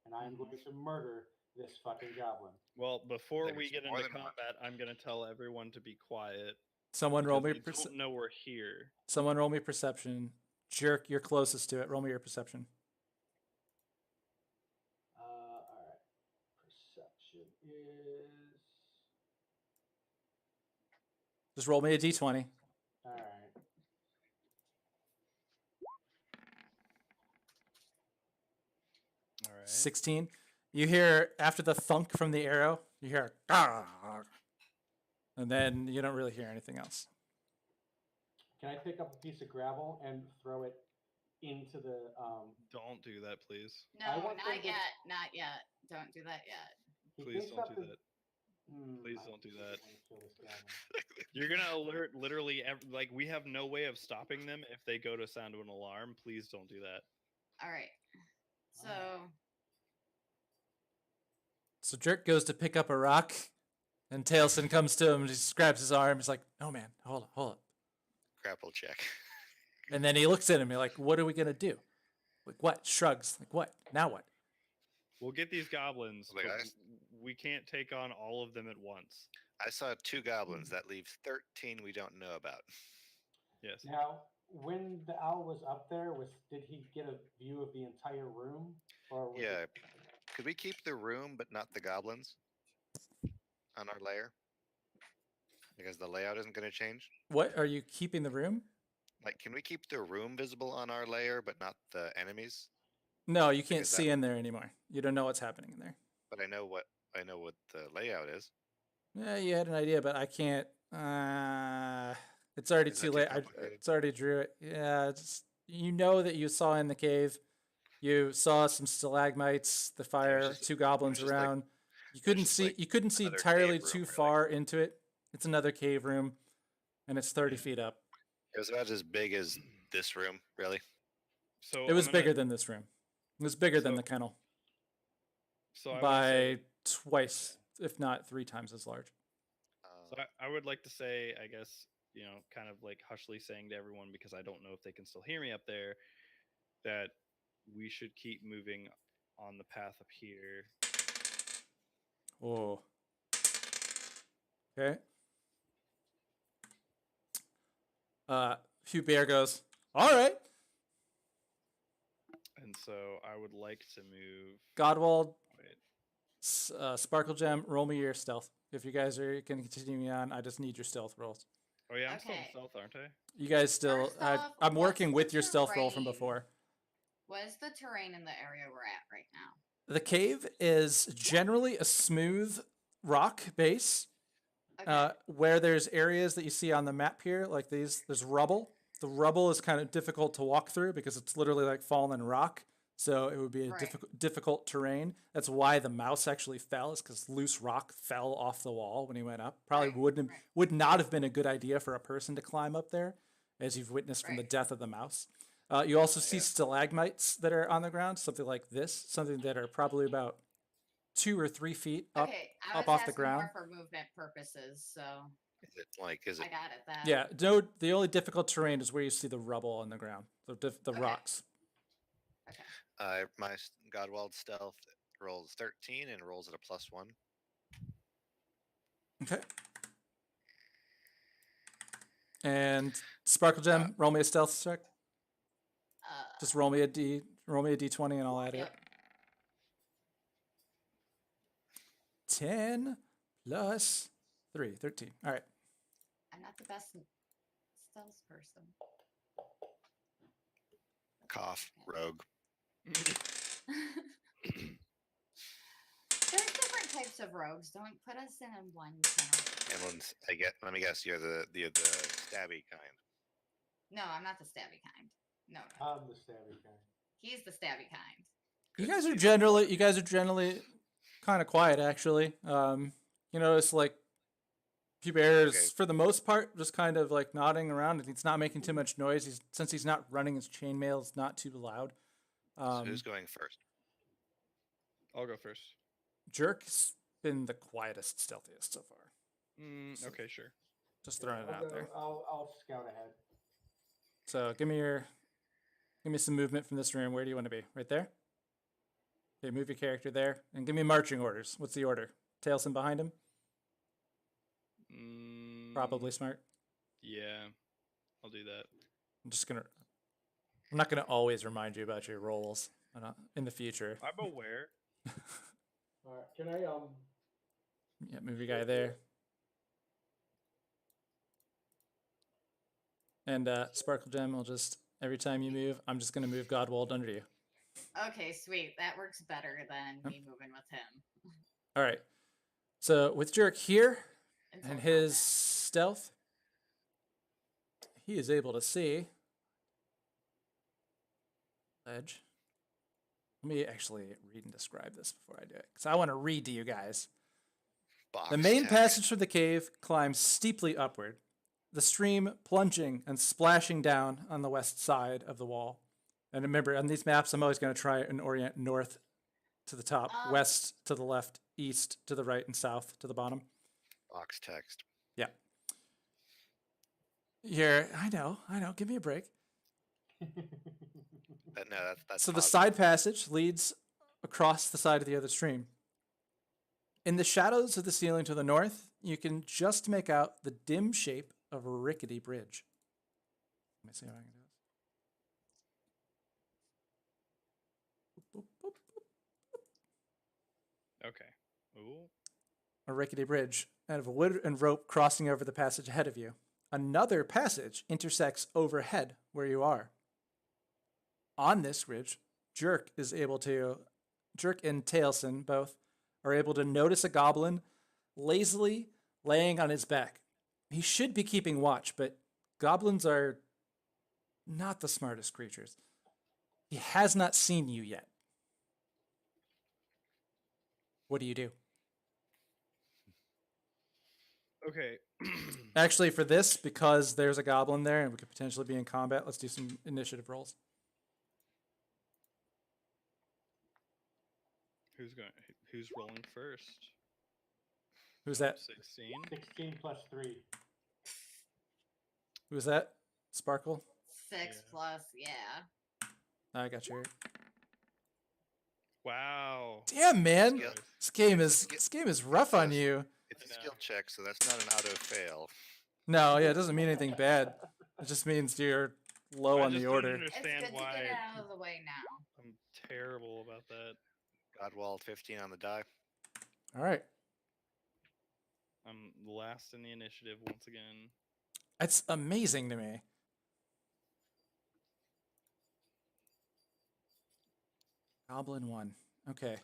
and I'm going to murder this fucking goblin. Well, before we There's get more into than one. combat, I'm gonna tell everyone to be quiet. Someone roll Because me. they don't know we're here. Someone roll me perception. Jerk, you're closest to it. Roll me your perception. All right. Perception is Just roll me a d20. all right. 16. You hear after the thunk from the arrow, you hear "Argh," and then you don't really hear anything else. Can I pick up a piece of gravel and throw it into the? Don't do that, please. I No, want them not to- yet. Not yet. Don't do that yet. He Please thinks don't do the- that. Hmm, Please I don't do just that. wanna kill this goblin. You're gonna alert literally like we have no way of stopping them if they go to sound an alarm. Please don't do that. All right. So So Jerk goes to pick up a rock, and Tailson comes to him and just grabs his arm. He's like, "Oh man, hold up." Grapple check. And then he looks at him. He's like, "What are we gonna do?" Like what? Shrugs. Like what? Now what? We'll get these goblins, Like, but I- we can't take on all of them at once. I saw 2 goblins. That leaves 13 we don't know about. Yes. Now, when the owl was up there, did he get a view of the entire room, or was Yeah. it, Could we keep the room but not the goblins on our layer? Because the layout isn't going to change. What are you keeping the room? Like, can we keep the room visible on our layer but not the enemies? No, you can't Because see in there anymore. You don't know what's happening in there. But I know what the layout is. Yeah, you had an idea, but I can't. It's already Is too that too late. complicated? It's already drew it. Yeah, you know that you saw in the cave. You saw some stalagmites, the fire, just- 2 goblins just like- around. You couldn't just see. like You couldn't see another entirely cave room, too really. far into it. It's another cave room, and it's 30 feet up. It was about as big as this room, really. So It was I'm gonna- bigger than this room. It was bigger than So- the kennel So I would by say- twice, if not 3 times as large. So I would like to say, I guess, kind of like hushly saying to everyone, because I don't know if they can still hear me up there, that we should keep moving on the path up here. Oh. Okay. Hugh Bear goes, "All right." And so I would like to move. Godwald, Wait, Sparkle Gem, roll me your stealth. If you guys are going to continue on, I just need your stealth rolls. oh yeah, I'm still in Okay. stealth, aren't I? You guys still, First off, I'm working what's with the your stealth roll from terrain? before. what is the terrain in the area we're at right now? The cave is generally a smooth rock base. Okay. Where there's areas that you see on the map here, like these, there's rubble. The rubble is kind of difficult to walk through because it's literally like fallen rock. So it would be a Right. difficult terrain. That's why the mouse actually fell, is because loose rock fell off the wall when he went up. Probably Right, right. would not have been a good idea for a person to climb up there, as you've witnessed from the Right. death of the mouse. You also see stalagmites that are on the ground, something like this, something that are probably about 2 or 3 feet up. Okay, I up was off the asking more ground. for movement purposes, so Is I it got it. That Yeah, no. The only difficult terrain is where you see the rubble on the ground, the Okay. rocks. my Godwald stealth rolls 13 and rolls at a +1. Okay. And Sparkle Gem, roll me a stealth check. Just roll me a d20 and I'll add it. Yep. 10 plus 3, 13. All right. I'm not the best stealth person. Cough, rogue. There's different types of rogues. Don't put us in one category. And let me guess, you're the stabby kind. No, I'm not the stabby kind. No. I'm the stabby guy. He's the stabby kind. You Good guys to are see that. generally kind of quiet, actually. You notice like Hubert's Okay. for the most part just kind of like nodding around, and he's not making too much noise. Since he's not running his chainmail, it's not too loud. So who's going first? I'll go first. Jerk's been the quietest, stealthiest so far. Okay, sure. Just throwing it out there. I'll scout ahead. So give me some movement from this room. Where do you want to be? Right there? Okay, move your character there. And give me marching orders. What's the order? Tailson behind him? Probably smart. Yeah, I'll do that. I'm not gonna always remind you about your roles in the future. I'm aware. All right. Can I Yeah, move your guy there. And Sparkle Gem will just every time you move, I'm just gonna move Godwald under you. Okay, sweet. That works better than me moving with him. All right. So with Jerk here Until and combat. his stealth, he is able to see ledge. Let me actually read and describe this before I do it, because I want to read to you guys. Box The main text. passage for the cave climbs steeply upward, the stream plunging and splashing down on the west side of the wall. And remember, on these maps, I'm always going to try and orient north to the top, west to the left, east to the right, and south to the bottom. Box text. Yeah. Here, I know. Give me a break. No, that's So the positive. side passage leads across the side of the other stream. In the shadows of the ceiling to the north, you can just make out the dim shape of a rickety bridge. Let me see how I can do this. Boop, boop, boop. Okay. Ooh. A rickety bridge out of wood and rope crossing over the passage ahead of you. Another passage intersects overhead where you are. On this bridge, Jerk and Tailson both are able to notice a goblin lazily laying on his back. He should be keeping watch, but goblins are not the smartest creatures. He has not seen you yet. What do you do? Okay. Actually, for this, because there's a goblin there and we could potentially be in combat, let's do some initiative rolls. Who's rolling first? Who's that? 16. 16 plus 3. Who's that? Sparkle? 6 Yeah. plus, yeah. I got you. Wow. Damn, man. Skill- This game is rough on you. It's a I know. skill check, so that's not an auto fail. No, yeah, it doesn't mean anything bad. It just means you're low I on just the don't order. It's understand good to why get it out of the way now. I'm terrible about that. Godwald 15 on the die. All right. I'm last in the initiative once again. It's amazing to me. Goblin 1. Okay.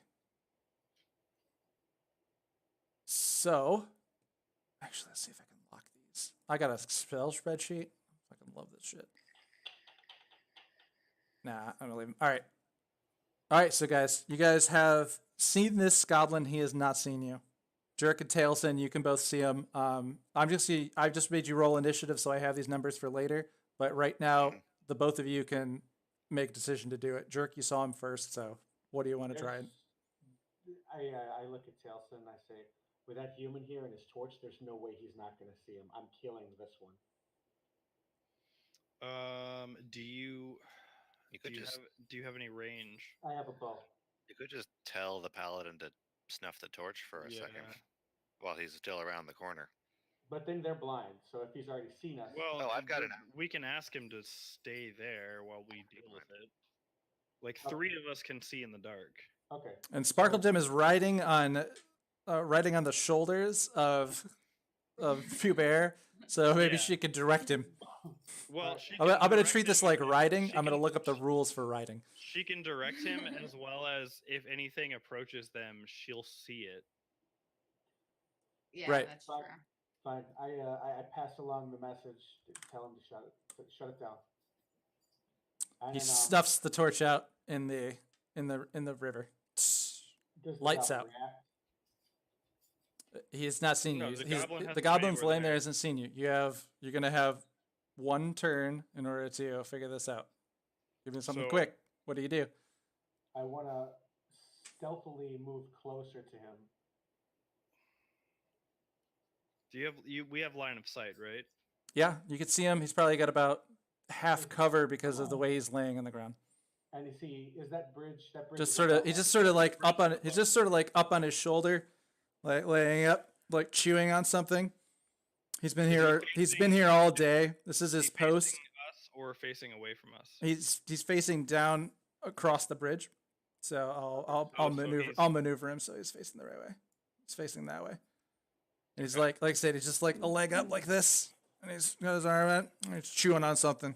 So, actually, let's see if I can lock these. I got a spell spreadsheet. I fucking love this shit. Nah, I'm gonna leave him. All right. All right, so guys, you guys have seen this goblin. He has not seen you. Jerk and Tailson, you can both see him. I've just made you roll initiative, so I have these numbers for later. But right now, the both of you can make a decision to do it. Jerk, you saw him first, so what do you want to try? I look at Tailson and I say, with that human here and his torch, there's no way he's not going to see him. I'm killing this one. Do you do you have any range? I have a bow. You could just tell the paladin to snuff the torch for a second Yeah. while he's still around the corner. But then they're blind, so if he's already seen us, Well, Oh, I've got we- it now. We can ask him to stay there while we deal with it. Like Okay. 3 of us can see in the dark. okay. And Sparkle Gem is riding on riding on the shoulders of Fubert, so maybe Yeah. she could direct him. Well, Right. she I'm can gonna direct treat this him like and riding. she I'm gonna can- look up the rules for riding. She can direct him as well as if anything approaches them, she'll see it. Yeah, Right. that's Fine. true. Fine. I pass along the message. Tell him to shut it down. And He then, snuffs the torch out in the river. does the lights goblin out. react? He has not seen No, you. the He's, goblin has the to pay goblin's over laying there there. hasn't seen you. You're gonna have one turn in order to figure this out. Give me something So- quick. What do you do? I want to stealthily move closer to him. Do you have we have line of sight, right? Yeah, you can see him. He's probably got about half cover because of the way he's laying on the ground. And is that bridge? That bridge. Just is sort of, above he's us? just sort of like up on, he's just sort of like up on his shoulder, like laying up, like chewing on something. He's been Is he here. He's been facing- here all day. This is Is his he facing post. us or facing away from us? He's facing down across the bridge. So I'll Oh, so maneuver. he's- I'll maneuver him so he's facing the right way. He's facing that way. And he's like I said, he's just like a leg up like this, and he's got his arm out. And he's chewing on something.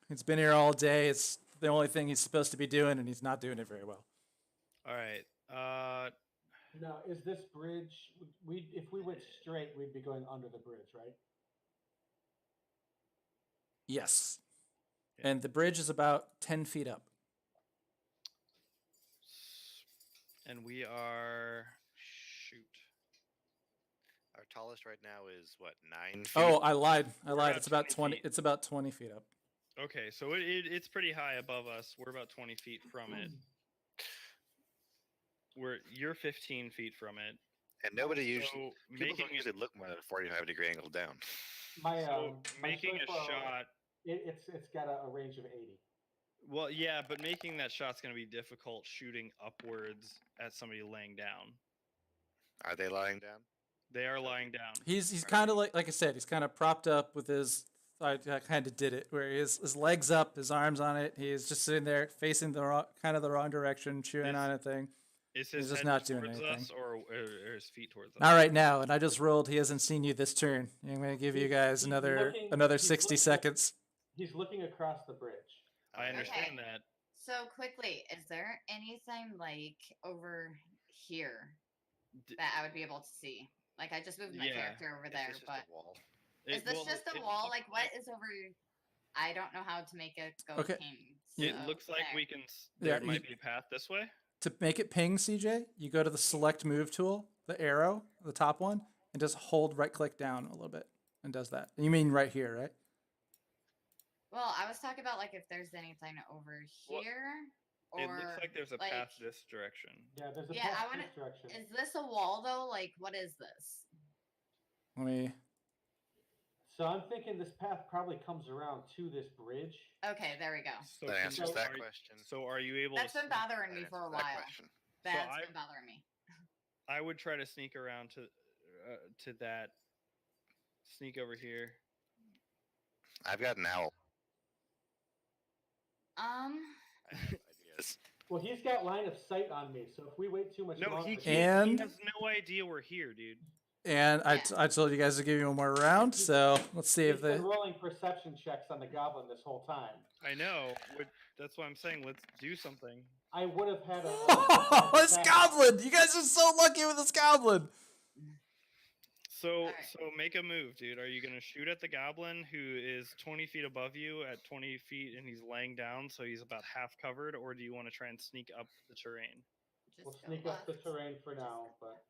He's been here all day. It's the only thing he's supposed to be doing, and he's not doing it very well. All right. Now, is this bridge? If we went straight, we'd be going under the bridge, right? Yes. Yeah. And the bridge is about 10 feet up. And we are shoot. Our tallest right now is what, 9 feet? Oh, I lied. We're It's about about 20 20. feet. It's about 20 feet up. Okay, so it's pretty high above us. We're about 20 feet from it. You're 15 feet from it. And nobody usually. So People making don't usually look more than a 45-degree angle down. My so my making a short bow, shot. It's got a range of 80. Well, yeah, but making that shot's going to be difficult shooting upwards at somebody laying down. Are they lying down? They are lying down. He's kind of like I said, he's kind of propped up with his. I kind of did it where his legs up, his arms on it. He's just sitting there facing the wrong direction, chewing on a thing. Is He's his just head not doing towards anything. us or his feet towards us? Not right now, and I just rolled. He hasn't seen you this turn. I'm gonna give you He's- guys he's another looking- 60 he's looking at- seconds. He's looking across the bridge. I understand Okay. that. So quickly, is there anything like over here D- that I would be able to see? Like I just moved my Yeah. character over Is there, this just but a wall? is this just a it wall? looks Like what is over? I don't know how to make it go Okay. ping. It so looks like there. we can. Yeah, There might you- be a path this way. To make it ping, CJ, you go to the select move tool, the arrow, the top one, and just hold right click down a little bit, and does that. You mean right here, right? Well, I was talking about like if there's anything over Well, here, or It looks like there's a like, path this direction. Yeah, there's a Yeah, I path wanna- this direction. Is this a wall though? Like what is this? Let me. So I'm thinking this path probably comes around to this bridge. Okay, there we go. So That can answers you- that are you- question. So are you able That's to? been bothering That me for a answers that while. question. That's I- been bothering me. I would try to sneak around to that. Sneak over here. I've got an owl. Um, I have ideas. Well, he's got line of sight on me, so if we wait too much No, longer, he can't- can't. He And- has no idea we're here, dude. And Yeah. I told you guys to give you one more round, so let's see he's if been the. rolling perception checks on the goblin this whole time. I know. That's why I'm saying let's do something. I would have had a. Oh, this goblin! You guys are so lucky with this goblin. So Alright. so make a move, dude. Are you gonna shoot at the goblin who is 20 feet above you at 20 feet and he's laying down, so he's about half covered, or do you want to try and sneak up the terrain? just We'll go sneak up the left. terrain for now, but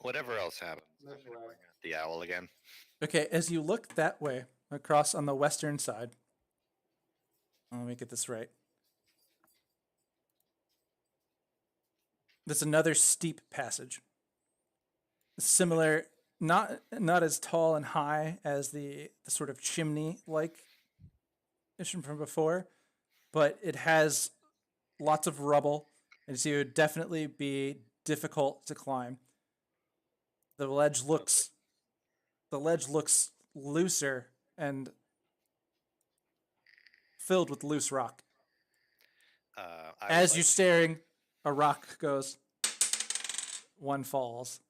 Whatever else happens, I'm This gonna way. bring out the owl again. Okay, as you look that way across on the western side, let me get this right. There's another steep passage. Similar, not as tall and high as the sort of chimney-like mission from before, but it has lots of rubble, and so it would definitely be difficult to climb. The ledge looks looser and filled with loose rock. I would As like- you're staring, a rock goes one falls.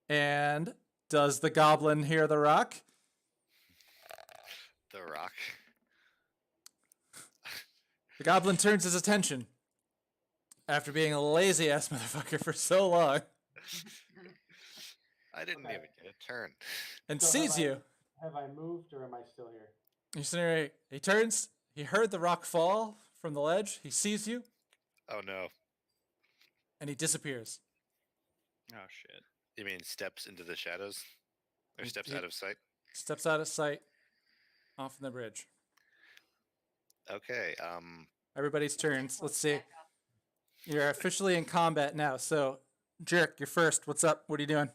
And does the goblin hear the rock? The rock. The goblin turns his attention after being a lazy ass motherfucker for so long I didn't Okay. even get a turn. and So sees you. Have I moved or am I still here? He's sitting there, he turns, he heard the rock fall from the ledge, he sees you, Oh no. and he disappears. Oh shit. You mean steps into the shadows? Or He- steps he- out of sight? Steps out of sight off the bridge. Okay. Everybody's turns. Let's see. Back up. You're officially in combat now. So, Jerk, you're first. What's up? What are you doing?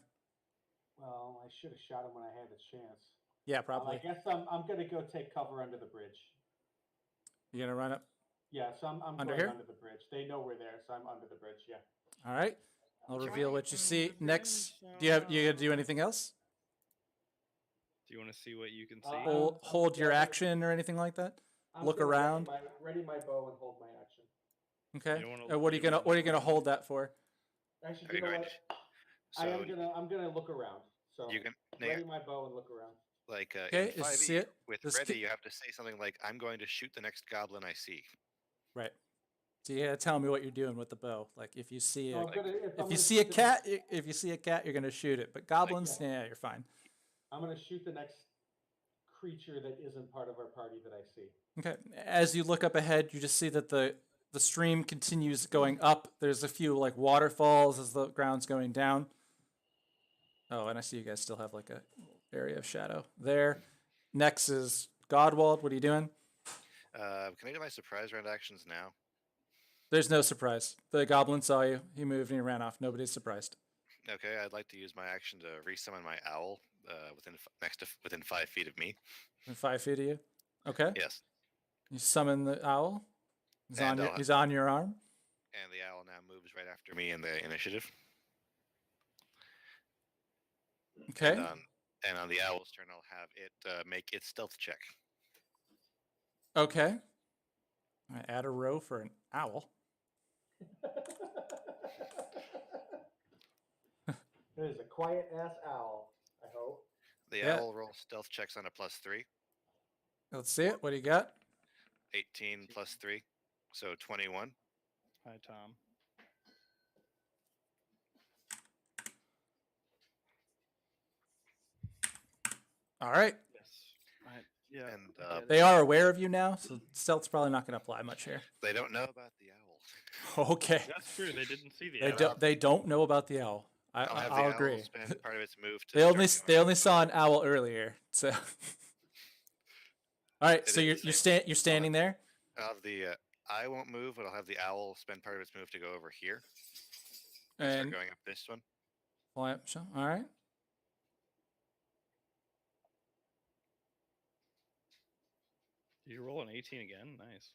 Well, I should have shot him when I had the chance. Yeah, probably. I guess I'm gonna go take cover under the bridge. You're gonna run up. Yeah, so I'm Under going here? under the bridge. They know we're there, so I'm under the bridge. Yeah. All right. I'll Join reveal me what you on see the next. bridge, Do you gonna do anything else? Do you want to see what you can see? I'm- Hold your yeah, action or anything like that? I'm Look gonna around. ready my bow and hold my action. Okay. don't wanna- What are you you don't gonna wanna- hold that for? Actually, Are you you know going what? to? I'm gonna look around. So You can ready my bow and look around. like Okay. in You 5e, see it? with This ready, ki- you have to say something like, "I'm going to shoot the next goblin I see." Right. So you gotta tell me what you're doing with the bow. Like if you see So a, I'm gonna, if I'm if you gonna see a shoot the cat, if you see a cat, you're gonna shoot it. But goblins, yeah. yeah, you're fine. I'm gonna shoot the next creature that isn't part of our party that I see. Okay. As you look up ahead, you just see that the stream continues going up. There's a few like waterfalls as the ground's going down. Oh, and I see you guys still have like a area of shadow there. Next is Godwald. What are you doing? Can I do my surprise round actions now? There's no surprise. The goblin saw you. He moved and he ran off. Nobody's surprised. Okay, I'd like to use my action to resummon my owl within 5 feet of me. Within 5 feet of you. Okay. Yes, You summon the owl. And He's on your arm. and the owl now moves right after me in the initiative. Okay. And on the owl's turn, I'll have it make its stealth check. Okay. I add a row for an owl. It is a quiet ass owl. I hope. The Yeah. owl rolls stealth checks on a +3, Let's see it. What do you got? 18 plus 3, so 21. Hi, Tom. All right. Yes. Yeah. And I get it. They are aware of you now, so stealth's probably not going to apply much here. they don't know about the owl. Okay. That's true. They didn't see the They owl. don't. They don't know about the owl. I'll have the I'll owl agree. spend part of its move to They only start going up. saw an owl earlier. So. All right. It So is the you're standing there. I'll have the I won't move, but I'll have the owl spend part of its move to go over here and And start going up this one. all right. Did you roll an 18 again? Nice.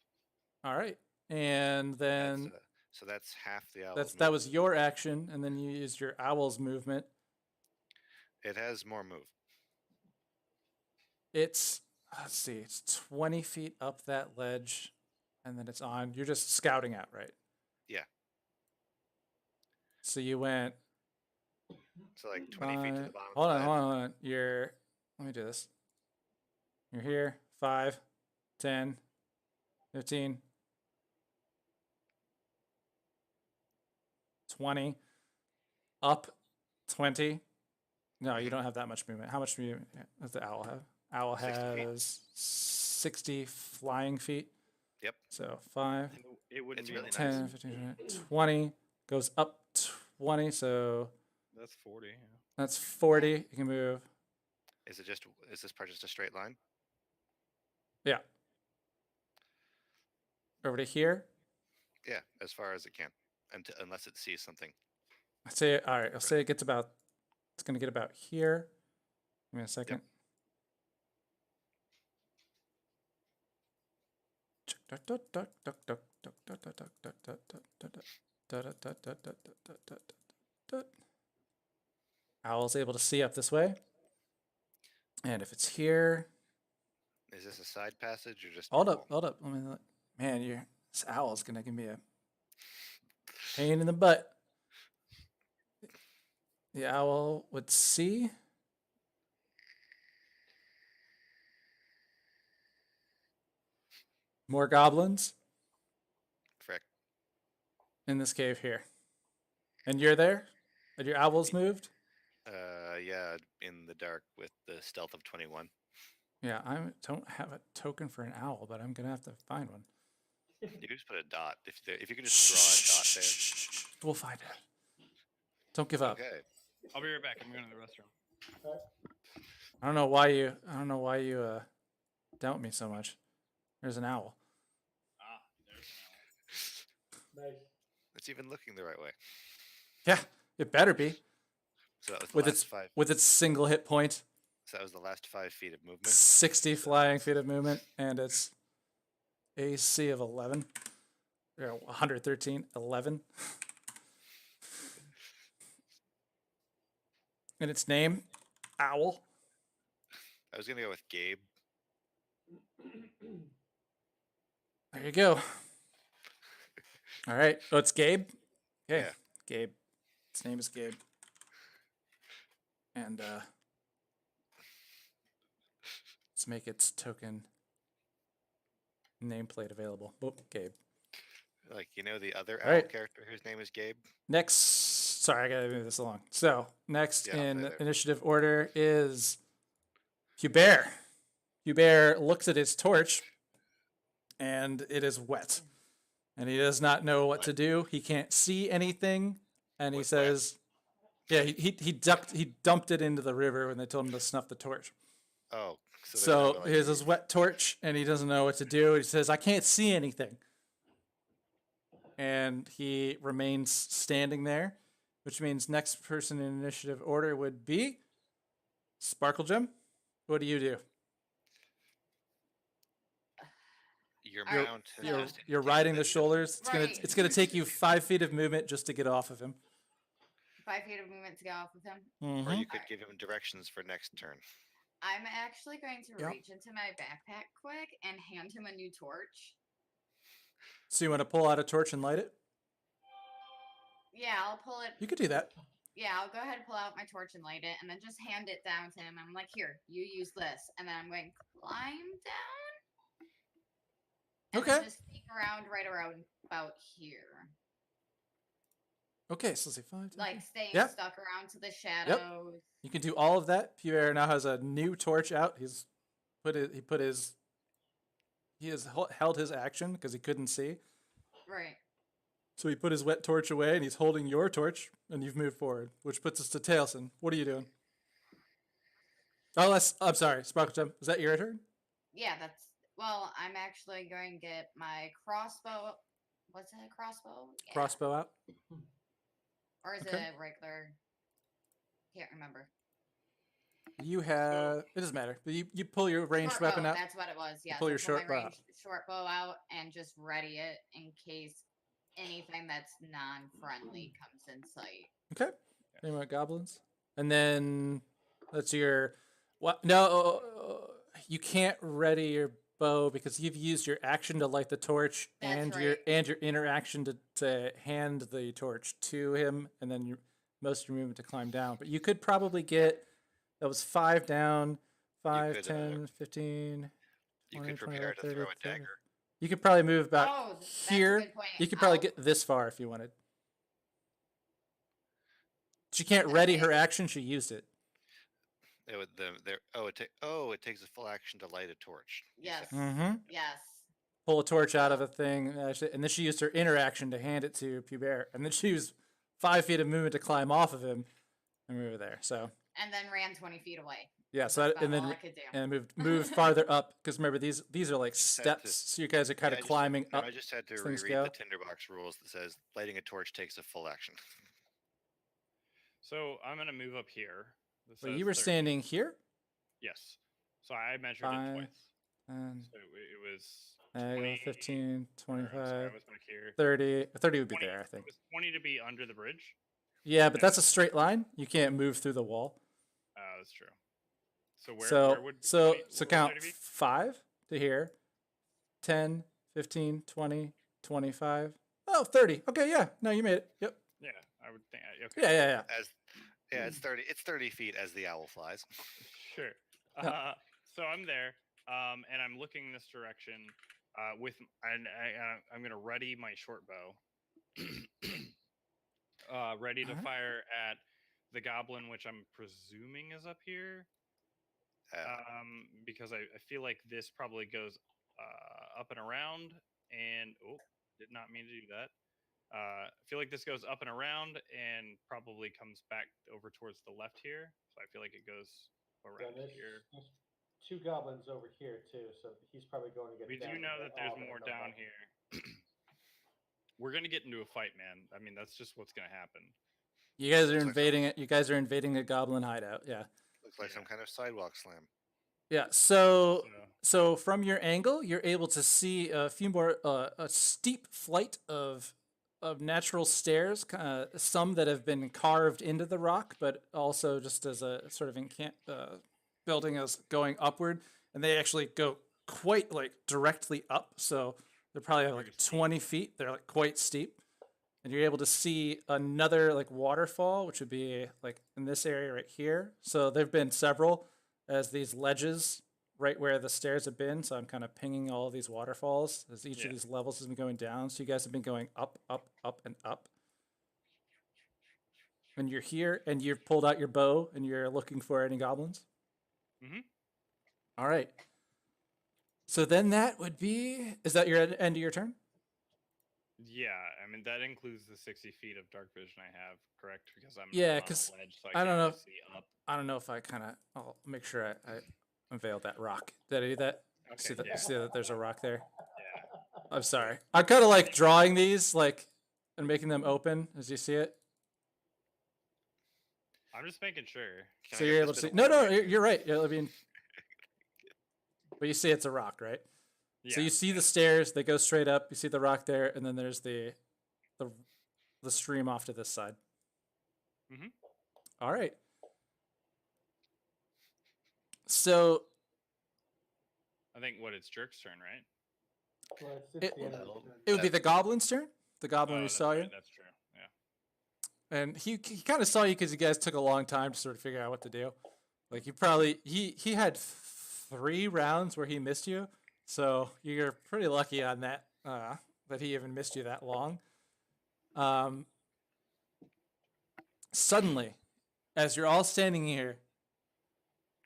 All right. And then So that's half the owl. that was your action, and then you used your owl's movement. It has more move. It's let's see, it's 20 feet up that ledge, and then it's on. You're just scouting out, right? Yeah. So you went. So like 20 feet to the bottom. Hold of on, the hold on. Let me do this. You're here. 5, 10, 15, 20. Up 20. No, you don't have that much movement. How much movement does the owl have? Owl 60 feet. has 60 flying feet. Yep. So 5, It wouldn't It's be really nice. 10, 15, 20. Goes up 20. So That's 40. Yeah. that's 40. You can move. Is this part just a straight line? Yeah. Over to here. Yeah, as far as it can, unless it sees something. I'd say, all right, I'll say it gets about, it's going to get about here. Give me a second. Owl's able to see up this way. And if it's here, Is this a side passage or just? hold normal? up, hold up. Let me look. Man, this owl's going to give me a pain in the butt. The owl would see. More goblins Frick. in this cave here. And you're there? And your owl's moved? Yeah, in the dark with the stealth of 21. Yeah, I don't have a token for an owl, but I'm going to have to find one. You could just put a dot. If you could just draw a dot there. We'll find it. Don't give up. Okay. I'll be right back. I'm going to the restroom. I don't know why you doubt me so much. There's an owl. Ah, there's an owl. Nice. It's even looking the right way. Yeah, it better be. So that was the With last its 5. with its single hit point, So that was the last 5 feet of movement. 60 flying feet of movement, and its AC of 11. Or 113, 11. And its name, Owl. I was gonna go with Gabe. There you go. All right. Oh, it's Gabe? Okay. Yeah. Gabe. Its name is Gabe. And let's make its token nameplate available. Oh, Gabe. Like the other All owl right. character whose name is Gabe. Next, sorry, I gotta move this along. So, next Yeah, I'll in say there. initiative order is Hubert. Hubert looks at his torch, and it is wet. And he does not know what to do. He can't see anything. And he What's wet? says, yeah, he dumped it into the river when they told him to snuff the torch. Oh, there's So no, he has his wet torch, and he doesn't know what to do. He says, I can't see anything. And he remains standing there, which means next person in initiative order would be Sparkle Gem. What do you do? your Alright, mount. has so- just You're indicated riding the that he doesn't- shoulders. Right. It's gonna take you 5 feet of movement just to get off of him. 5 feet of movement to get off with him. Or Mhm. you could give him directions for next turn. I'm actually going to Yep. reach into my backpack quick and hand him a new torch. So you want to pull out a torch and light it? Yeah, I'll pull it. You could do that. Yeah, I'll go ahead and pull out my torch and light it, and then just hand it down to him. I'm like, here, you use this, and then I'm going to climb down. And then Okay. just sneak around right around about here, Okay, so let's see, 5, 10, like staying Yep. stuck around to the shadows. You can do all of that. Pierre now has a new torch out. He has held his action because he couldn't see. Right. So he put his wet torch away and he's holding your torch and you've moved forward, which puts us to Tailson. What are you doing? Oh, I'm sorry, Sparkle Gem. Is that your turn? Yeah, well, I'm actually going to get my crossbow. What's it, a crossbow? Yeah. Crossbow out. Or is Okay. it a regular? Can't remember. You have, it doesn't matter, but you pull your ranged Short weapon bow, out. That's what it was. Yeah. pull so your pull my short bow out. short bow out and just ready it in case anything that's non-friendly comes in sight. Okay. Any more goblins? And then that's your what? No, you can't ready your bow because you've used your action to light the torch That's your right. interaction to hand the torch to him, and then most of your movement to climb down. But you could probably get that was 5 down, 5, could, 10, 15. You 20, could prepare 25, to throw a 30. dagger. You could probably move about Oh, that's a here. good point. You could probably I'll- get this far if you wanted. She can't ready her Okay. action. She used it. It would it takes a full action to light a torch. you said. Yes. Mm-hmm. Yes. Pull a torch out of a thing, and then she used her interaction to hand it to Pubert, and then she used 5 feet of movement to climb off of him and move there. So And then ran 20 feet away. yeah, so That's that, and about all then I could do. and moved farther up because remember these are like Just had to- steps, so you guys are kind Yeah, of I just- climbing no, up. I just had to as things reread go. the tinderbox rules that says lighting a torch takes a full action. So I'm going to move up here. This So says you were 30. standing here, Yes. So I measured Five, it twice. and So it was 15, 20 or, I'm sorry, 25, I was back here. 30. 30 would be 20 there, I It think. was 20 to be under the bridge. Yeah, but that's a straight line. You can't move through the wall. That's true. So where so would so 20 so where would count 30 be? 5 to here, 10, 15, 20, 25. Oh, 30. Okay, yeah. No, you made it. Yep. Yeah, I would think. Okay. Yeah. As Yeah, it's 30. It's 30 feet as the owl flies. Sure. Yeah. So I'm there, and I'm looking this direction. I'm gonna ready my short bow, ready to Alright. fire at the goblin, which I'm presuming is up here. Because I feel like this probably goes up and around, and did not mean to do that. I feel like this goes up and around and probably comes back over towards the left here. So I feel like it goes Yeah, around there's, here. there's 2 goblins over here too, so he's probably going to get. We do down, know and that they're there's all gonna more come down back. here. We're gonna get into a fight, man. I mean, that's just what's gonna happen. You guys are Looks like invading it. You guys are invading the goblin hideout. Yeah. Looks like some Yeah. kind of sidewalk slam. Yeah. So So from your angle, you're able to see a few more a steep flight of natural stairs, some that have been carved into the rock, but also just as a sort of building as going upward, and they actually go quite like directly up. So they're probably Very like steep. 20 feet. They're like quite steep. And you're able to see another like waterfall, which would be like in this area right here. So there've been several as these ledges right where the stairs have been. So I'm kind of pinging all of these waterfalls as each of Yeah. these levels has been going down. So you guys have been going up, up, up, and up. And you're here, and you've pulled out your bow, and you're looking for any goblins. Mhm. All right. So then that would be. Is that your end of your turn? Yeah, I mean that includes the 60 feet of dark vision I have, correct? Because I'm Yeah, on a 'cause ledge, so I I don't can't know really if- see up. I don't know if I kind of. I'll make sure I unveiled that rock. Did I do that? Okay, See that? yeah. See that? There's a rock there. Yeah. I'm sorry. I'm kind of like drawing these like and making them open as you see it. I'm just making sure. Can So I you're get able this to see. bit No, of no, wood right you're right. Yeah, I mean, but you see it's a rock, right? So Yeah, you see the stairs. They go straight up. You see the rock there, and then there's the stream off to this side. Mhm. All right. So I think it's Jerk's turn, right? Well, it's It- the end of Well, his turn. it would be the goblin's turn. The goblin Oh, who that's saw right, you, That's true. Yeah. and he kind of saw you because you guys took a long time to sort of figure out what to do. Like you probably he had 3 rounds where he missed you, so you're pretty lucky on that that he even missed you that long. Suddenly, as you're all standing here,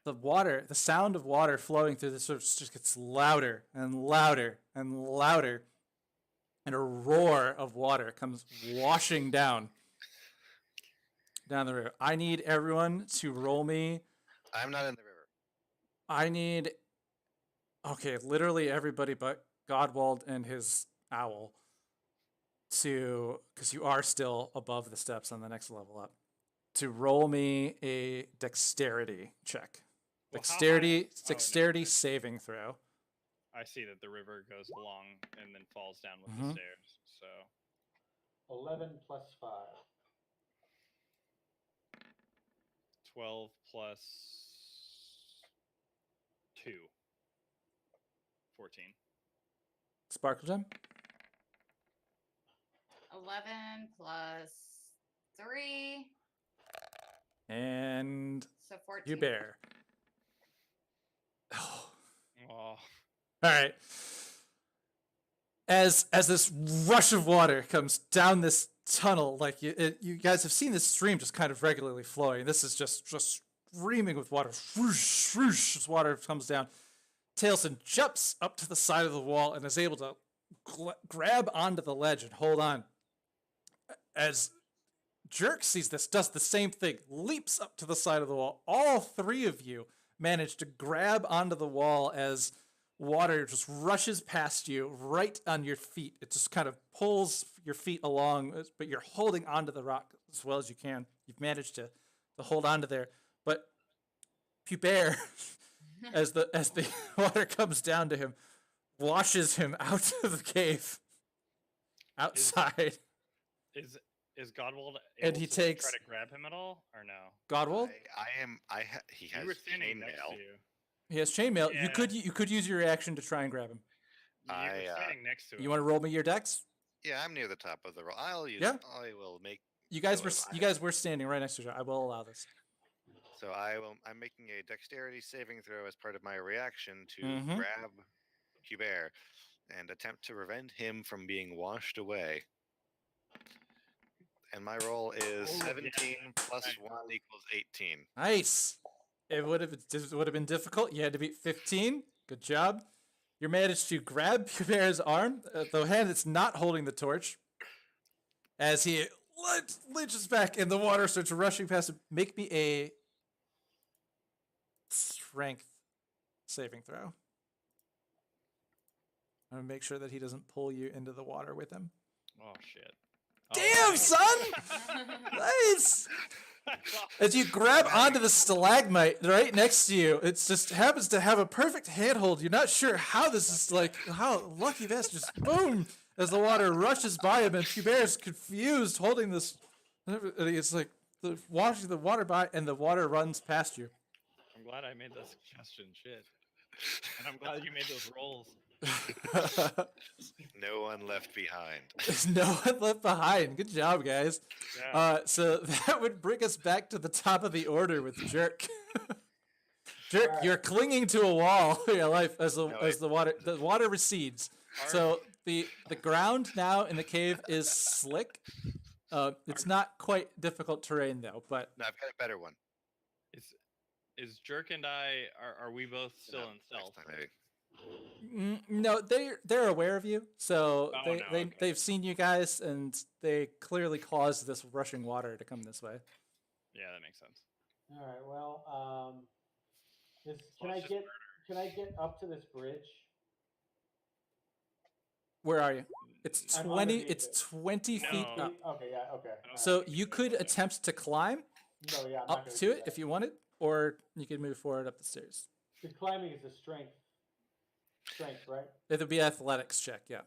the sound of water flowing through this sort of just gets louder and louder and louder, and a roar of water comes washing down the river. I need everyone to roll me. I'm not in the river. I need, okay, literally everybody but Godwald and his owl because you are still above the steps on the next level up, to roll me a dexterity check. Well, how high- Dexterity, oh, dexterity never mind. saving throw. I see that the river goes along and then falls down with Mhm. the stairs. So 11 plus 5. 12 plus 2. 14. Sparkle Gem. 11 plus 3, And so 14. you bear. Oh. Oh, All right. As this rush of water comes down this tunnel, like you guys have seen this stream just kind of regularly flowing. This is just streaming with water. Swoosh, swoosh, as water comes down. Tailson jumps up to the side of the wall and is able to grab onto the ledge and hold on. As Jerk sees this, does the same thing, leaps up to the side of the wall. All 3 of you manage to grab onto the wall as water just rushes past you right on your feet. It just kind of pulls your feet along, but you're holding onto the rock as well as you can. You've managed to hold onto there. But Pubert, as the water comes down to him, washes him out of the cave outside. is Godwald And able he to takes- try to grab him at all or no? Godwald, He You has were standing next chainmail. to you. he has chainmail. Yeah. You could use your reaction to try and grab him. You were standing next to him. You want to roll me your dex? Yeah, I'm near the top of the roll. I'll use. Yeah. I will make You guys So were am I. you guys were standing right next to each other. I will allow this. So I'm making a dexterity saving throw as part of my reaction to Mhm. grab Hubert and attempt to prevent him from being washed away. And my roll is Oh, 17 plus nice. 1 equals 18. Nice. It would have been difficult. You had to beat 15. Good job. You managed to grab Hubert's arm, the hand that's not holding the torch, as he lynches back and the water starts rushing past him. Make me a strength saving throw. I'm gonna make sure that he doesn't pull you into the water with him. Oh shit! Damn, son! Nice. As you grab onto the stalagmite right next to you, it just happens to have a perfect handhold. You're not sure how this is like, how lucky this just boom as the water rushes by him, and Hubert's confused holding this. It's like watching the water by, and the water runs past you. I'm glad I made that suggestion. Shit. And I'm glad you made those rolls. No one left behind. There's no one left behind. Good job, guys. Yeah. So that would bring us back to the top of the order with Jerk. Jerk, Alright. you're clinging to a wall for your life as No, the water recedes. So the ground now in the cave is slick. It's not quite difficult terrain though, but No, I've got a better one. Is Jerk and I are we both still No, in next stealth? time maybe. no, they're aware of you. So Oh, no, okay. they've seen you guys, and they clearly caused this rushing water to come this way. Yeah, that makes sense. All right. Well, can Well, I it's just get up to this bridge? Where are you? It's I'm 20. underneath It's it. 20 feet No. up. Okay. Yeah. Okay. Okay. So you could attempt to climb No. Yeah. I'm not up gonna to do it that. if you wanted, or you could move forward up the stairs. The climbing is a strength. Strength, right? It would be athletics check, yeah.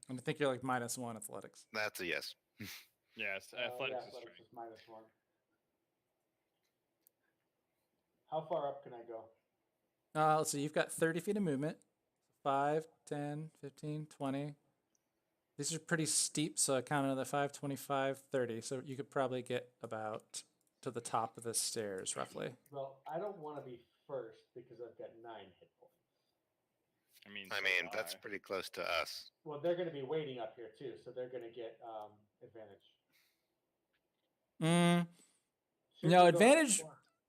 And I think you're like -1 athletics. That's a yes. Yes, Yeah, athletics is athletics strength. is -1. How far up can I go? Let's see, you've got 30 feet of movement. 5, 10, 15, 20. These are pretty steep, so I count another 5, 25, 30. So you could probably get about to the top of the stairs, roughly. Well, I don't want to be first because I've got 9 hit points. I I so mean, do that's I. pretty close to us. Well, they're going to be waiting up here too, so they're going to get advantage. Should No, we go- advantage.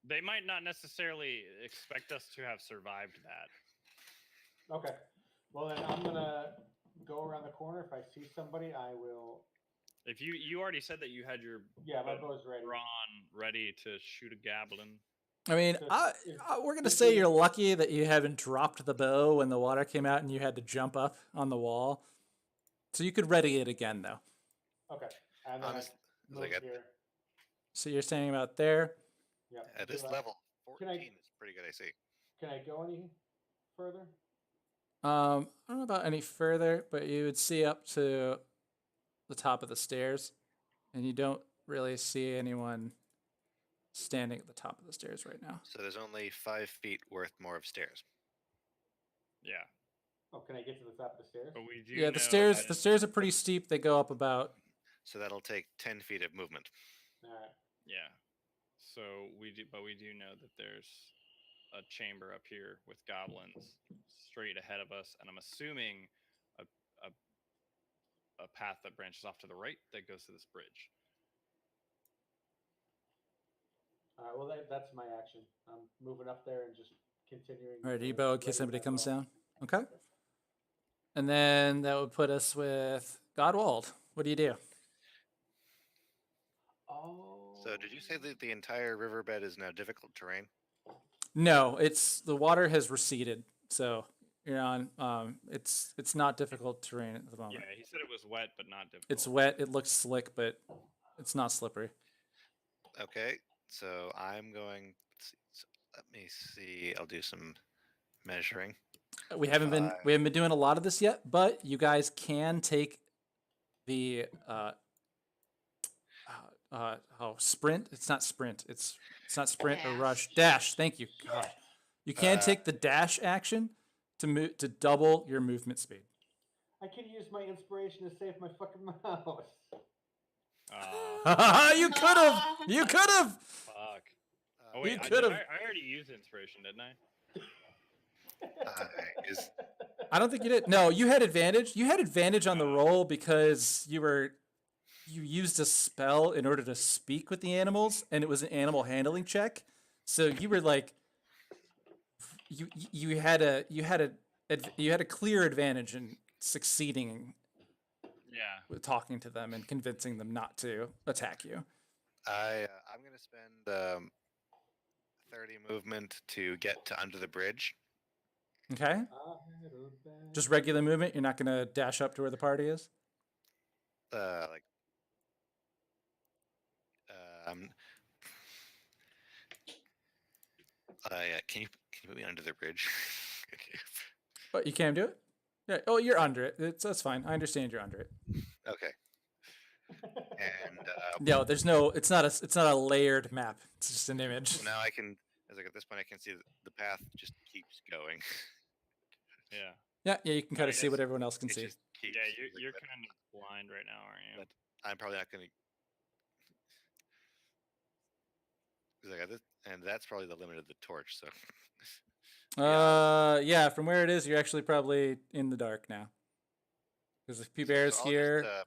They might not necessarily expect us to have survived that. Okay. Well, then I'm gonna go around the corner. If I see somebody, I will. If you already said that you had your Yeah, my bow bow's ready. drawn, ready to shoot a goblin. I mean, So we're going to if say we- you're lucky that you haven't dropped the bow when the water came out and you had to jump up on the wall. So you could ready it again, though. Okay. And then Honest- I like move at- here. So you're standing about there. Yep. At this Do I- level, can I- 14 is pretty good, I see. Can I go any further? I don't know about any further, but you would see up to the top of the stairs, and you don't really see anyone standing at the top of the stairs right now. So there's only 5 feet worth more of stairs. Yeah, Oh, can I get to the top of the stairs? but we do. Yeah, know the stairs that- the stairs are pretty steep. They go up about. So that'll take 10 feet of movement. All right. Yeah. So we do, but we do know that there's a chamber up here with goblins straight ahead of us, and I'm assuming a path that branches off to the right that goes to this bridge. All right. Well, that's my action. I'm moving up there and just continuing. All right, to Ebo, in case ready somebody my comes bow. down. Okay. And then that would put us with Godwald. What do you do? Oh. So did you say that the entire riverbed is now difficult terrain? No, it's the water has receded, so you're on. It's not difficult terrain at the Yeah, moment. he said it was wet, but not difficult. It's wet. It looks slick, but it's not slippery. Okay, so I'm going. Let's see, so let me see. I'll do some measuring. We haven't been doing a lot of this yet, but you guys can take the sprint. It's not sprint. It's not sprint or rush. Dash. Thank you. God. You can take the dash action to move to double your movement speed. I can use my inspiration to save my fucking mouse. You could have. You could have. Fuck. Uh, Oh wait, You I, could've- I already used inspiration, didn't I? is I don't think you did. No, you had advantage. You had advantage on the roll because you used a spell in order to speak with the animals, and it was an animal handling check. So you were like, you had a clear advantage in succeeding Yeah. with talking to them and convincing them not to attack you. I'm gonna spend 30 movement to get to under the bridge. Okay, just regular movement. You're not gonna dash up to where the party is. Like um. Can you put me under the bridge? But you can't do it. Yeah. Oh, you're under it. That's fine. I understand you're under it. Okay. And No, there's no. It's not a layered map. It's just an image. now I can. As like at this point, I can see the path just keeps going. Yeah. Yeah. You can kind of Right, see what it's- everyone else can It see. just keeps. Yeah, like, you're but kind of blind right now, aren't you? I'm probably not gonna. Like at this, and that's probably the limit of the torch. So. Yeah. From where it is, you're actually probably in the dark now. Because if P Bear's I'll just, here, I'll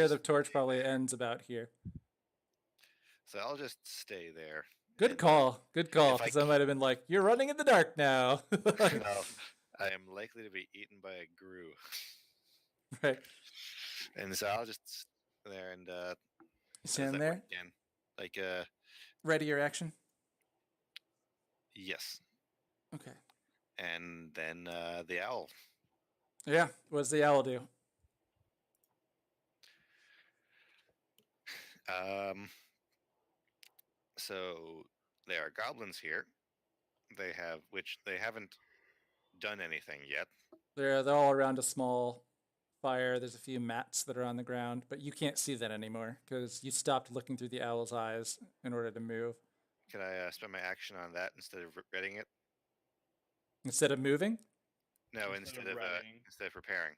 the just- torch probably ends about here. So I'll just stay there. Good and, call. Good call. if I Because I might have been like, you're running in the dark now. well, I am likely to be eaten by a grue, Right. and so I'll just sit there and You how does stand that there, work again. Like ready your action. yes, Okay. and then the owl. Yeah. What does the owl do? So there are goblins here. They haven't done anything yet. They're all around a small fire. There's a few mats that are on the ground, but you can't see that anymore because you stopped looking through the owl's eyes in order to move. Can I spend my action on that instead of reading it? Instead of moving? No, Instead instead of of reading. instead of repairing.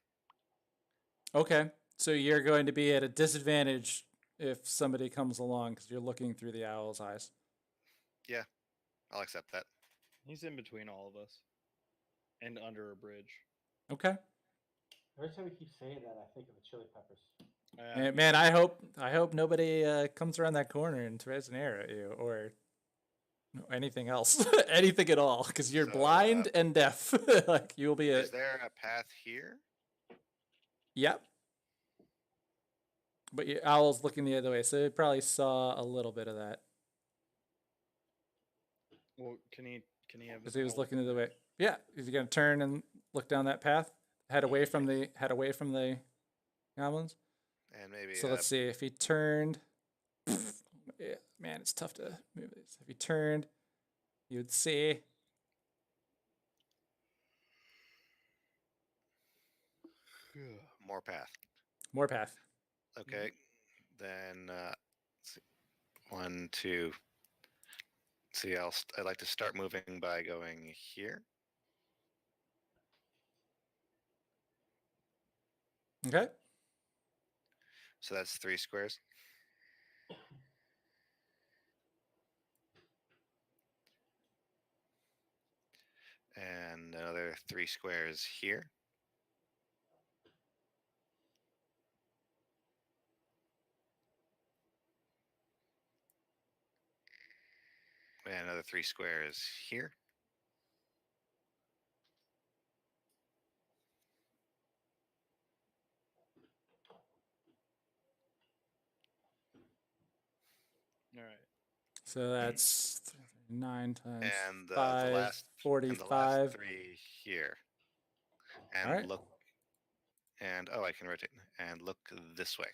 Okay. So you're going to be at a disadvantage if somebody comes along because you're looking through the owl's eyes. I'll accept that. He's in between all of us, and under a bridge. Okay. Every time we keep saying that, I think of the chili peppers. Man, I hope nobody comes around that corner and throws an arrow at you or anything else, anything at all, because you're So, blind and deaf. Like you'll be a Is there a path here? yep. But your owl's looking the other way, so it probably saw a little bit of that Well, can he have? because he was owl looking the other bridge? way. Yeah, he's gonna turn and look down that path, head away from the goblins. And maybe So let's see if he turned. Yeah, man, it's tough to move this. If he turned, you would see. more path. More path. Okay, then let's see. 1, 2. See, I'd like to start moving by going here. Okay. So that's 3 squares. And another 3 squares here. And another 3 squares here. All right. So that's 9 times And the 5, last 45. 3 here. And Alright. look. And oh, I can rotate and look this way.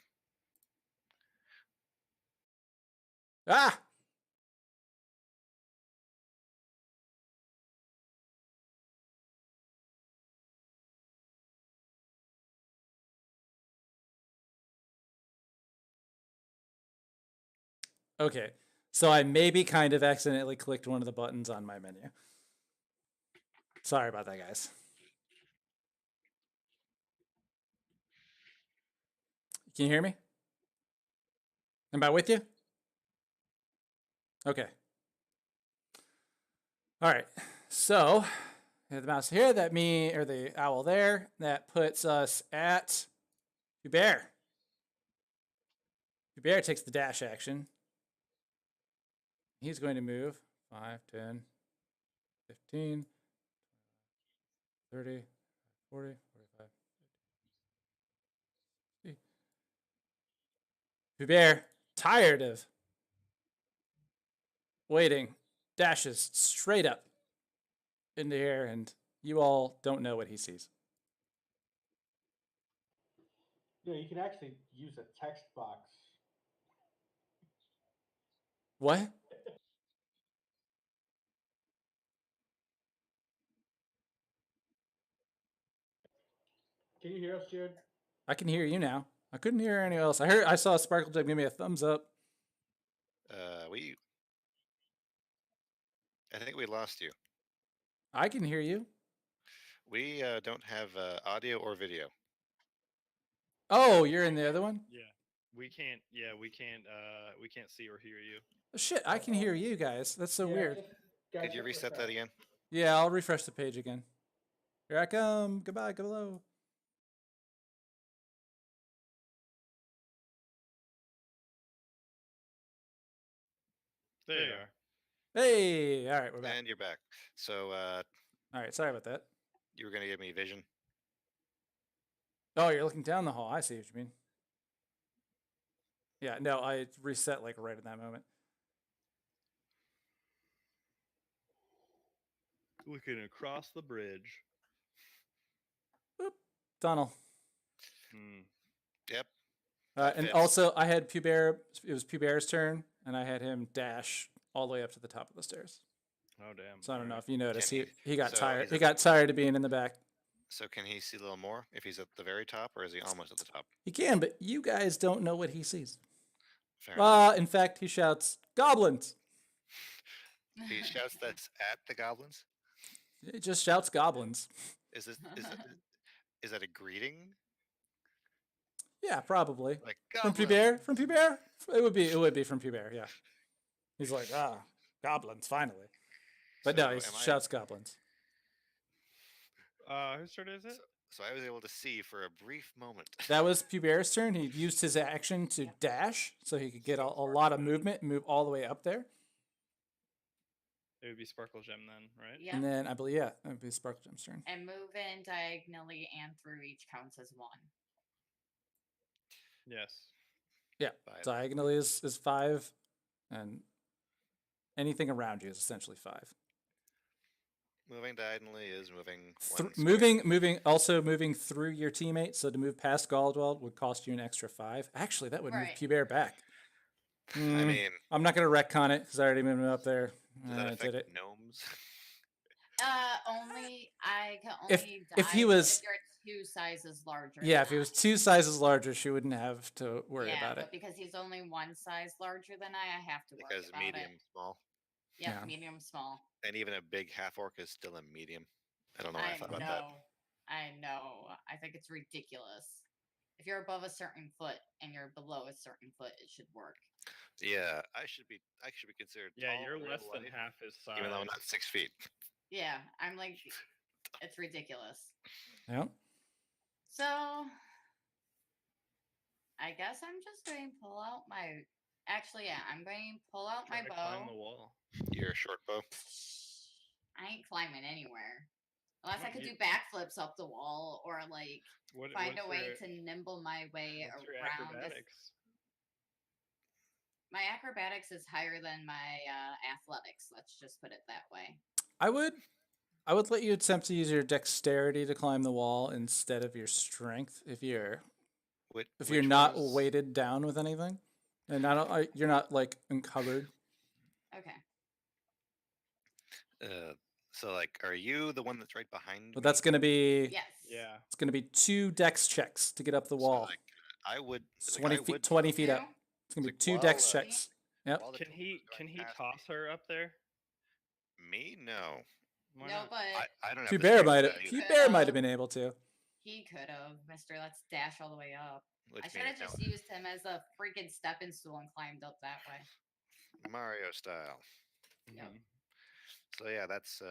Ah! Okay. So I maybe kind of accidentally clicked one of the buttons on my menu. Sorry about that, guys. Can you hear me? Am I with you? Okay. All right. So we have the mouse here, or the owl there. That puts us at Hubert. Hubert takes the dash action. He's going to move 5, 10, 15, 30, 40, 45, 50. Hubert, tired of waiting, dashes straight up in the air, and you all don't know what he sees. You can actually use a text box. What? Can you hear us, Jared? I can hear you now. I couldn't hear anyone else. I saw Sparkle Jug give me a thumbs up. I think we lost you. I can hear you. We don't have audio or video. Oh, you're in the other one? Yeah. We can't. Yeah, we can't. We can't see or hear you. Oh, shit, I can hear you guys. That's so weird. Could you reset that again? Yeah, I'll refresh the page again. Here I come. Goodbye, hello. There you are. Hey, all right, we're back. And you're back. So All right, sorry about that. you were going to give me vision. Oh, you're looking down the hall. I see what you mean. Yeah, no, I reset like right at that moment. Looking across the bridge. Boop. Tunnel. Yep. And fits. also, I had Pubert. It was Pubert's turn, and I had him dash all the way up to the top of the stairs. Oh damn! So I don't know if you noticed. Can He got so tired. he's He at got tired of being in the back. So can he see a little more if he's at the very top, or is he almost at the top? He can, but you guys don't know what he sees. Fair enough. In fact, he shouts, "Goblins!" He shouts that's at the goblins. He just shouts "Goblins." Is that a greeting? Yeah, probably. Like From Pubert? From Pubert? It would be from Pubert, yeah. He's like, goblins, finally. But no, he shouts goblins. Whose turn is it? So I was able to see for a brief moment. That was Pubert's turn. He used his action to dash, so he could get a lot of movement and move all the way up there. It would be Sparkle Gem then, right? Yeah. And then I believe, yeah, that would be Sparkle Gem's turn. And move in diagonally and through each counts as 1. Yes. Yeah, diagonally is 5, and anything around you is essentially 5. Moving diagonally is moving one square. Moving through your teammate. So to move past Galdwell would cost you an extra 5. Actually, that would move Right. Pubert back. I mean, I'm not going to retcon it because I already moved him up there. does that I affect did it. gnomes? Only I can If- only if he die was- if you're 2 sizes larger. Yeah, than if he was I. 2 sizes larger, she wouldn't have to worry Yeah, about but it. because he's only 1 size larger than I have to worry Because about medium, it. small, Yep, Yeah. medium, small. and even a big half orc is still a medium. I don't know why I I thought know. about that. I know. I think it's ridiculous. If you're above a certain foot and you're below a certain foot, it should work. Yeah, I should be considered. Yeah, tall you're in less real than life, half his size. even though I'm not 6 feet. Yeah, I'm like, it's ridiculous. Yeah. So, I guess I'm just going to pull out my. Actually, yeah, I'm going to pull out Try my to climb the bow. wall. Your short bow. I ain't climbing anywhere. Unless I Well, could you- do backflips up the wall or like find a What's way your- to nimble my way what's your around. acrobatics? My acrobatics is higher than my athletics. Let's just put it that way. I would let you attempt to use your dexterity to climb the wall instead of your strength if you're Which not was- weighted down with anything, and you're not like uncovered. Okay. So like, are you the one that's right behind? But that's gonna be Yes. Yeah. it's gonna be 2 dex checks to get up the So, wall. like, I would 20 I feet would 20 feet up. Two? It's gonna be Like, 2 while, dex uh, checks. Yep. while the Can two he are going can he past toss her up there? me? No, Why No, not? but I don't have. the Pubert strength might to have do that. Pubert might have been able to. He could have, Mister. Let's dash all the way up. Which I should have just used him as a freaking stepping stool and climbed up that way. Mario style. Yep. Mhm. So yeah, that's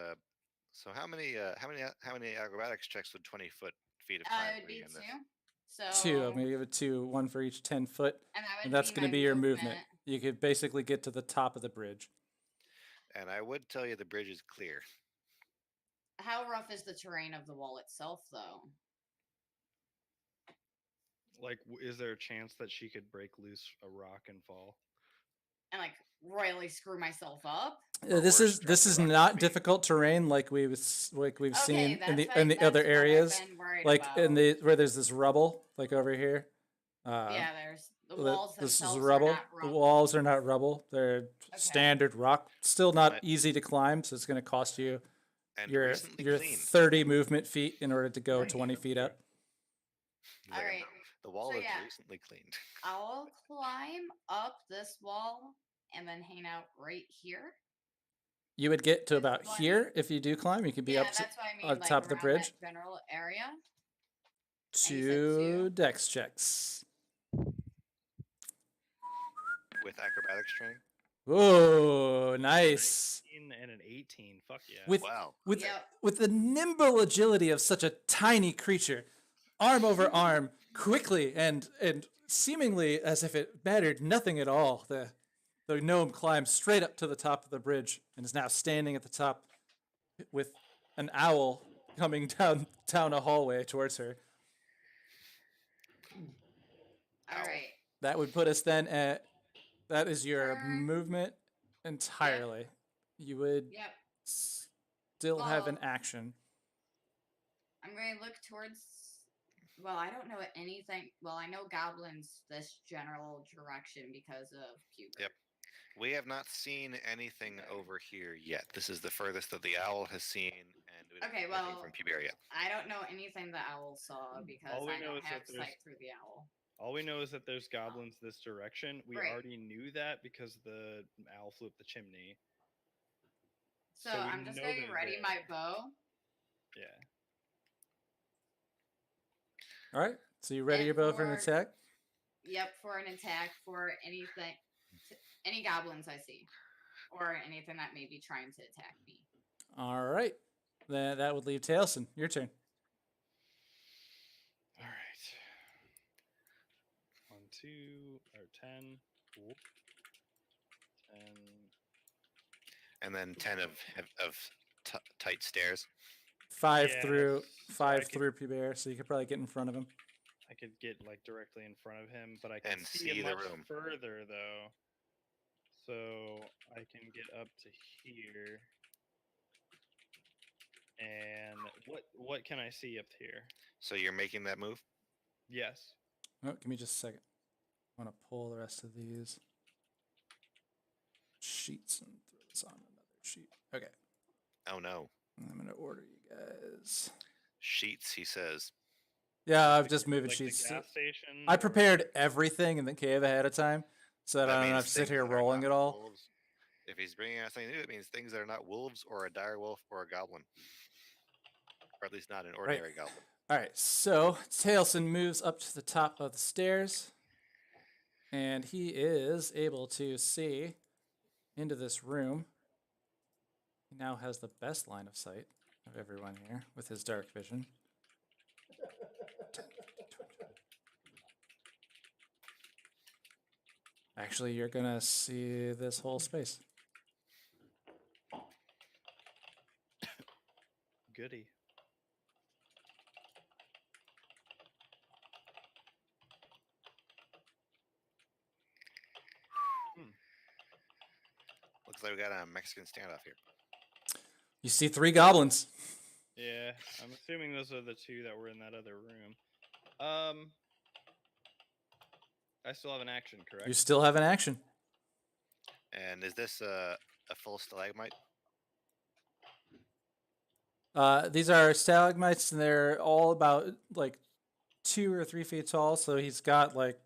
so how many acrobatics checks would 20 feet of It climb would be be in this? 2. So 2. I'm gonna give it 2, 1 for each 10 foot, and that would and that's be gonna my be your movement. You could basically get to the top of the bridge. And I would tell you the bridge is clear. How rough is the terrain of the wall itself, though? Like, is there a chance that she could break loose a rock and fall? And like royally screw myself up? Or This worse, is drop this the is rock at not your feet. difficult terrain like we've Okay, seen in that's the what, other that's what areas, I've been worried like about. in the where there's this rubble, like over here. Yeah, there's the th- walls this is themselves are rubble. not The rubble. walls are not rubble. They're standard rock. Still not Right. easy to climb, so it's going to cost you And your recently your cleaned. 30 movement feet in order to go Right. 20 feet up. He's like, Alright, the wall so is yeah. recently cleaned. I'll climb up this wall and then hang out right here. You would get to With about 20. here if you do climb. You could be Yeah, up to, that's what I mean. on Like top of the around bridge. that general area. you said 2 2? dex checks. With acrobatics training. Whoa, nice. 19 and an 18. Fuck yeah. With Wow. with Yep. with the nimble agility of such a tiny creature, arm over arm, quickly and seemingly as if it mattered nothing at all, the gnome climbs straight up to the top of the bridge and is now standing at the top with an owl coming down a hallway towards her. All Ow. right. That would put us then at that is your Turn. movement entirely. You would Yep. still have an Well- action. I'm going to look towards. Well, I don't know anything. Well, I know goblins this general direction because of puberty. Yep. We have not seen anything over here yet. This is the furthest that the owl has seen, and we don't Okay, know anything well, from Puberia. I don't know anything the owl saw because All we I know don't is that have there's- sight through the owl. All we know is that there's goblins this direction. We Right. already knew that because the owl flew up the chimney. So, we I'm just know going to they're ready there. my bow. Yeah. All right. So you ready And your bow for an for- attack? Yep, for an attack for anything, any goblins I see, or anything that may be trying to attack me. All right. Then that would leave Tailson. Your turn. All right. 1, 2, or 10. Whoop. 10. And then 10 of tight stairs. 5 Yeah, through so I 5 could- through Pubert, so you could probably get in front of him. I could get like directly in front of him, but I can And see see him the much room. further though. So I can get up to here. And what can I see up here? So you're making that move? Yes. Oh, give me just a second. I want to pull the rest of these sheets and throw this on another sheet. Okay. Oh no. I'm going to order you guys. Sheets, he says. Yeah, I've just moved Like sheets. the gas station. I or- prepared everything in the cave ahead of time so that I don't means have to sit things here that are rolling not it all. wolves. If he's bringing out something new, it means things that are not wolves or a dire wolf or a goblin. Or at least not an ordinary goblin. All right, so Tailson moves up to the top of the stairs, and he is able to see into this room. He now has the best line of sight of everyone here with his dark vision. 10, 20. Actually, you're gonna see this whole space. Goody. Looks like we got a Mexican standoff here. You see 3 goblins. Yeah, I'm assuming those are the 2 that were in that other room. I still have an action, correct? You still have an action. And is this a full stalagmite? These are stalagmites, and they're all about like 2 or 3 feet tall. So he's got like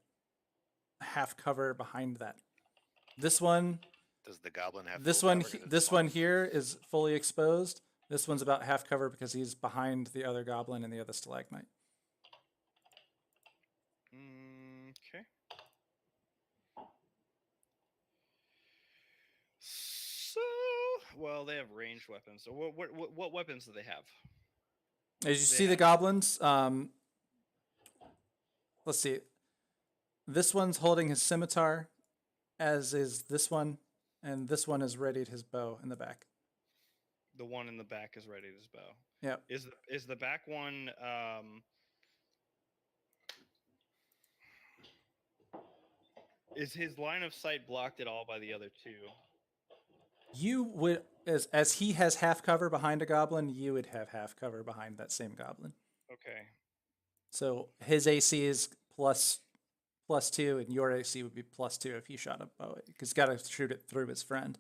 half cover behind that. This one, Does the goblin have this full one, cover 'cause it's this small? one here is fully exposed. This one's about half cover because he's behind the other goblin and the other stalagmite. Well, they have ranged weapons. So what weapons do they have? As you They see the have- goblins, let's see. This one's holding his scimitar, as is this one, and this one is readied his bow in the back. The one in the back is ready to bow. Yep. Is the back one is his line of sight blocked at all by the other two? You would, as he has half cover behind a goblin, you would have half cover behind that same goblin. Okay. So his AC is +2, and your AC would be +2 if he shot a bow. Because he's got to shoot it through his friend.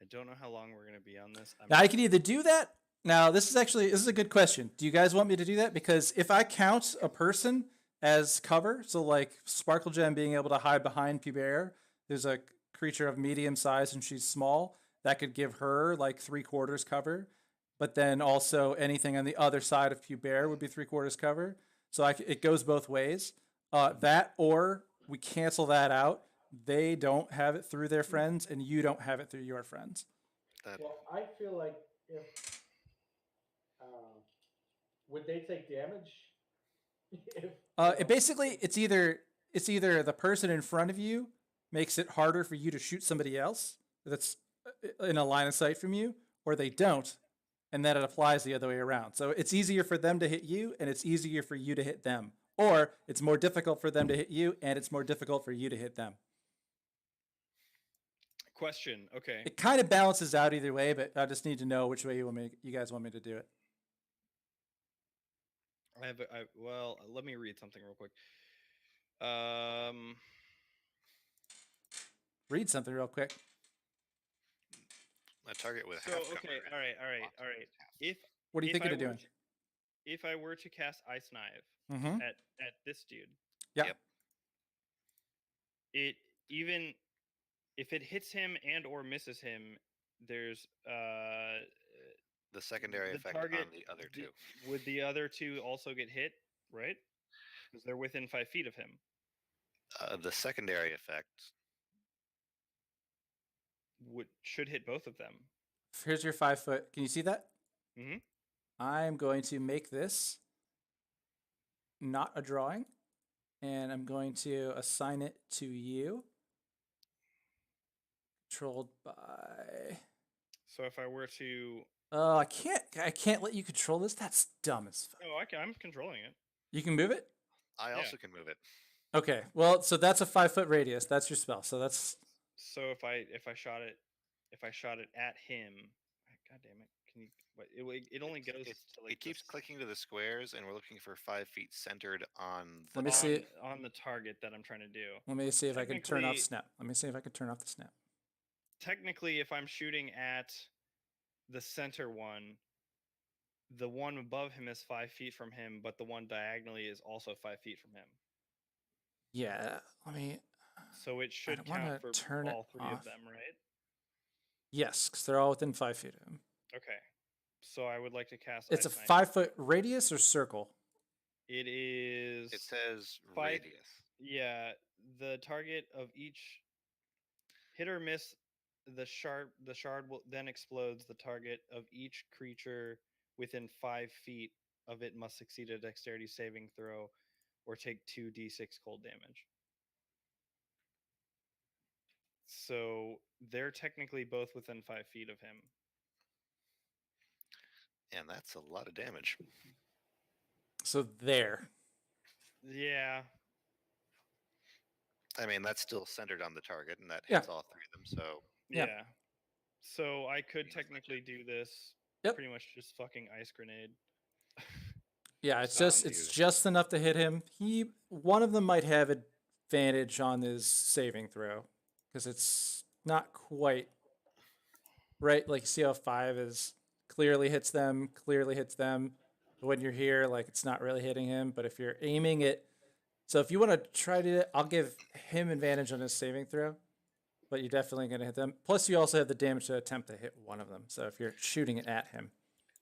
I don't know how long we're gonna be on this. Now I can either do that. Now this is a good question. Do you guys want me to do that? Because if I count a person as cover, so like Sparkle Gem being able to hide behind Pubert, there's a creature of medium size and she's small, that could give her like 3/4 cover. But then also anything on the other side of Pubert would be 3/4 cover. So it goes both ways. That or we cancel that out. They don't have it through their friends, and you don't have it through your friends. That Well, I feel like if would they take damage? If It basically it's either the person in front of you makes it harder for you to shoot somebody else that's in a line of sight from you, or they don't, and then it applies the other way around. So it's easier for them to hit you, and it's easier for you to hit them, or it's more difficult for them to hit you, and it's more difficult for you to hit them. Question. Okay. It kind of balances out either way, but I just need to know which way you guys want me to do it. Well, let me read something real quick. Read something real quick. a target with So half okay, cover. all right. If What do you if think I of doing? were to- if I were to cast Ice Knife Mm-hmm. at this dude, Yeah. Yep. it even if it hits him and or misses him, there's The secondary the effect target- on the other the- two. would the other two also get hit, right? Because they're within 5 feet of him. The secondary effect. Should hit both of them. Here's your 5 foot. Can you see that? Mm-hmm. I'm going to make this not a drawing, and I'm going to assign it to you. Controlled by. So if I were to, Oh, I can't let you control this. That's dumb as fuck. oh, I'm controlling it. You can move it. I Yeah. also can move it. Okay. Well, so that's a 5 foot radius. That's your spell. So that's So if I shot it at him, God damn it! Can you? What, it only goes to like It keeps this- clicking to the squares, and we're looking for 5 feet centered on the. Let me see. on the target that I'm trying to do. Let me see if I can turn off Technically- snap. Let me see if I can turn off the snap. Technically, if I'm shooting at the center one, the one above him is 5 feet from him, but the one diagonally is also 5 feet from him. Yeah. Let me. So it should don't wanna count for turn it all three off. of them, right? Yes, because they're all within 5 feet of him. Okay. So I would like to cast. It's a Ice Knife. 5 foot radius or circle. It is. It says 5 radius. Yeah, the target of each hit or miss the shard will then explodes. The target of each creature within 5 feet of it must succeed a dexterity saving throw or take 2d6 cold damage. So they're technically both within 5 feet of him. And that's a lot of damage. So there. Yeah. I mean, that's still centered on the target, and that Yeah. hits all three of them. So Yeah. Yeah. So I could Means much. technically do this Yep. pretty much just fucking ice grenade. Yeah, it's Sounds it's huge. just enough to hit him. One of them might have advantage on his saving throw because it's not quite right. Like see how 5 is clearly hits them, clearly hits them. But when you're here, like it's not really hitting him. But if you're aiming it, so if you want to try to, I'll give him advantage on his saving throw. But you're definitely going to hit them. Plus, you also have the damage to attempt to hit one of them. So if you're shooting it at him.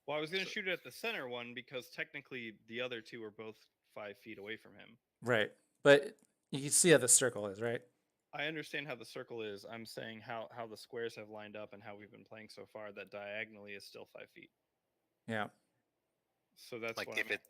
Well, I was going to shoot it at the center one because technically the other two are both 5 feet away from him. Right. But you can see how the circle is, right? I understand how the circle is. I'm saying how the squares have lined up and how we've been playing so far. That diagonally is still 5 feet. Yeah. So that's Like what if it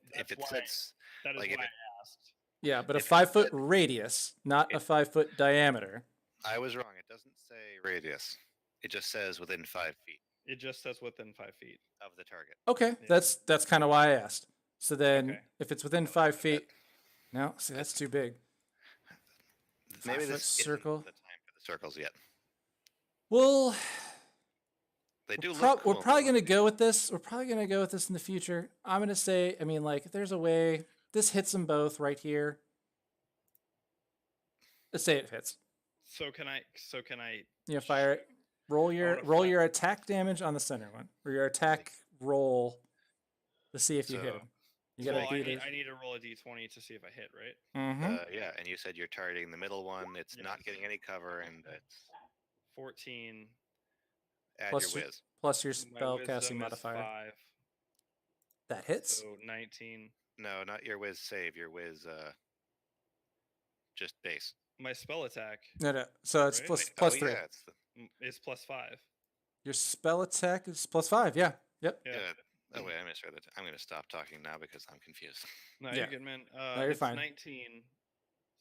sits that is like why if I it, asked. Yeah, but a If it 5 foot said- radius, not a it- 5 foot diameter. I was wrong. It doesn't say radius. It just says within 5 feet It just says within 5 feet. of the target. Okay, Yeah. that's kind of why I asked. So then, Okay. if it's within Oh, 5 that- feet, no, see that's too big. Maybe 5 foot this circle. isn't the time for the circles yet. Well, They do we're look cool. probably though. gonna go with this. We're probably gonna go with this in the future. I'm gonna say, I mean, like, if there's a way this hits them both right here. Let's say it hits. So can I You fire it. Roll wanna roll fire- your attack damage on the center one, or your attack roll to see if you hit So- him. You gotta well, do I this. need to roll a d20 to see if I hit, right? Mm-hmm. Yeah, and you said you're targeting the middle one. It's not Yes. getting any cover, and it's 14. add Plus your your- whiz. Plus your My spell wisdom casting is modifier. 5. That hits. So 19. No, not your whiz save. Your whiz, just base. My spell attack No. So it's Right? plus oh, 3. Yeah, it's the, is +5. Your spell attack is plus 5. Yeah. Yep. Yeah. yeah. Oh wait, I misread it. I'm gonna stop talking now because I'm confused. No, Yeah. you're good, man. you're It's fine. 19.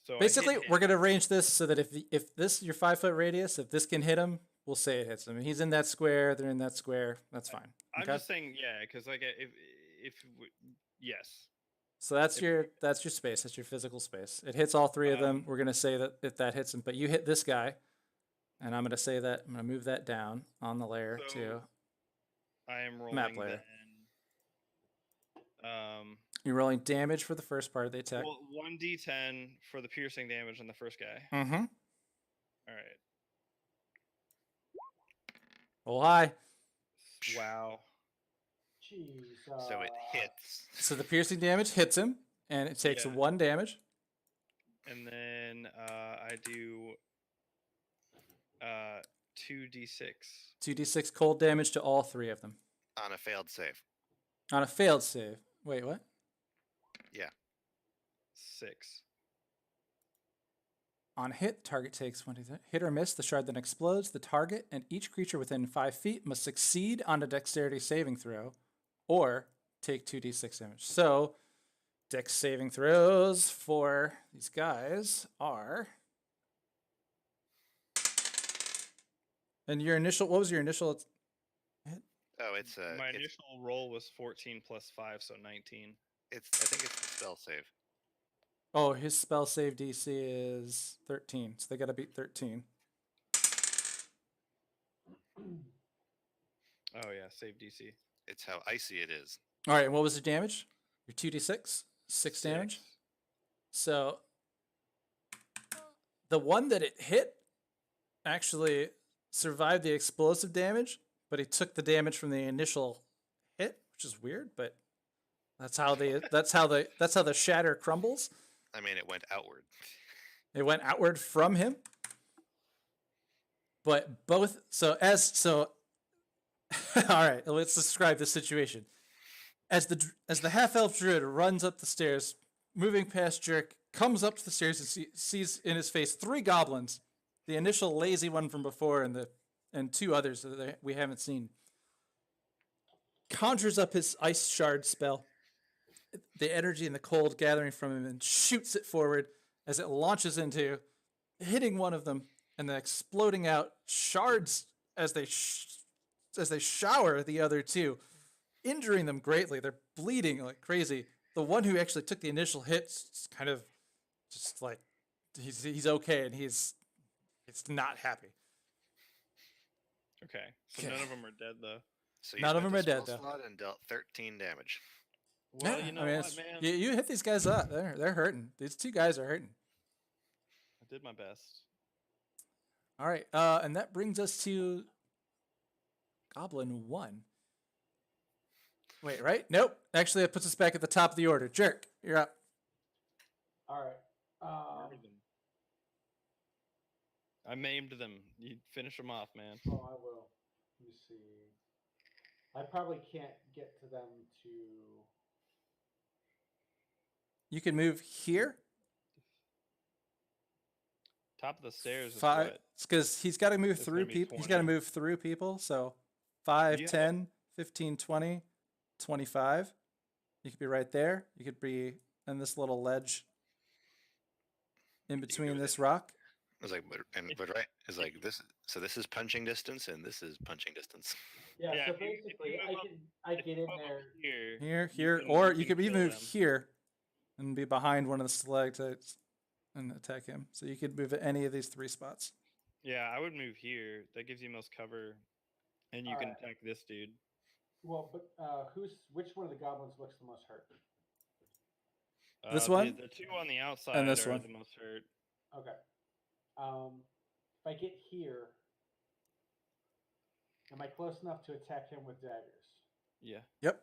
So I Basically, hit we're him. gonna arrange this so that if this your 5 foot radius, if this can hit him, we'll say it hits him. He's in that square. They're in that square. That's fine. I'm Okay. just saying, yeah, because like yes, So that's your space. That's your physical space. It hits all 3 of them. We're gonna say that if that hits him, but you hit this guy, and I'm gonna say that I'm gonna move that down on the layer So, too. I am rolling Map layer. then. You're rolling damage for the first part of the attack. Well, 1d10 for the piercing damage on the first guy. Mm-hmm. All right. Oh hi. Wow. Jeez. So it hits. So the piercing damage hits him, and it takes Yeah. 1 damage. And then I do 2d6. 2d6 cold damage to all 3 of them On a failed save. on a failed save. Wait, what? 6. On hit, target takes 1 hit or miss. The shard then explodes. The target and each creature within 5 feet must succeed on a dexterity saving throw, or take 2d6 damage. So, dex saving throws for these guys are. And your initial, what was your initial? Oh, it's My initial roll was 14 plus 5, so 19. I think it's the spell save. Oh, his spell save DC is 13, so they got to beat 13. Oh yeah, save DC. It's how icy it is. All right, and what was the damage? Your 2d6, 6 damage. So the one that it hit actually survived the explosive damage, but he took the damage from the initial hit, which is weird, but that's how the shatter crumbles. I mean, it went outward. It went outward from him. But both all right, let's describe the situation. As the half-elf druid runs up the stairs, moving past Jerk, comes up to the stairs and sees in his face 3 goblins, the initial lazy one from before and 2 others that we haven't seen. Conjures up his ice shard spell, the energy and the cold gathering from him, and shoots it forward as it launches into hitting one of them and then exploding out shards as they shower the other 2, injuring them greatly. They're bleeding like crazy. The one who actually took the initial hit kind of just like he's okay, and it's not happy. Okay, so Okay. none of them are dead though. So you None of spent them a are dead, spell though. slot and dealt 13 damage. Well, Yeah, you know I mean, what, man? you hit these guys up. They're hurting. These 2 guys are hurting. I did my best. All right, and that brings us to Goblin 1. Wait, right? Nope. Actually, it puts us back at the top of the order. Jerk, you're up. All right. Murdered them. I maimed them. You finish them off, man. Oh, I will. Let me see. I probably can't get to them to. You can move here. Top of the stairs is Five. what? It's because he's got to move It's through gonna be people. He's got to 20. move through people. So 5, You have 10, 15, 20, 25. You could be right there. You could be in this little ledge in could be between this within- rock. I was like, but right, it's like this. So this is punching distance, and this is punching distance. Yeah, Yeah, so if you basically, move up- I If get you in move up there. Here, Here, you here, can- or you you can could be kill moved them. here and be behind one of the stalactites and attack him. So you could move at any of these 3 spots. Yeah, I would move here. That gives you most cover, and you can Alright. attack this dude. Well, but which one of the goblins looks the most hurt? This one? The 2 on the outside this are one. the most hurt. Okay. If I get here, am I close enough to attack him with daggers? Yeah. Yep.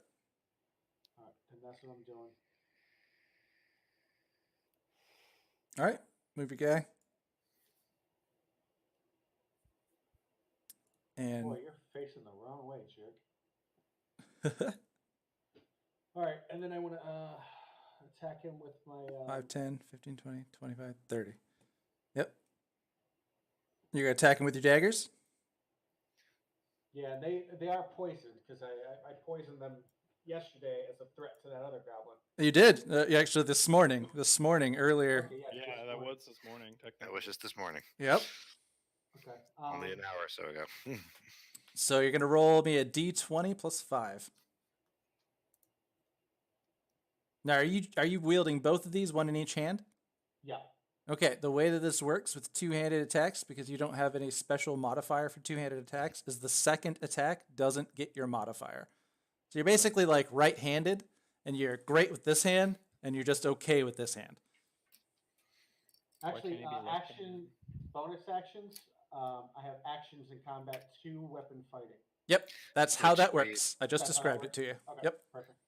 All right, then that's what I'm doing. All right. Move your guy. And Boy, you're facing the wrong way, jerk. All right, and then I want to attack him with my. 5, 10, 15, 20, 25, 30. Yep. You're going to attack him with your daggers? Yeah, they are poisoned because I poisoned them yesterday as a threat to that other goblin. You did. Actually, this morning, earlier. Okay, yeah, Yeah, just that one. was this morning. That Technically. was just this morning, Yep. Okay. only an hour or so ago. So you're going to roll me a d20 plus 5. Now, are you wielding both of these, one in each hand? Yeah. Okay, the way that this works with two-handed attacks, because you don't have any special modifier for two-handed attacks, is the second attack doesn't get your modifier. So you're basically like right-handed, and you're great with this hand, and you're just okay with this hand. Actually, can't he be left-handed? bonus actions. I have actions in combat, 2 weapon fighting. Yep, that's how Which that we- works. I just That's how it described it to you. Okay, Yep. perfect.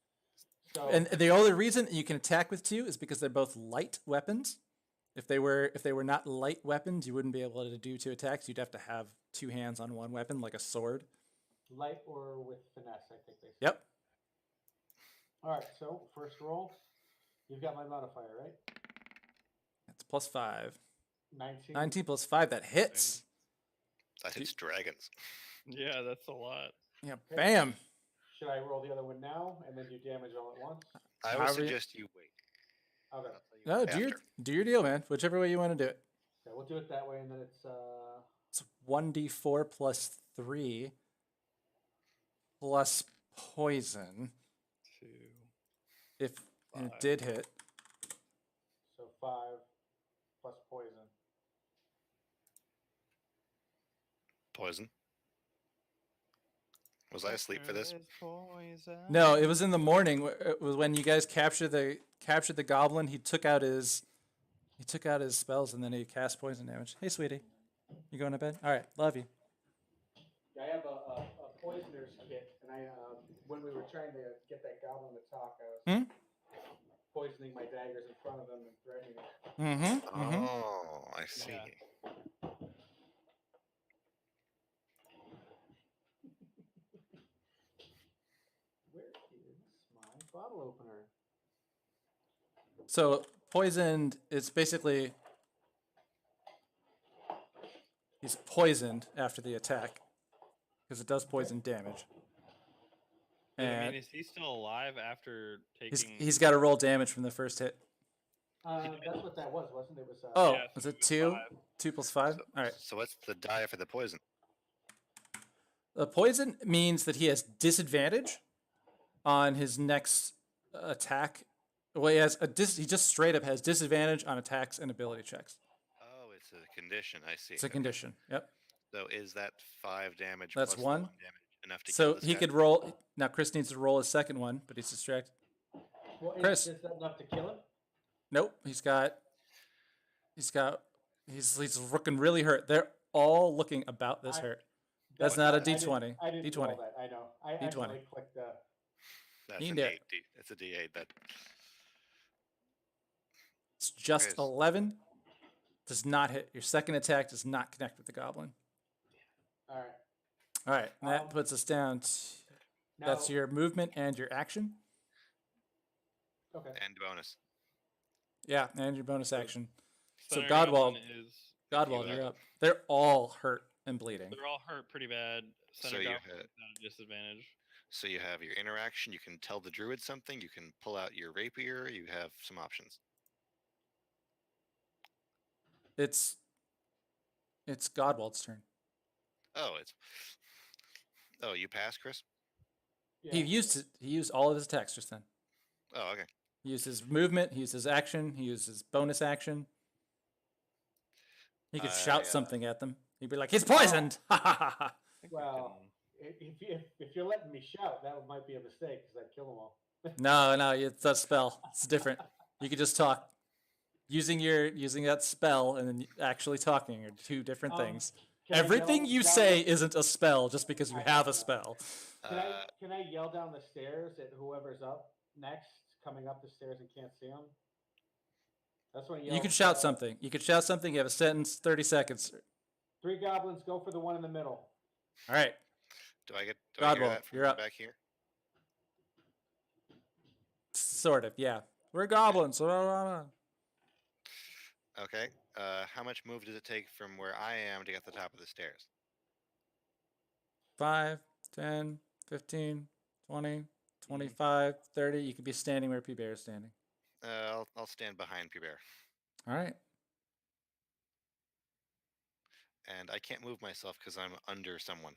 So, And the only reason you can attack with 2 is because they're both light weapons. If they were not light weapons, you wouldn't be able to do 2 attacks. You'd have to have 2 hands on one weapon, like a sword. light or with finesse, I think they say. Yep. All right, so first roll. You've got my modifier, right? That's plus 5. 19. 19 plus 5, that hits. That hits dragons. Yeah, that's a lot. Yeah, Okay. bam. Should I roll the other one now and then do damage all at once? I would However you- suggest you wait. Okay. I'll tell you No, do after. your deal, man. Whichever way you want to do it. Okay, we'll do it that way, and then it's It's 1d4 plus 3 plus poison 2. if it 5. did hit. so 5 plus poison. Poison. Was I asleep for this? No, it was in the morning. It was when you guys captured the goblin. He took out his spells and then he cast poison damage. Hey, sweetie, you going to bed? All right, love you. Yeah, I have a poisoner's kit, and I when we were trying to get that goblin to talk, I was poisoning my daggers in front of him and threatening it. Mm-hmm. Mm-hmm. Oh, I see. Yeah. Where is my bottle opener? So poisoned is basically he's poisoned after the attack because it does poison damage. I And mean, is he still alive after taking? he's got to roll damage from the first hit. That's what that was, wasn't it? It was Oh, Yeah, was so it it was 2? 5. 2 plus 5? So, All right. so what's the die for the poison? The poison means that he has disadvantage on his next attack. Well, he has he just straight up has disadvantage on attacks and ability checks. Oh, it's a condition. I see. It's a Okay. condition. Yep. So is that 5 damage? That's plus the 1. damage enough to kill So this he guy? could roll. Now Chris needs to roll his second one, but he's distracted. Well, Chris. is that enough to kill him? Nope. He's looking really hurt. They're all looking about this I- hurt. That's not a D20. I didn't D20. roll that. I know. I D20. accidentally clicked the. That's You an can do it. 8. It's a D8. That It's just Chris. 11. Does not hit. Your second attack does not connect with the goblin. All right. All right. And that Um, puts us down. Now, That's your movement and your action. Okay. and bonus. Yeah, and your bonus action. So Thunder Godwald- Goblin is Godwald, you're up. They're all hurt and bleeding. They're all hurt pretty bad. Center So you Goblin had- is at a disadvantage. So you have your interaction. You can tell the druid something. You can pull out your rapier. You have some options. It's Godwald's turn. Oh, you passed, Chris. Yeah. He used all of his attacks just then. Oh, okay. He used his movement, he used his action, he used his bonus action. He could shout something at them. He'd be like, "He's poisoned!" Ha ha ha ha. I think we Well, can- if you're letting me shout, that might be a mistake because I'd kill them all. No, it's a spell. It's different. You could just talk. Using that spell and then actually talking are two different things. Can I Everything yell you down say the- isn't a spell just because you have a spell. Can I yell down the stairs at whoever's up next, coming up the stairs and can't see them? That's when I yell. You could shout something. You have a sentence, 30 seconds. 3 goblins, go for the one in the middle. All right. Do I hear Godwald, that from you're up. back here? Sort of, yeah. We're goblins. Okay. How much move does it take from where I am to get to the top of the stairs? 5, 10, 15, 20, 25, 30. You could be standing where P-Bear is standing. I'll stand behind P-Bear. All right. And I can't move myself because I'm under someone.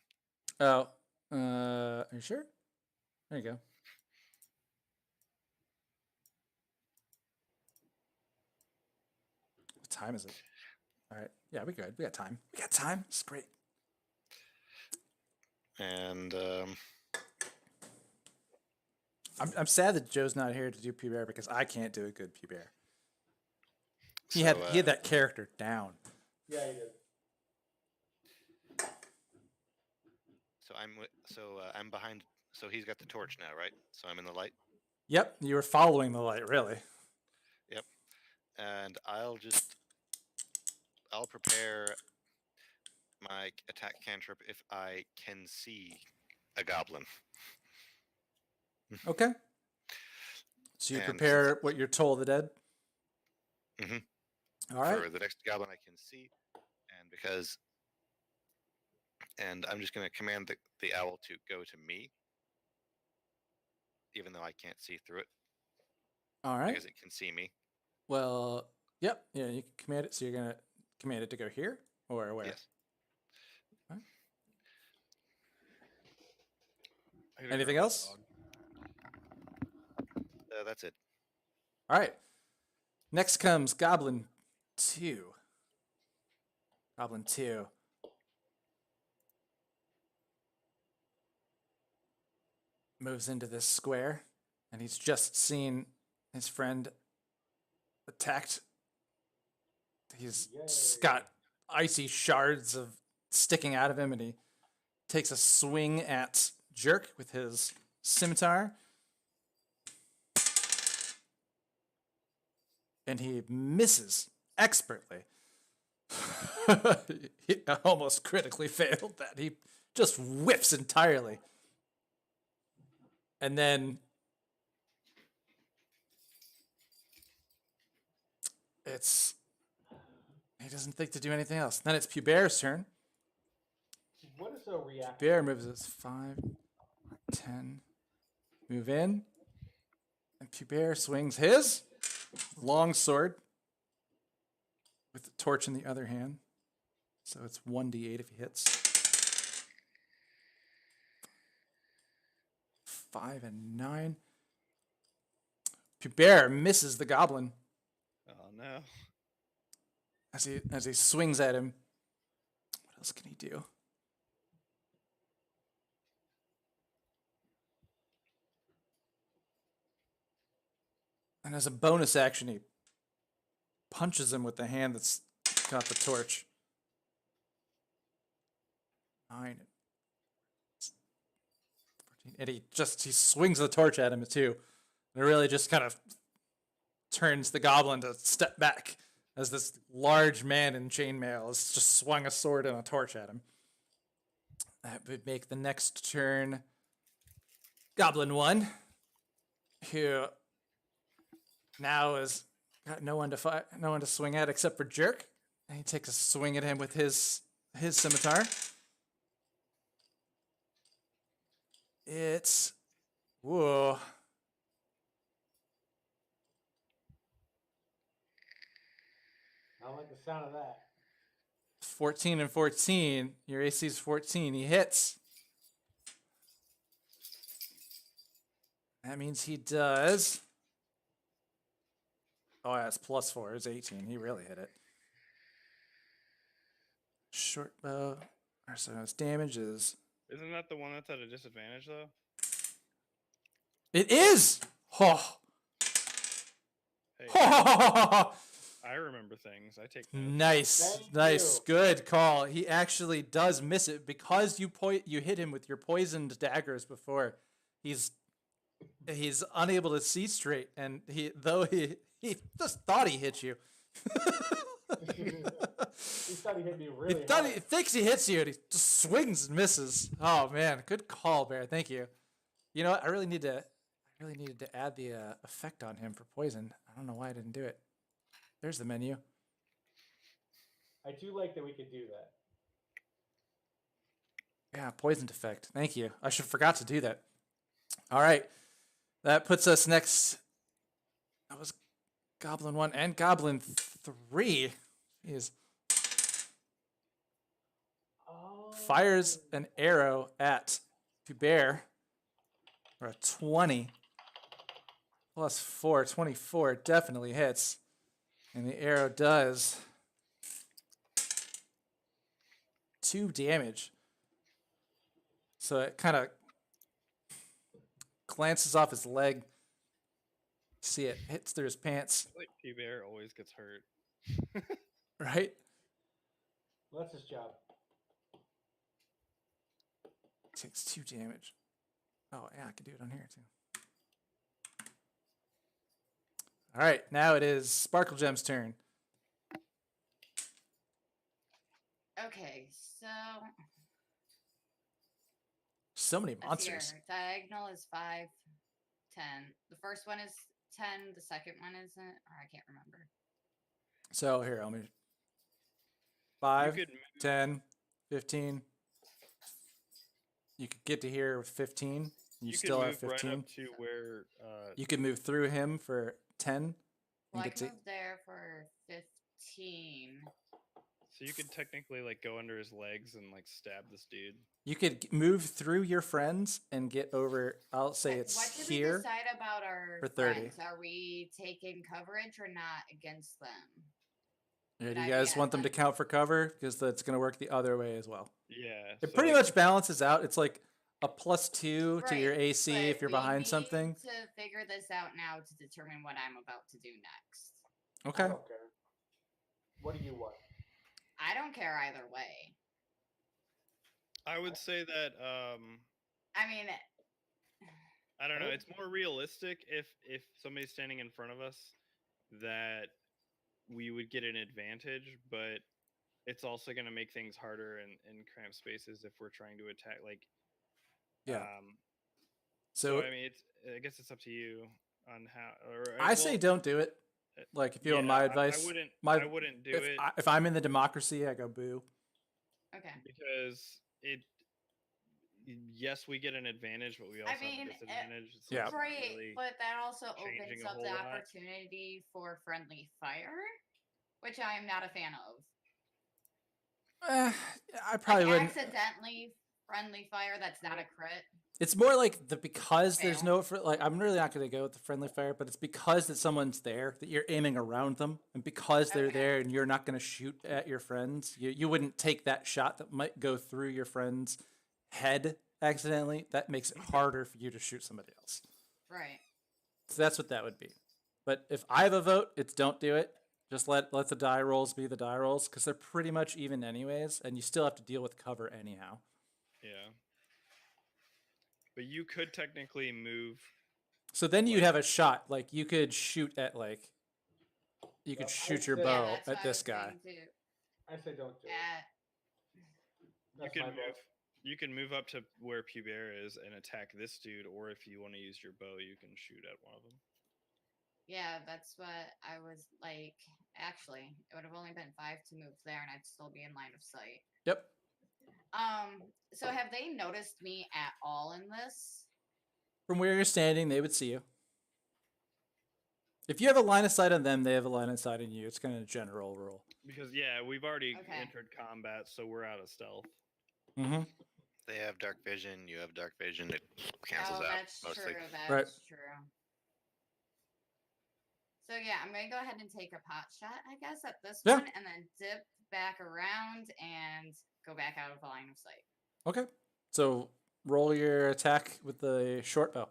Oh, are you sure? There you go. What time is it? All right. Yeah, we good. We got time. It's great. And I'm sad that Joe's not here to do P-Bear because I can't do a good P-Bear. He so, had that character down. Yeah, he did. I'm behind. So he's got the torch now, right? So I'm in the light. Yep, you were following the light, really. Yep. And I'll prepare my attack cantrip if I can see a goblin. Okay. So you And prepare what you're told the dead? Mhm. All right. For the next goblin I can see, and I'm just going to command the owl to go to me, even though I can't see through it All right. because it can see me. Well, yep. Yeah, you can command it. So you're going to command it to go here or where? Yes. I gotta Anything grab my else? dog. That's it. All right. Next comes Goblin 2. Goblin 2. Moves into this square, and he's just seen his friend attacked. He's got icy shards of sticking out of him, and he takes a swing at Jerk with his scimitar. And he misses expertly. He almost critically failed that. He just whiffs entirely. And then he doesn't think to do anything else. Then it's Puber's turn. What is a reaction? Puber moves his 5, 10, move in. And Puber swings his long sword with the torch in the other hand. So it's 1d8 if he hits. 5 and 9. Puber misses the goblin Oh no. as he swings at him. What else can he do? And as a bonus action, he punches him with the hand that's got the torch. 9 and 14. And he swings the torch at him too. And it really just kind of turns the goblin to step back as this large man in chainmail has just swung a sword and a torch at him. That would make the next turn Goblin 1, who now has got no one to swing at except for Jerk, And he takes a swing at him with his scimitar. It's whoa. 'Like the sound of that. 14 and 14. Your AC is 14. He hits. That means he does. Oh, yeah, it's +4. It's 18. He really hit it. Short bow. So his damage is. Isn't that the one that's at a disadvantage though? It is! Oh. Hey, Oh. I remember things. I take notes. Nice. Thank Nice. you. Good call. He actually does miss it because you hit him with your poisoned daggers before. He's unable to see straight, and he just thought he hit you. He thought he hit me He really thought hard. he thinks he hits you, and he just swings and misses. Oh man, good call, Bear. Thank you. You know what? I really needed to add the effect on him for poison. I don't know why I didn't do it. There's the menu. I do like that we could do that. Yeah, poisoned effect. Thank you. I should forgot to do that. All right, that puts us next. That was Goblin 1 and Goblin 3. Jeez. Oh. Fires an arrow at Bear for a 20 +4, 24 definitely hits, and the arrow does 2 damage. So it kind of glances off his leg. See it hits through his pants, Like P-Bear always gets hurt. right? Well, that's his job. Takes 2 damage. Oh yeah, I can do it on here too. All right, now it is Sparkle Gem's turn. Okay, so So many let's see here. monsters. Diagonal is 5, 10. The first one is 10. The second one isn't, or I can't remember. So here, let me 5, You could move, 10, 15. You could get to here with 15. You could still have move 15. right up to where You could move through him for 10. Well, I get can to move there for 15. so you could technically like go under his legs and like stab this dude. you could move through your friends and get over. I'll say What it's did we here. decide about our for 30. friends? Are we taking coverage or not against them? Yeah, Would do I you be guys at, want them to like- count for cover? Because that's going to work the other way as well. Yeah. It so, pretty like, much balances out. It's like a +2 to your Right, AC if but you're we behind need something. to figure this out now to determine what I'm about to do next. I Okay. don't care. What do you want? I don't care either way. I would say that I mean, I don't know. Oh. It's more realistic if somebody's standing in front of us that we would get an advantage, but it's also going to make things harder in cramped spaces if we're trying to attack. Like, Yeah. So So I mean, I guess it's up to you on how. Or I say don't do it. Like if you want my advice, I wouldn't do it if I'm in the democracy, I go boo. okay. because it. Yes, we get an advantage, but we also have mean, a disadvantage. So Yeah. it's not Right, really- but that also changing opens a up whole the lot. opportunity for friendly fire, which I am not a fan of. I probably Like, wouldn't. accidentally friendly fire that's not a crit. It's more like because there's Fail. no like I'm really not going to go with the friendly fire, but it's because that someone's there that you're aiming around them, and because they're Okay. there and you're not going to shoot at your friends, you wouldn't take that shot that might go through your friend's head accidentally. That makes it harder for you to shoot somebody else. Right. So that's what that would be. But if I have a vote, it's don't do it. Just let the die rolls be the die rolls because they're pretty much even anyways, and you still have to deal with cover anyhow. Yeah. But you could technically move. So then you'd have a shot. Like you could shoot at you could Well, shoot I'd your say- bow that's what at I this was guy. saying too. I say don't do it. At That's You my can vote. move. You can move up to where Pubert is and attack this dude, or if you want to use your bow, you can shoot at one of them. yeah, that's what I was like Actually, it would have only been 5 to move there, and I'd still be in line of sight. Yep. So have they noticed me at all in this? From where you're standing, they would see you. If you have a line of sight on them, they have a line of sight on you. It's kind of a general rule. Because yeah, we've already Okay. entered combat, so we're out of stealth. Mm-hmm. They have dark vision. You have dark vision. It cancels Oh, out that's mostly. true. That's Right. true. So yeah, I'm gonna go ahead and take a pot shot, I guess, at this Yeah. one, and then dip back around and go back out of the line of sight. Okay. So roll your attack with the short bow.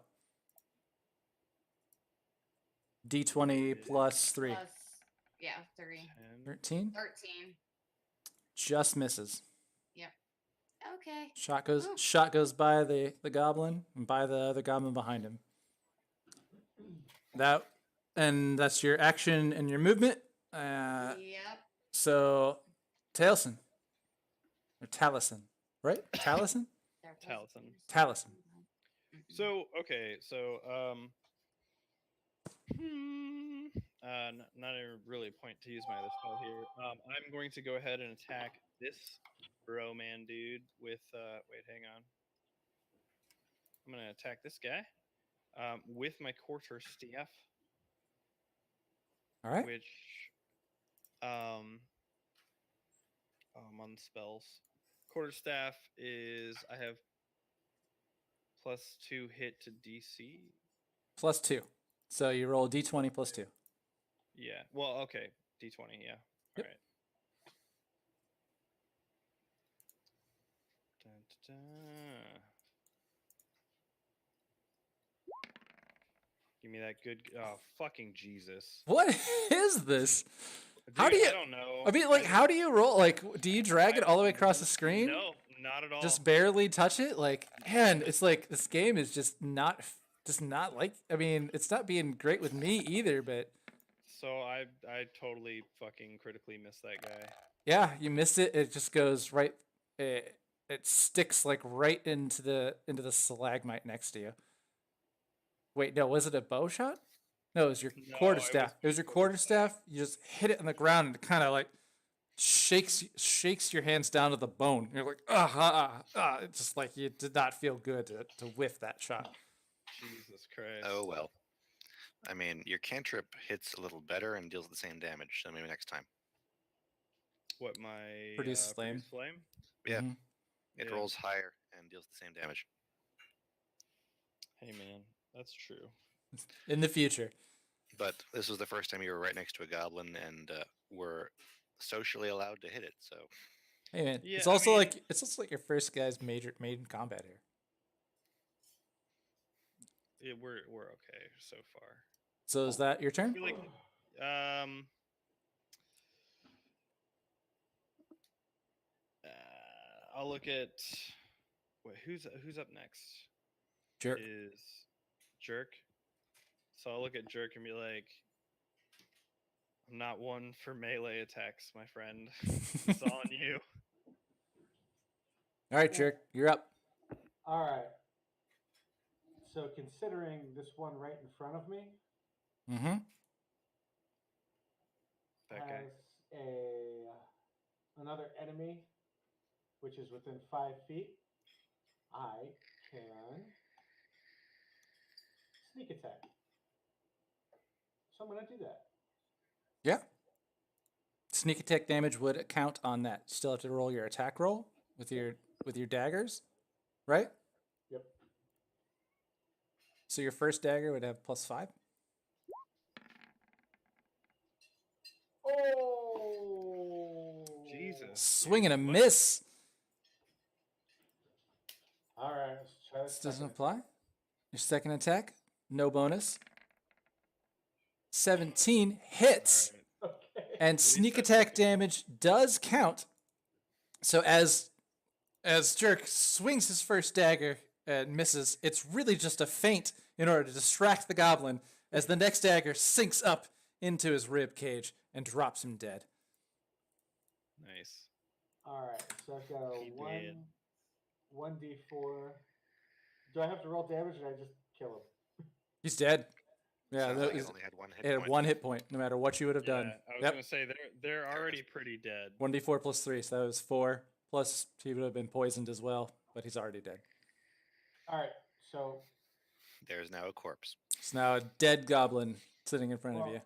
D20 plus 3. Plus, yeah, 3. 10. 13. 13. Just misses. Okay. Ooh. Shot goes by the goblin and by the other goblin behind him. That's your action and your movement. Yep. So Taliesin. Or Taliesin, right? Taliesin? There was Taliesin. a Taliesin. So okay, so not a really point to use my other spell here. I'm going to go ahead and attack this bro man dude with wait, hang on. I'm gonna attack this guy with my quarter staff, All right. which I'm on spells. Quarterstaff is I have +2 hit to DC. Plus 2. So you roll D20 plus 2. Yeah. Well, okay. D20. Yeah. Yep. All right. Dun, dun, dun. Give me that good. Oh, fucking Jesus. What is this? How Dude, do you? I don't know. I mean, like, how do you roll? Like, do you drag it all the way across the screen? No, not at all. Just barely touch it? Like, man, it's like this game is just not like. I mean, it's not being great with me either. But So I totally fucking critically missed that guy. yeah, you missed it. It just goes right. It sticks like right into the stalagmite next to you. Wait, no, was it a bow shot? No, it was your No, quarterstaff. It was your quarterstaff. quarterstaff. You just hit it on the ground and it kind of like shakes your hands down to the bone. You're like, It's just like you did not feel good to whiff that shot. Jesus Christ. Oh well. I mean, your cantrip hits a little better and deals the same damage. So maybe next time. What my Produce flame. flame? Yeah. Mhm. It Yeah. rolls higher and deals the same damage. Hey man, that's true. In the future. But this was the first time you were right next to a goblin and were socially allowed to hit it. So Hey man, Yeah, it's I also mean- like your first guy's maiden combat here. Yeah, we're okay so far. So is that your I turn? feel like I'll look at wait, who's up next? Jerk. Is Jerk. So I'll look at Jerk and be like, I'm not one for melee attacks, my friend. It's all on you. All right, Jerk, you're up. All right. So considering this one right in front of me Mm-hmm. That guy. has another enemy, which is within 5 feet, I can sneak attack. So I'm going to do that. Yeah. Sneak attack damage would count on that. You still have to roll your attack roll with your daggers, right? Yep. So your first dagger would have +5. Oh! Jesus. Swing and a dude, what? miss. All right, let's try This this. doesn't second. apply. Your second attack, no bonus. 17 hits. All right. Okay. And least sneak that's attack okay. damage does count. So as Jerk swings his first dagger and misses, it's really just a feint in order to distract the goblin as the next dagger sinks up into his rib cage and drops him dead. Nice. All right, so I've got a He one, did. 1d4. Do I have to roll damage or did I just kill him? He's dead. Yeah, Sounds that like it is- only had one hit it had point. 1 hit point, no matter what you would have Yeah, done. I was Yep. gonna say they're already pretty dead. 1d4 plus 3, so that was 4. Plus, he would have been poisoned as well, but he's already dead. All right. So, There's now a corpse. It's now a dead goblin sitting in front of well, you.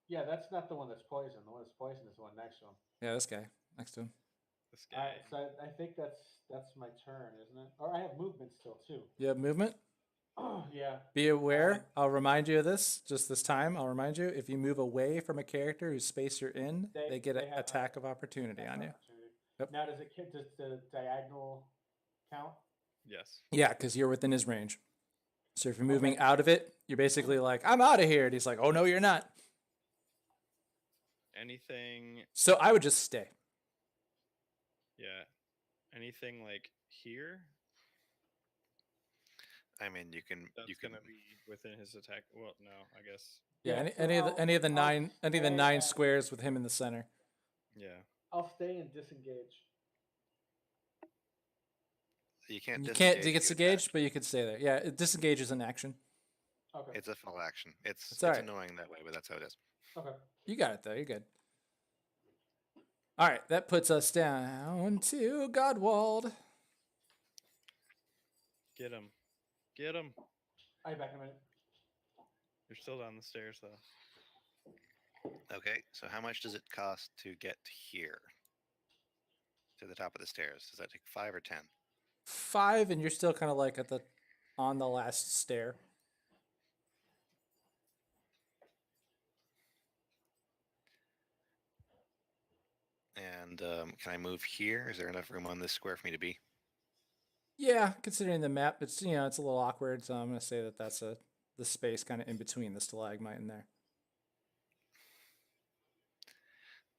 yeah, that's not the one that's poisoned. The one that's poisoned is the one next to him. Yeah, this guy next to him. This All guy. right. So I think that's my turn, isn't it? Or I have movement still too. You have movement? Yeah. Be aware, I'll remind you of this, just this time, I'll remind you, if you move away from a character whose space you're in, they get an have attack of opportunity on you. opportunity. Yep. Now, does the diagonal count? Yes. Yeah, because you're within his range. So if you're moving Okay. out of it, you're basically like, I'm out of here. And he's like, oh, no, you're not. Anything? So I would just stay. Yeah. Anything like here? I mean, you can That's you can gonna be within his attack. Well, no, I guess. Yeah, Yeah, so any of the I'll nine stay squares with him in the center. Yeah. I'll stay and disengage. you can't You can't disengage, you disengage, attack. but you could stay there. Yeah, disengage is an action. Okay. It's a full action. It's It's all right. annoying that way, but that's how it is. Okay. You got it though. You're good. All right, that puts us down to Godwald. Get him. Get him. I'll be back in a minute. You're still down the stairs though. Okay, so how much does it cost to get here? To the top of the stairs? Does that take 5 or 10? 5, and you're still kind of like on the last stair. And can I move here? Is there enough room on this square for me to be? Yeah, considering the map, it's it's a little awkward, so I'm gonna say that that's the space kind of in between the stalagmite and there.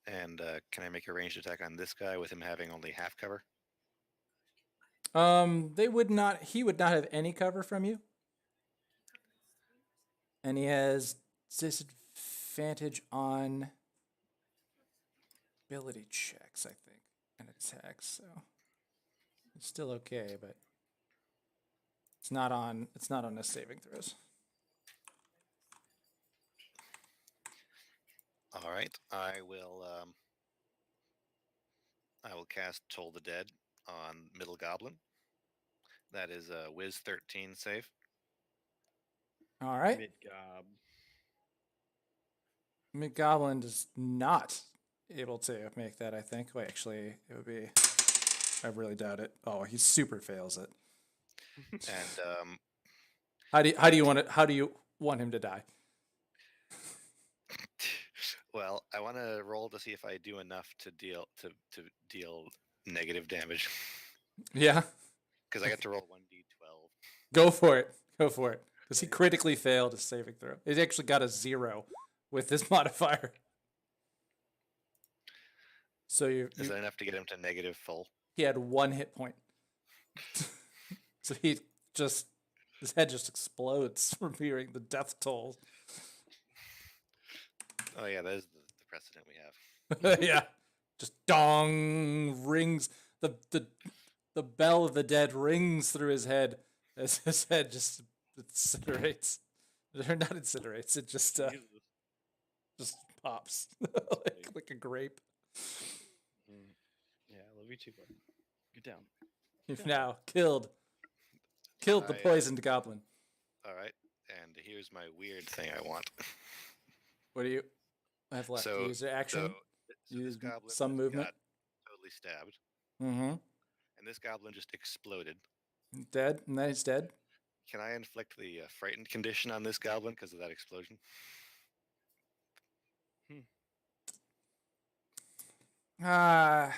And can I make a ranged attack on this guy with him having only half cover? They would not. He would not have any cover from you, and he has disadvantage on ability checks, I think, and attacks. So it's still okay, but it's not on. It's not on his saving throws. All right, I will cast Toll the Dead on Middle Goblin. That is a Wiz 13 save. All right. Mid-gob. McGoblin is not able to make that, I think. Wait, actually, it would be. I really doubt it. Oh, he super fails it. And How do you want him to die? well, I want to roll to see if I do enough to deal negative damage Yeah, because I get to roll 1d12. go for it. Go for it. Because he critically failed his saving throw. It actually got a 0 with this modifier. So Is that enough to get him to negative full? he had 1 hit point. So his head just explodes from hearing the death toll. Oh yeah, that is the precedent we have. Yeah, just dong rings. The bell of the dead rings through his head as his head just incinerates. Or not incinerates. It just pops like a grape. Yeah, I love you too, bud. Get down. You've now killed the poisoned goblin. All right, and here's my weird thing I want. What do you have left? So- Use your action. So Use this goblin some just movement. got totally stabbed, Mm-hmm. and this goblin just exploded. Dead. And then he's dead. Can I inflict the frightened condition on this goblin because of that explosion? Nah,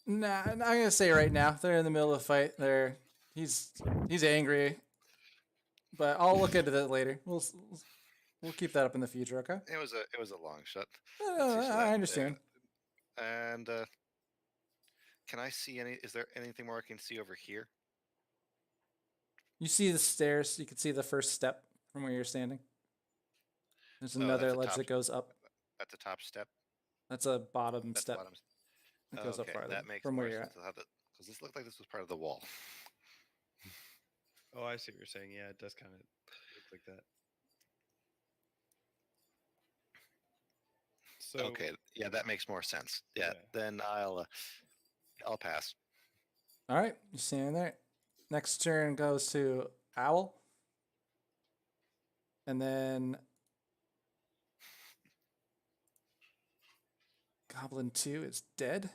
I'm gonna say right now they're in the middle of a fight. He's angry, but I'll look into that later. We'll keep that up in the future. Okay. It was a long shot. I understand. And can I see any? Is there anything more I can see over here? You see the stairs. You can see the first step from where you're standing. There's Oh, another that's the ledge top that goes up. At the top step. That's a bottom That's step. bottom. That goes up farther That makes from more where you're sense. at. Because this looked like this was part of the wall. Oh, I see what you're saying. Yeah, it does kind of look like that. So Okay, yeah, that makes more sense. Yeah, Yeah. then I'll pass. All right, you stand there. Next turn goes to Owl. And then Goblin 2 is dead.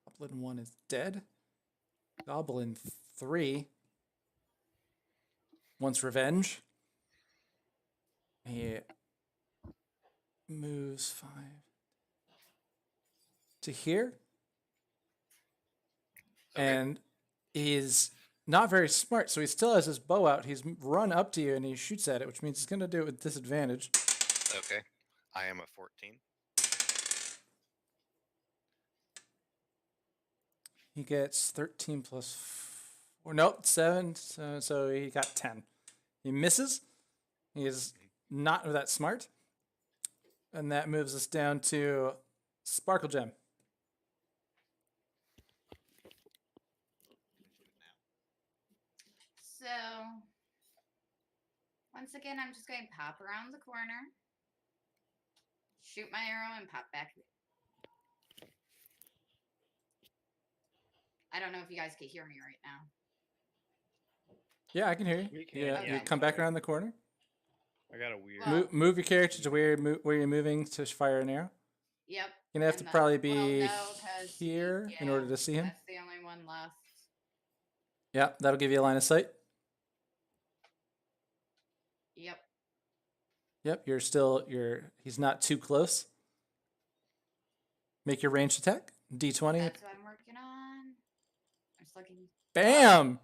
Goblin 1 is dead. Goblin 3 wants revenge. He moves 5 to here. Okay. And he's not very smart, so he still has his bow out. He's run up to you and he shoots at it, which means he's going to do it with disadvantage. Okay. I am a 14. He gets 13 plus 4. Nope, 7. So he got 10. He misses. He is not that smart. And that moves us down to Sparkle Gem. So, once again, I'm just going to pop around the corner, shoot my arrow, and pop back. I don't know if you guys can hear me right now. Yeah, I can hear you. We can, Yeah, you yeah. come back around the corner. I got a weird. Well- Move your character to where you're moving to fire an arrow. Yep. You're gonna have to and probably well, be no, 'cause here in order to see him. That's the only one left. Yeah, that'll give you a line of sight. Yep. Yep, he's not too close. Make your ranged attack. D20. That's what I'm working on. I'm just looking. Bam!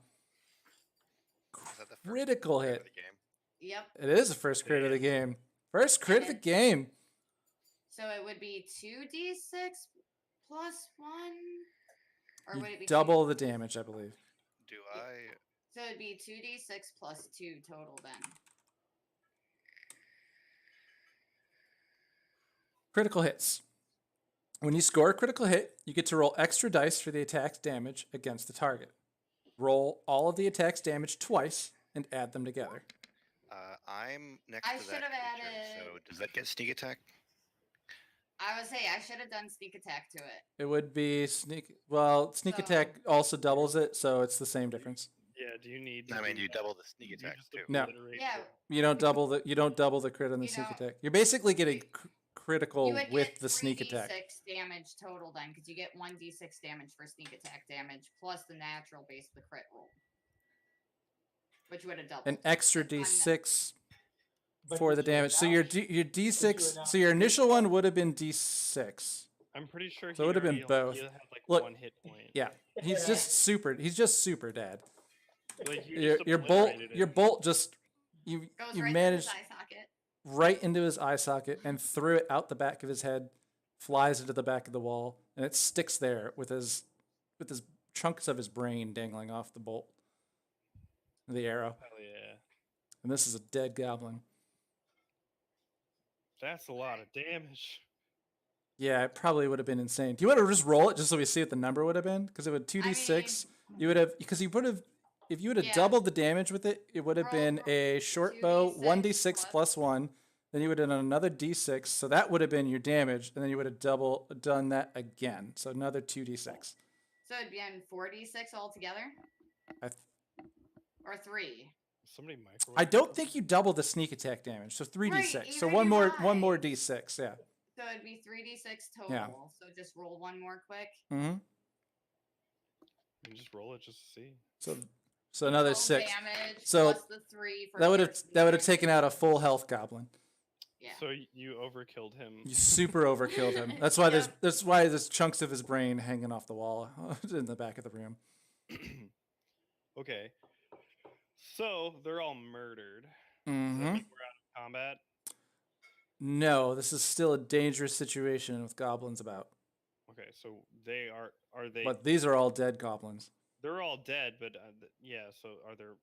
Is that the first Critical crit of hit. the game? Yep. It is the first crit of the game. First crit of the And game. So it would be 2d6 plus 1? Or You would it be double the damage, I believe. Do I? So it'd be 2d6 plus 2 total then. Critical hits. When you score a critical hit, you get to roll extra dice for the attack's damage against the target. Roll all of the attack's damage twice and add them together. I'm next I to that should have creature, so added- does that get sneak attack? I would say I should have done sneak attack to it. It would be sneak. Well, sneak attack also doubles it, so it's the same difference. Yeah. Do you need? To I mean, do you that? double the sneak You attack just too. No. obliterate Yeah. the- You don't double the crit on the You sneak don't- attack. You're basically getting you- critical You would with get the sneak attack. 3d6 damage total then, because you get 1d6 damage for sneak attack damage, plus the natural base of the crit roll. Which would have doubled. An extra I'm not- d6 But for the did you damage. So your announce- your d6. announce So your the initial critical? one would have been d6. I'm pretty sure. So it he would've been already both. only had like Look, 1 hit point. Yeah, he's just super. He's just super dad. Like you Your just your bolt obliterated your it. bolt just you Goes you right through his managed eye socket. right into his eye socket and threw it out the back of his head, flies into the back of the wall, and it sticks there with his chunks of his brain dangling off the bolt, the arrow. Hell yeah. And this is a dead goblin. That's a lot of damage. Yeah, it probably would have been insane. Do you want to just roll it just so we see what the number would have been? Because it would 2d6. You would have if you would have Yeah. doubled the damage with it, it would have been Roll a short bow 2d6 1d6 plus 1. Then you would have done another d6, so that would have been your damage, and then you would have done that again, so another 2d6. So it'd be on 4d6 altogether? I th- Or 3? Somebody microwave. I don't think you double the sneak attack damage, so 3d6. Right, So either one do more I. d6, yeah. So it'd be 3d6 total. Yeah. So just roll one more quick. Mm-hmm. You just roll it just to see. So another Roll 6. damage So plus the 3 for That would have piercing taken damage. out a full health goblin. Yeah. So you overkilled him. You super overkilled him. That's why there's chunks of his brain hanging off the wall in the back of the room. Okay. So they're all murdered. Does that Mm-hmm. mean we're out of combat? No, this is still a dangerous situation with goblins about. Okay, so they are they? But these are all dead goblins. They're all dead, but yeah. So are there? You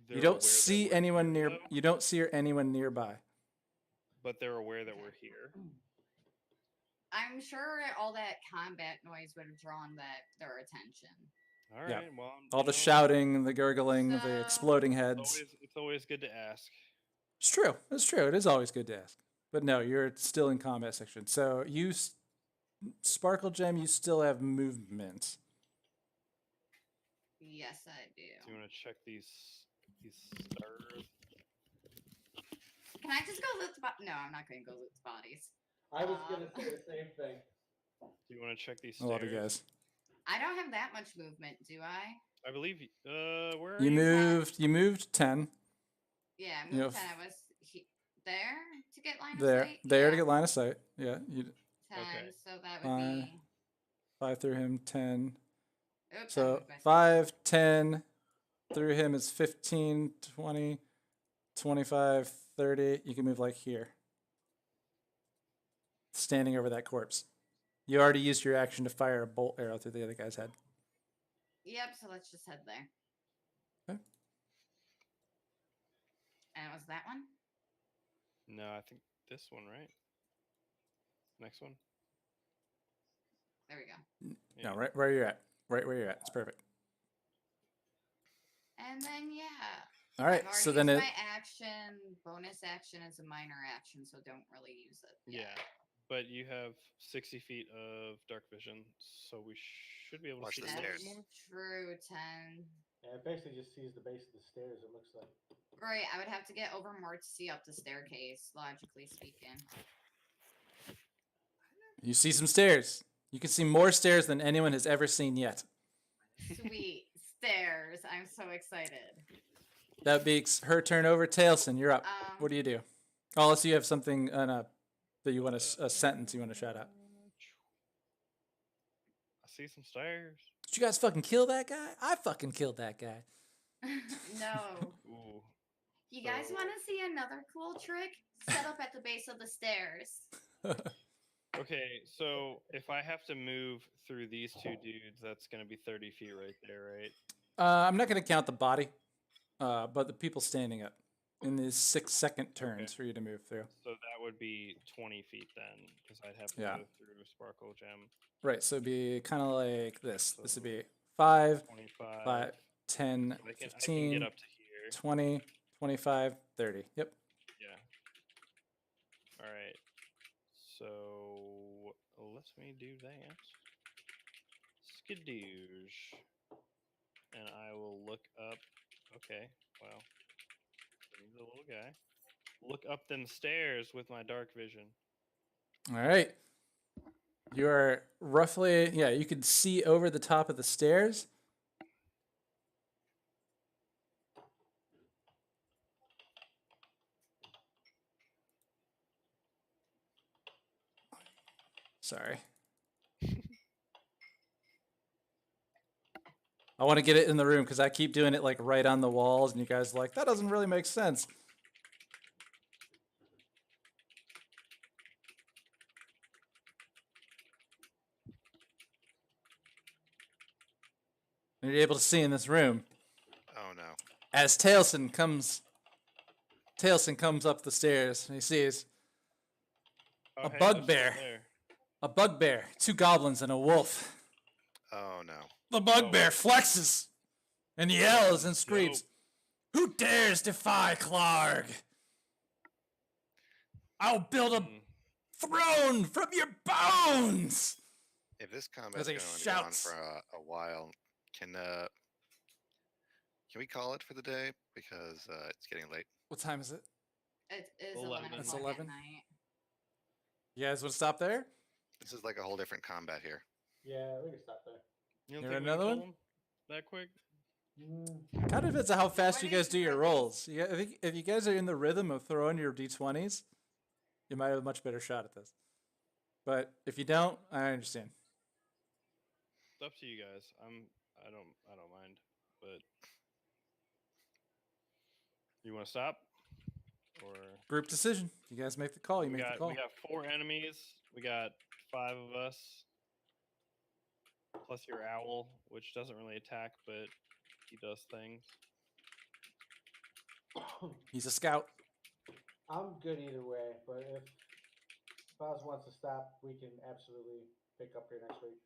they're aware don't that see we're anyone here, near. though? You don't see anyone nearby. But they're aware that we're here. I'm sure all that combat noise would have drawn their attention. All right. Yeah. Well, All you the know, shouting, the gurgling, the So- exploding heads. It's always good to ask. It's true. It's true. It is always good to ask. But no, you're still in combat section. So Sparkle Gem, you still have movement. Yes, I Do you do. want to check these stars? Can I just go loot the No, I'm not going to go loot the bodies. I was gonna say the same thing. Do you want to check these A lot of stairs? guys. I don't have that much movement, do I? I believe. Where are You you? moved 10. Yeah, You move know, 10. I was there to get line of There. sight. There to Yeah, get line of sight. Yeah. 10. Okay. So that would 5, be. 5 through him, 10. Oops, I So moved myself. 5, 10 through him is 15, 20, 25, 30. You can move like here. Standing over that corpse. You already used your action to fire a bolt arrow through the other guy's head. Yep, so let's just head there. Okay. And it was that one? No, I think this one, right? Next one. There we go. Yeah. No, right where you're at. Right where you're at. It's perfect. And then, yeah. All right. I've already So then used it. my action. Bonus action is a minor action, so don't really use it. Yeah. But you have 60 feet of dark vision, so we should be able to Watch see the a little bit stairs. more. True, 10. Yeah, it basically just sees the base of the stairs. It looks like. Right, I would have to get over more to see up the staircase, logically speaking. You see some stairs. You can see more stairs than anyone has ever seen yet. Sweet stairs. I'm so excited. That makes her turn over. Tailson, you're up. Um, What do you do? Unless you have something that you want to a sentence you want to shout out. I see some stairs. Did you guys fucking kill that guy? I fucking killed that guy. No. Ooh. You guys So- want to see another cool trick? Set up at the base of the stairs. Okay, so if I have to move through these two dudes, that's going to be 30 feet right there, right? I'm not going to count the body, but the people standing up in these 6-second turns for you to move through. So that would be 20 feet then, because I'd have to Yeah. go through Sparkle Gem. Right, so it'd be kind of like this. This would So- be 5, 25. 5, 10, I can 15, get up to here. 20, 25, 30. Yep. Yeah. All right. So let me do that. Skadoosh. And I will look up. Okay. Well, he's a little guy. Look up them stairs with my dark vision. All right. You are roughly, yeah, you can see over the top of the stairs. Sorry. I want to get it in the room because I keep doing it like right on the walls, and you guys are like, that doesn't really make sense. And you're able to see in this room Oh no. as Tailson comes up the stairs, and he sees Oh, A hey, they're still bugbear. there. a bugbear, 2 goblins, and a wolf. Oh no. The bugbear flexes and yells and screams, "Who dares defy Clark? I'll build a Mm, throne from your bones!" If this combat's he going to go on shouts. for a while, can we call it for the day because it's getting late? What time is it? It is 11. 11 It's o'clock 11? at night. You guys want to stop there? This is like a whole different combat here. Yeah, we can stop there. You don't There think we another can kill one? him that quick? Kind of depends on how fast you guys do your Nobody's rolls. I think if you guys are in the rhythm of throwing your d20s, you might have a much better shot at this. But if you don't, I understand. It's up to you guys. I don't mind. But you want to stop? Or Group decision. You guys make the call. You we make the got call. we got 4 enemies. We got 5 of us. Plus your owl, which doesn't really attack, but he does things. He's a scout. I'm good either way, but if Baz wants to stop, we can absolutely pick up here next week.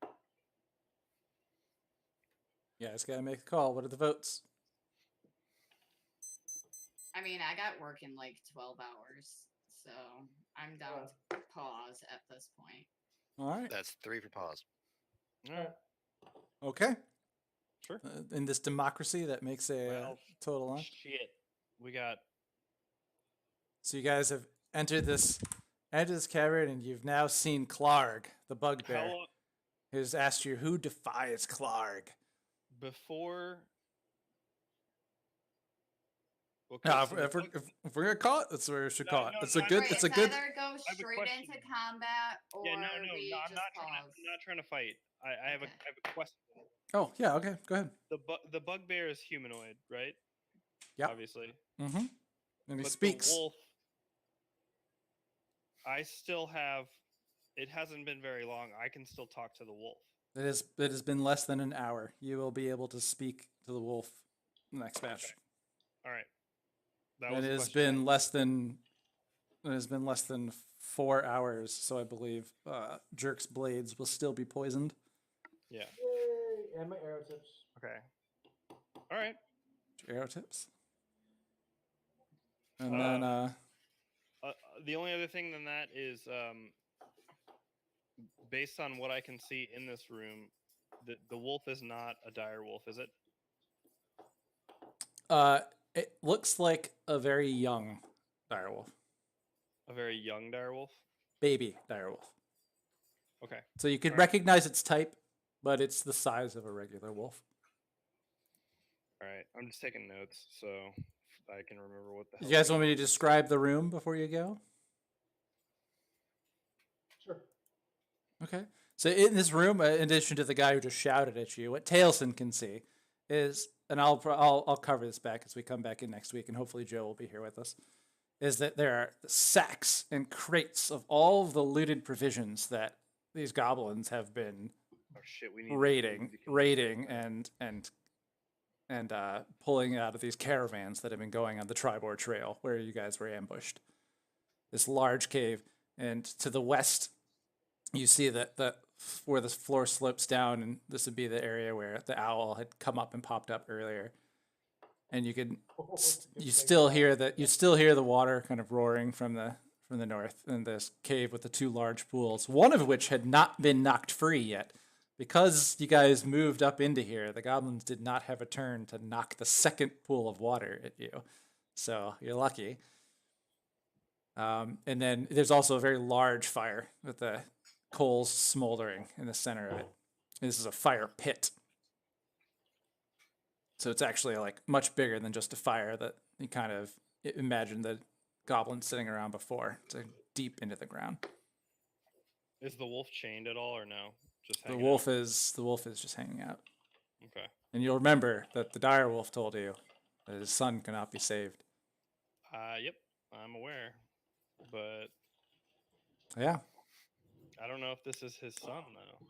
You guys gotta make the call. What are the votes? I mean, I got work in like 12 hours, so I'm down to pause at this point. All right. That's 3 for pause. All right. Okay. Sure. In this democracy that makes a Well, total on. shit. We got. So you guys have entered this cavern, and you've now seen Clarg, the bugbear, How long who's asked you who defies Clarg. before? Okay, Now, so the bug- if we're gonna call it, that's where we should No, call it. no, It's no, a I good. know. It's a It's good. either go I have a straight question. into combat or yeah, no, we I'm just not trying. pause. I'm not trying to fight. I have Okay. I have a question. Oh yeah. Okay. Go ahead. The bugbear is humanoid, right? Yep. Obviously. Mm-hmm. And he But speaks. the wolf. I still have. It hasn't been very long. I can still talk to the wolf. It has been less than an hour. You will be able to speak to the wolf next match. Okay. All right. That And was it the has question I been had. less than. It has been less than 4 hours, so I believe Jerk's blades will still be poisoned. Yeah. Yay! And my arrow tips. Okay. All right. Arrow tips. And then The only other thing than that is, based on what I can see in this room, the wolf is not a dire wolf, is it? it looks like a very young direwolf. A very young dire wolf. Baby direwolf. Okay. So you could Alright. recognize its type, but it's the size of a regular wolf. All right. I'm just taking notes so I can remember what the hell. You guys want me to describe the room before you go? Sure. Okay. So in this room, in addition to the guy who just shouted at you, what Tailson can see is, and I'll cover this back as we come back in next week, and hopefully Joe will be here with us, is that there are sacks and crates of all of the looted provisions that these goblins have been Oh shit! We need raiding to convince and pulling out of these caravans that have been going on the Tribor Trail where you guys were ambushed. This large cave, and to the west, you see that where the floor slopes down, and this would be the area where the owl had come up and popped up earlier. And you can you still hear the water kind of roaring from the north in this cave with the 2 large pools, one of which had not been knocked free yet. Because you guys moved up into here, the goblins did not have a turn to knock the second pool of water at you. So you're lucky. And then there's also a very large fire with the coals smoldering in the center of it. This is a fire pit. So it's actually like much bigger than just a fire that you kind of imagine the goblins sitting around before. It's like deep into the ground. Is the wolf chained at all or no? Just The hanging wolf out? is just hanging out. Okay. And you'll remember that the dire wolf told you that his son cannot be saved. Yep. I'm aware, but Yeah. I don't know if this is his son though.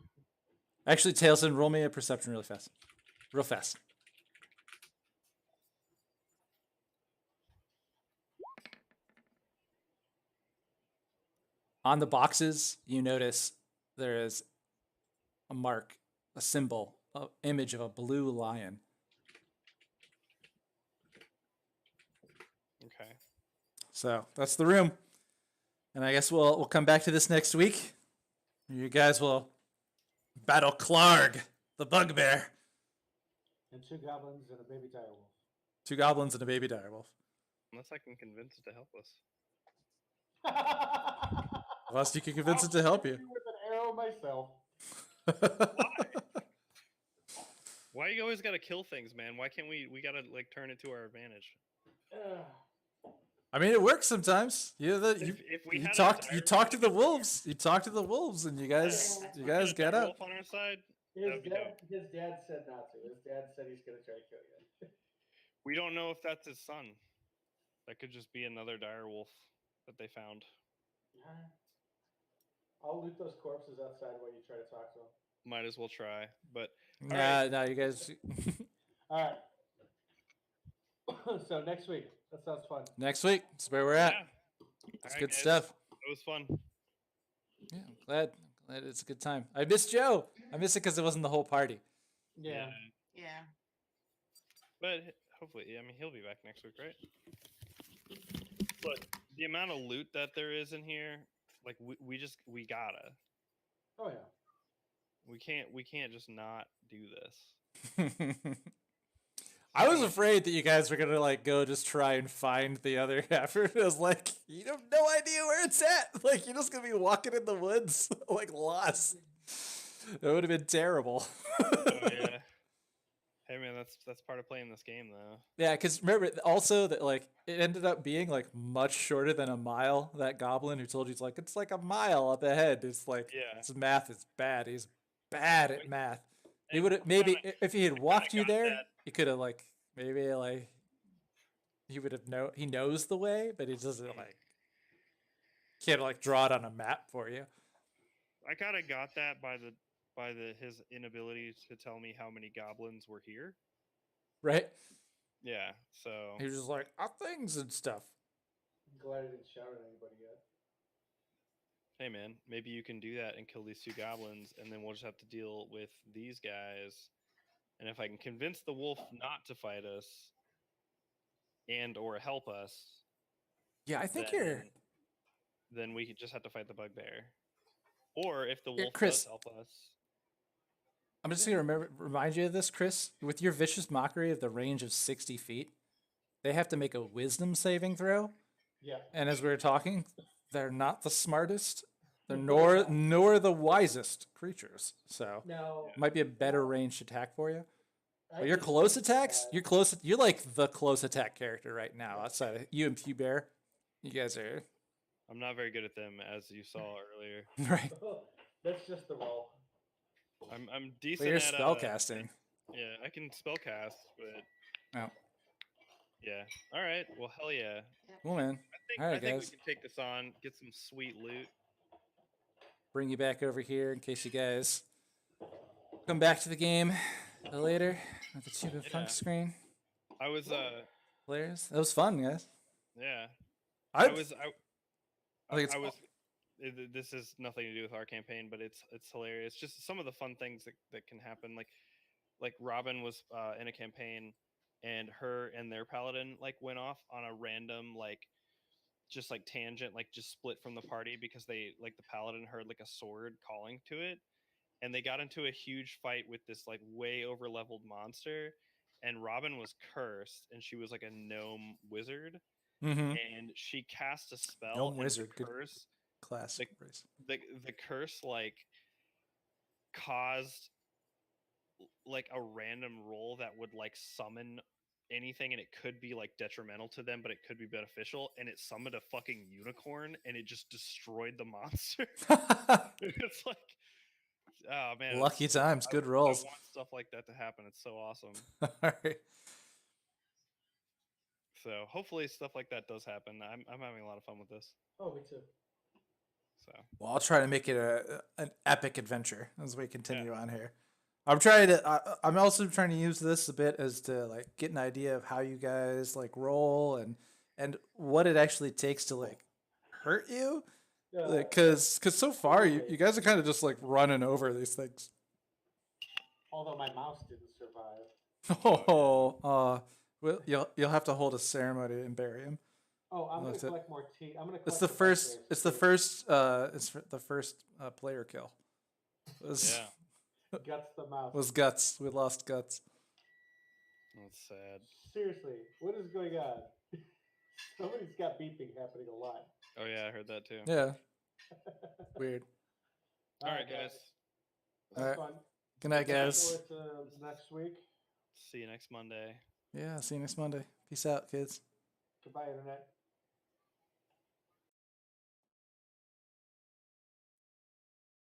Actually, Tailson, roll me a perception really fast. Real fast. On the boxes, you notice there is a mark, a symbol, an image of a blue lion. Okay. So that's the room. And I guess we'll come back to this next week. You guys will battle Clarg, the bugbear. And 2 goblins and a baby direwolf. 2 goblins and a baby direwolf. Unless I can convince it to help us. Unless you can convince it to help you. With an arrow myself. Why you always gotta kill things, man? Why can't we gotta like turn it to our advantage? I mean, it works sometimes. If we had a talk to the dire- wolves. You talk to the wolves, and you guys if we had a get dire up. wolf on our side. His That'd be dad said not to. His dad said he's gonna try to kill you. We don't know if that's his son. That could just be another dire wolf that they found. I'll loot those corpses outside while you try to talk to them. Might as well try. But Nah, you guys. All right. So next week, that sounds fun. Next week, that's where we're at. yeah, It's Alright, good guys. stuff. it was fun. Yeah, I'm glad it's a good time. I miss Joe. I miss it because it wasn't the whole party. Yeah. Yeah. But hopefully, I mean, he'll be back next week, right? But the amount of loot that there is in here, like we gotta. Oh yeah. We can't just not do this. I was afraid that you guys were gonna like go just try and find the other effort. I was like, you have no idea where it's at. Like you're just gonna be walking in the woods like lost. That would have been terrible. Oh yeah. Hey man, that's part of playing this game though. Yeah, because remember also that like it ended up being like much shorter than a mile. That goblin who told you it's like a mile up ahead. It's like Yeah. his math is bad. He's bad at math. He And would have we maybe kinda- if he had kinda walked you got there, that. he could have like maybe like he would have he knows the way, but he doesn't like can't like draw it on a map for you. I kind of got that by his inability to tell me how many goblins were here. Right? Yeah. So He was just like things and stuff. I'm glad I didn't shout at anybody yet. hey man, maybe you can do that and kill these 2 goblins, and then we'll just have to deal with these guys. And if I can convince the wolf not to fight us and or help us, Yeah, I think then we could just have to fight the bugbear. Or if the Yeah, wolf Chris. does help us, I'm just gonna remind you of this, Chris. With your vicious mockery of the range of 60 feet, they have to make a wisdom saving throw. Yeah. And as we were talking, they're not the smartest, they're nor the wisest creatures. So Now it might be a better ranged attack for you. I But your just close think attacks, that- you're like the close attack character right now outside of you and Pew Bear. You guys are I'm not very good at them, as you saw earlier. right. That's just the roll. I'm But decent you're at spellcasting. Yeah, I can spellcast, but Oh, yeah. All right. Well, hell yeah. cool, man. All right, I think guys. we can take this on, get some sweet loot. Bring you back over here in case you guys come back to the game later with the Tube of Yeah. Funk screen. I was Players, that was fun, guys. yeah. I I was I think it's I was this is nothing to do with our campaign, but it's hilarious. Just some of the fun things that can happen. Like Robin was in a campaign, and her and their paladin like went off on a random like just like tangent, like just split from the party because they like the paladin heard like a sword calling to it, and they got into a huge fight with this like way over leveled monster, and Robin was cursed, and she was like a gnome wizard, mm-hmm. and she cast a spell. Gnome and the wizard, good curse class. the- the curse like caused like a random roll that would like summon anything, and it could be like detrimental to them, but it could be beneficial, and it summoned a fucking unicorn and it just destroyed the monster. It's like, oh man, Lucky times, good I rolls. want stuff like that to happen. It's so awesome. All right. So hopefully stuff like that does happen. I'm having a lot of fun with this. Oh, me too. So Well, I'll try to make it an epic adventure as we continue on here. I'm trying to. I'm also trying to use this a bit as to like get an idea of how you guys like roll and what it actually takes to like hurt you. Because so far you guys are kind of just like running over these things. Although my mouse didn't survive. Oh, well, you'll have to hold a ceremony and bury him. Oh, I'm gonna That's it. collect more tea. I'm gonna. It's collect the the first. bugbears It's the too. first. It's the first player kill. Was, yeah, Guts the mouse. was guts. We lost guts. that's sad. Seriously, what is going on? Somebody's got beeping happening a lot. Oh yeah, I heard that too. Yeah. Weird. All right, guys. That was Alright. fun. Good night, Looking guys. forward to next week. See you next Monday. Yeah. See you next Monday. Peace out, kids. Goodbye, internet.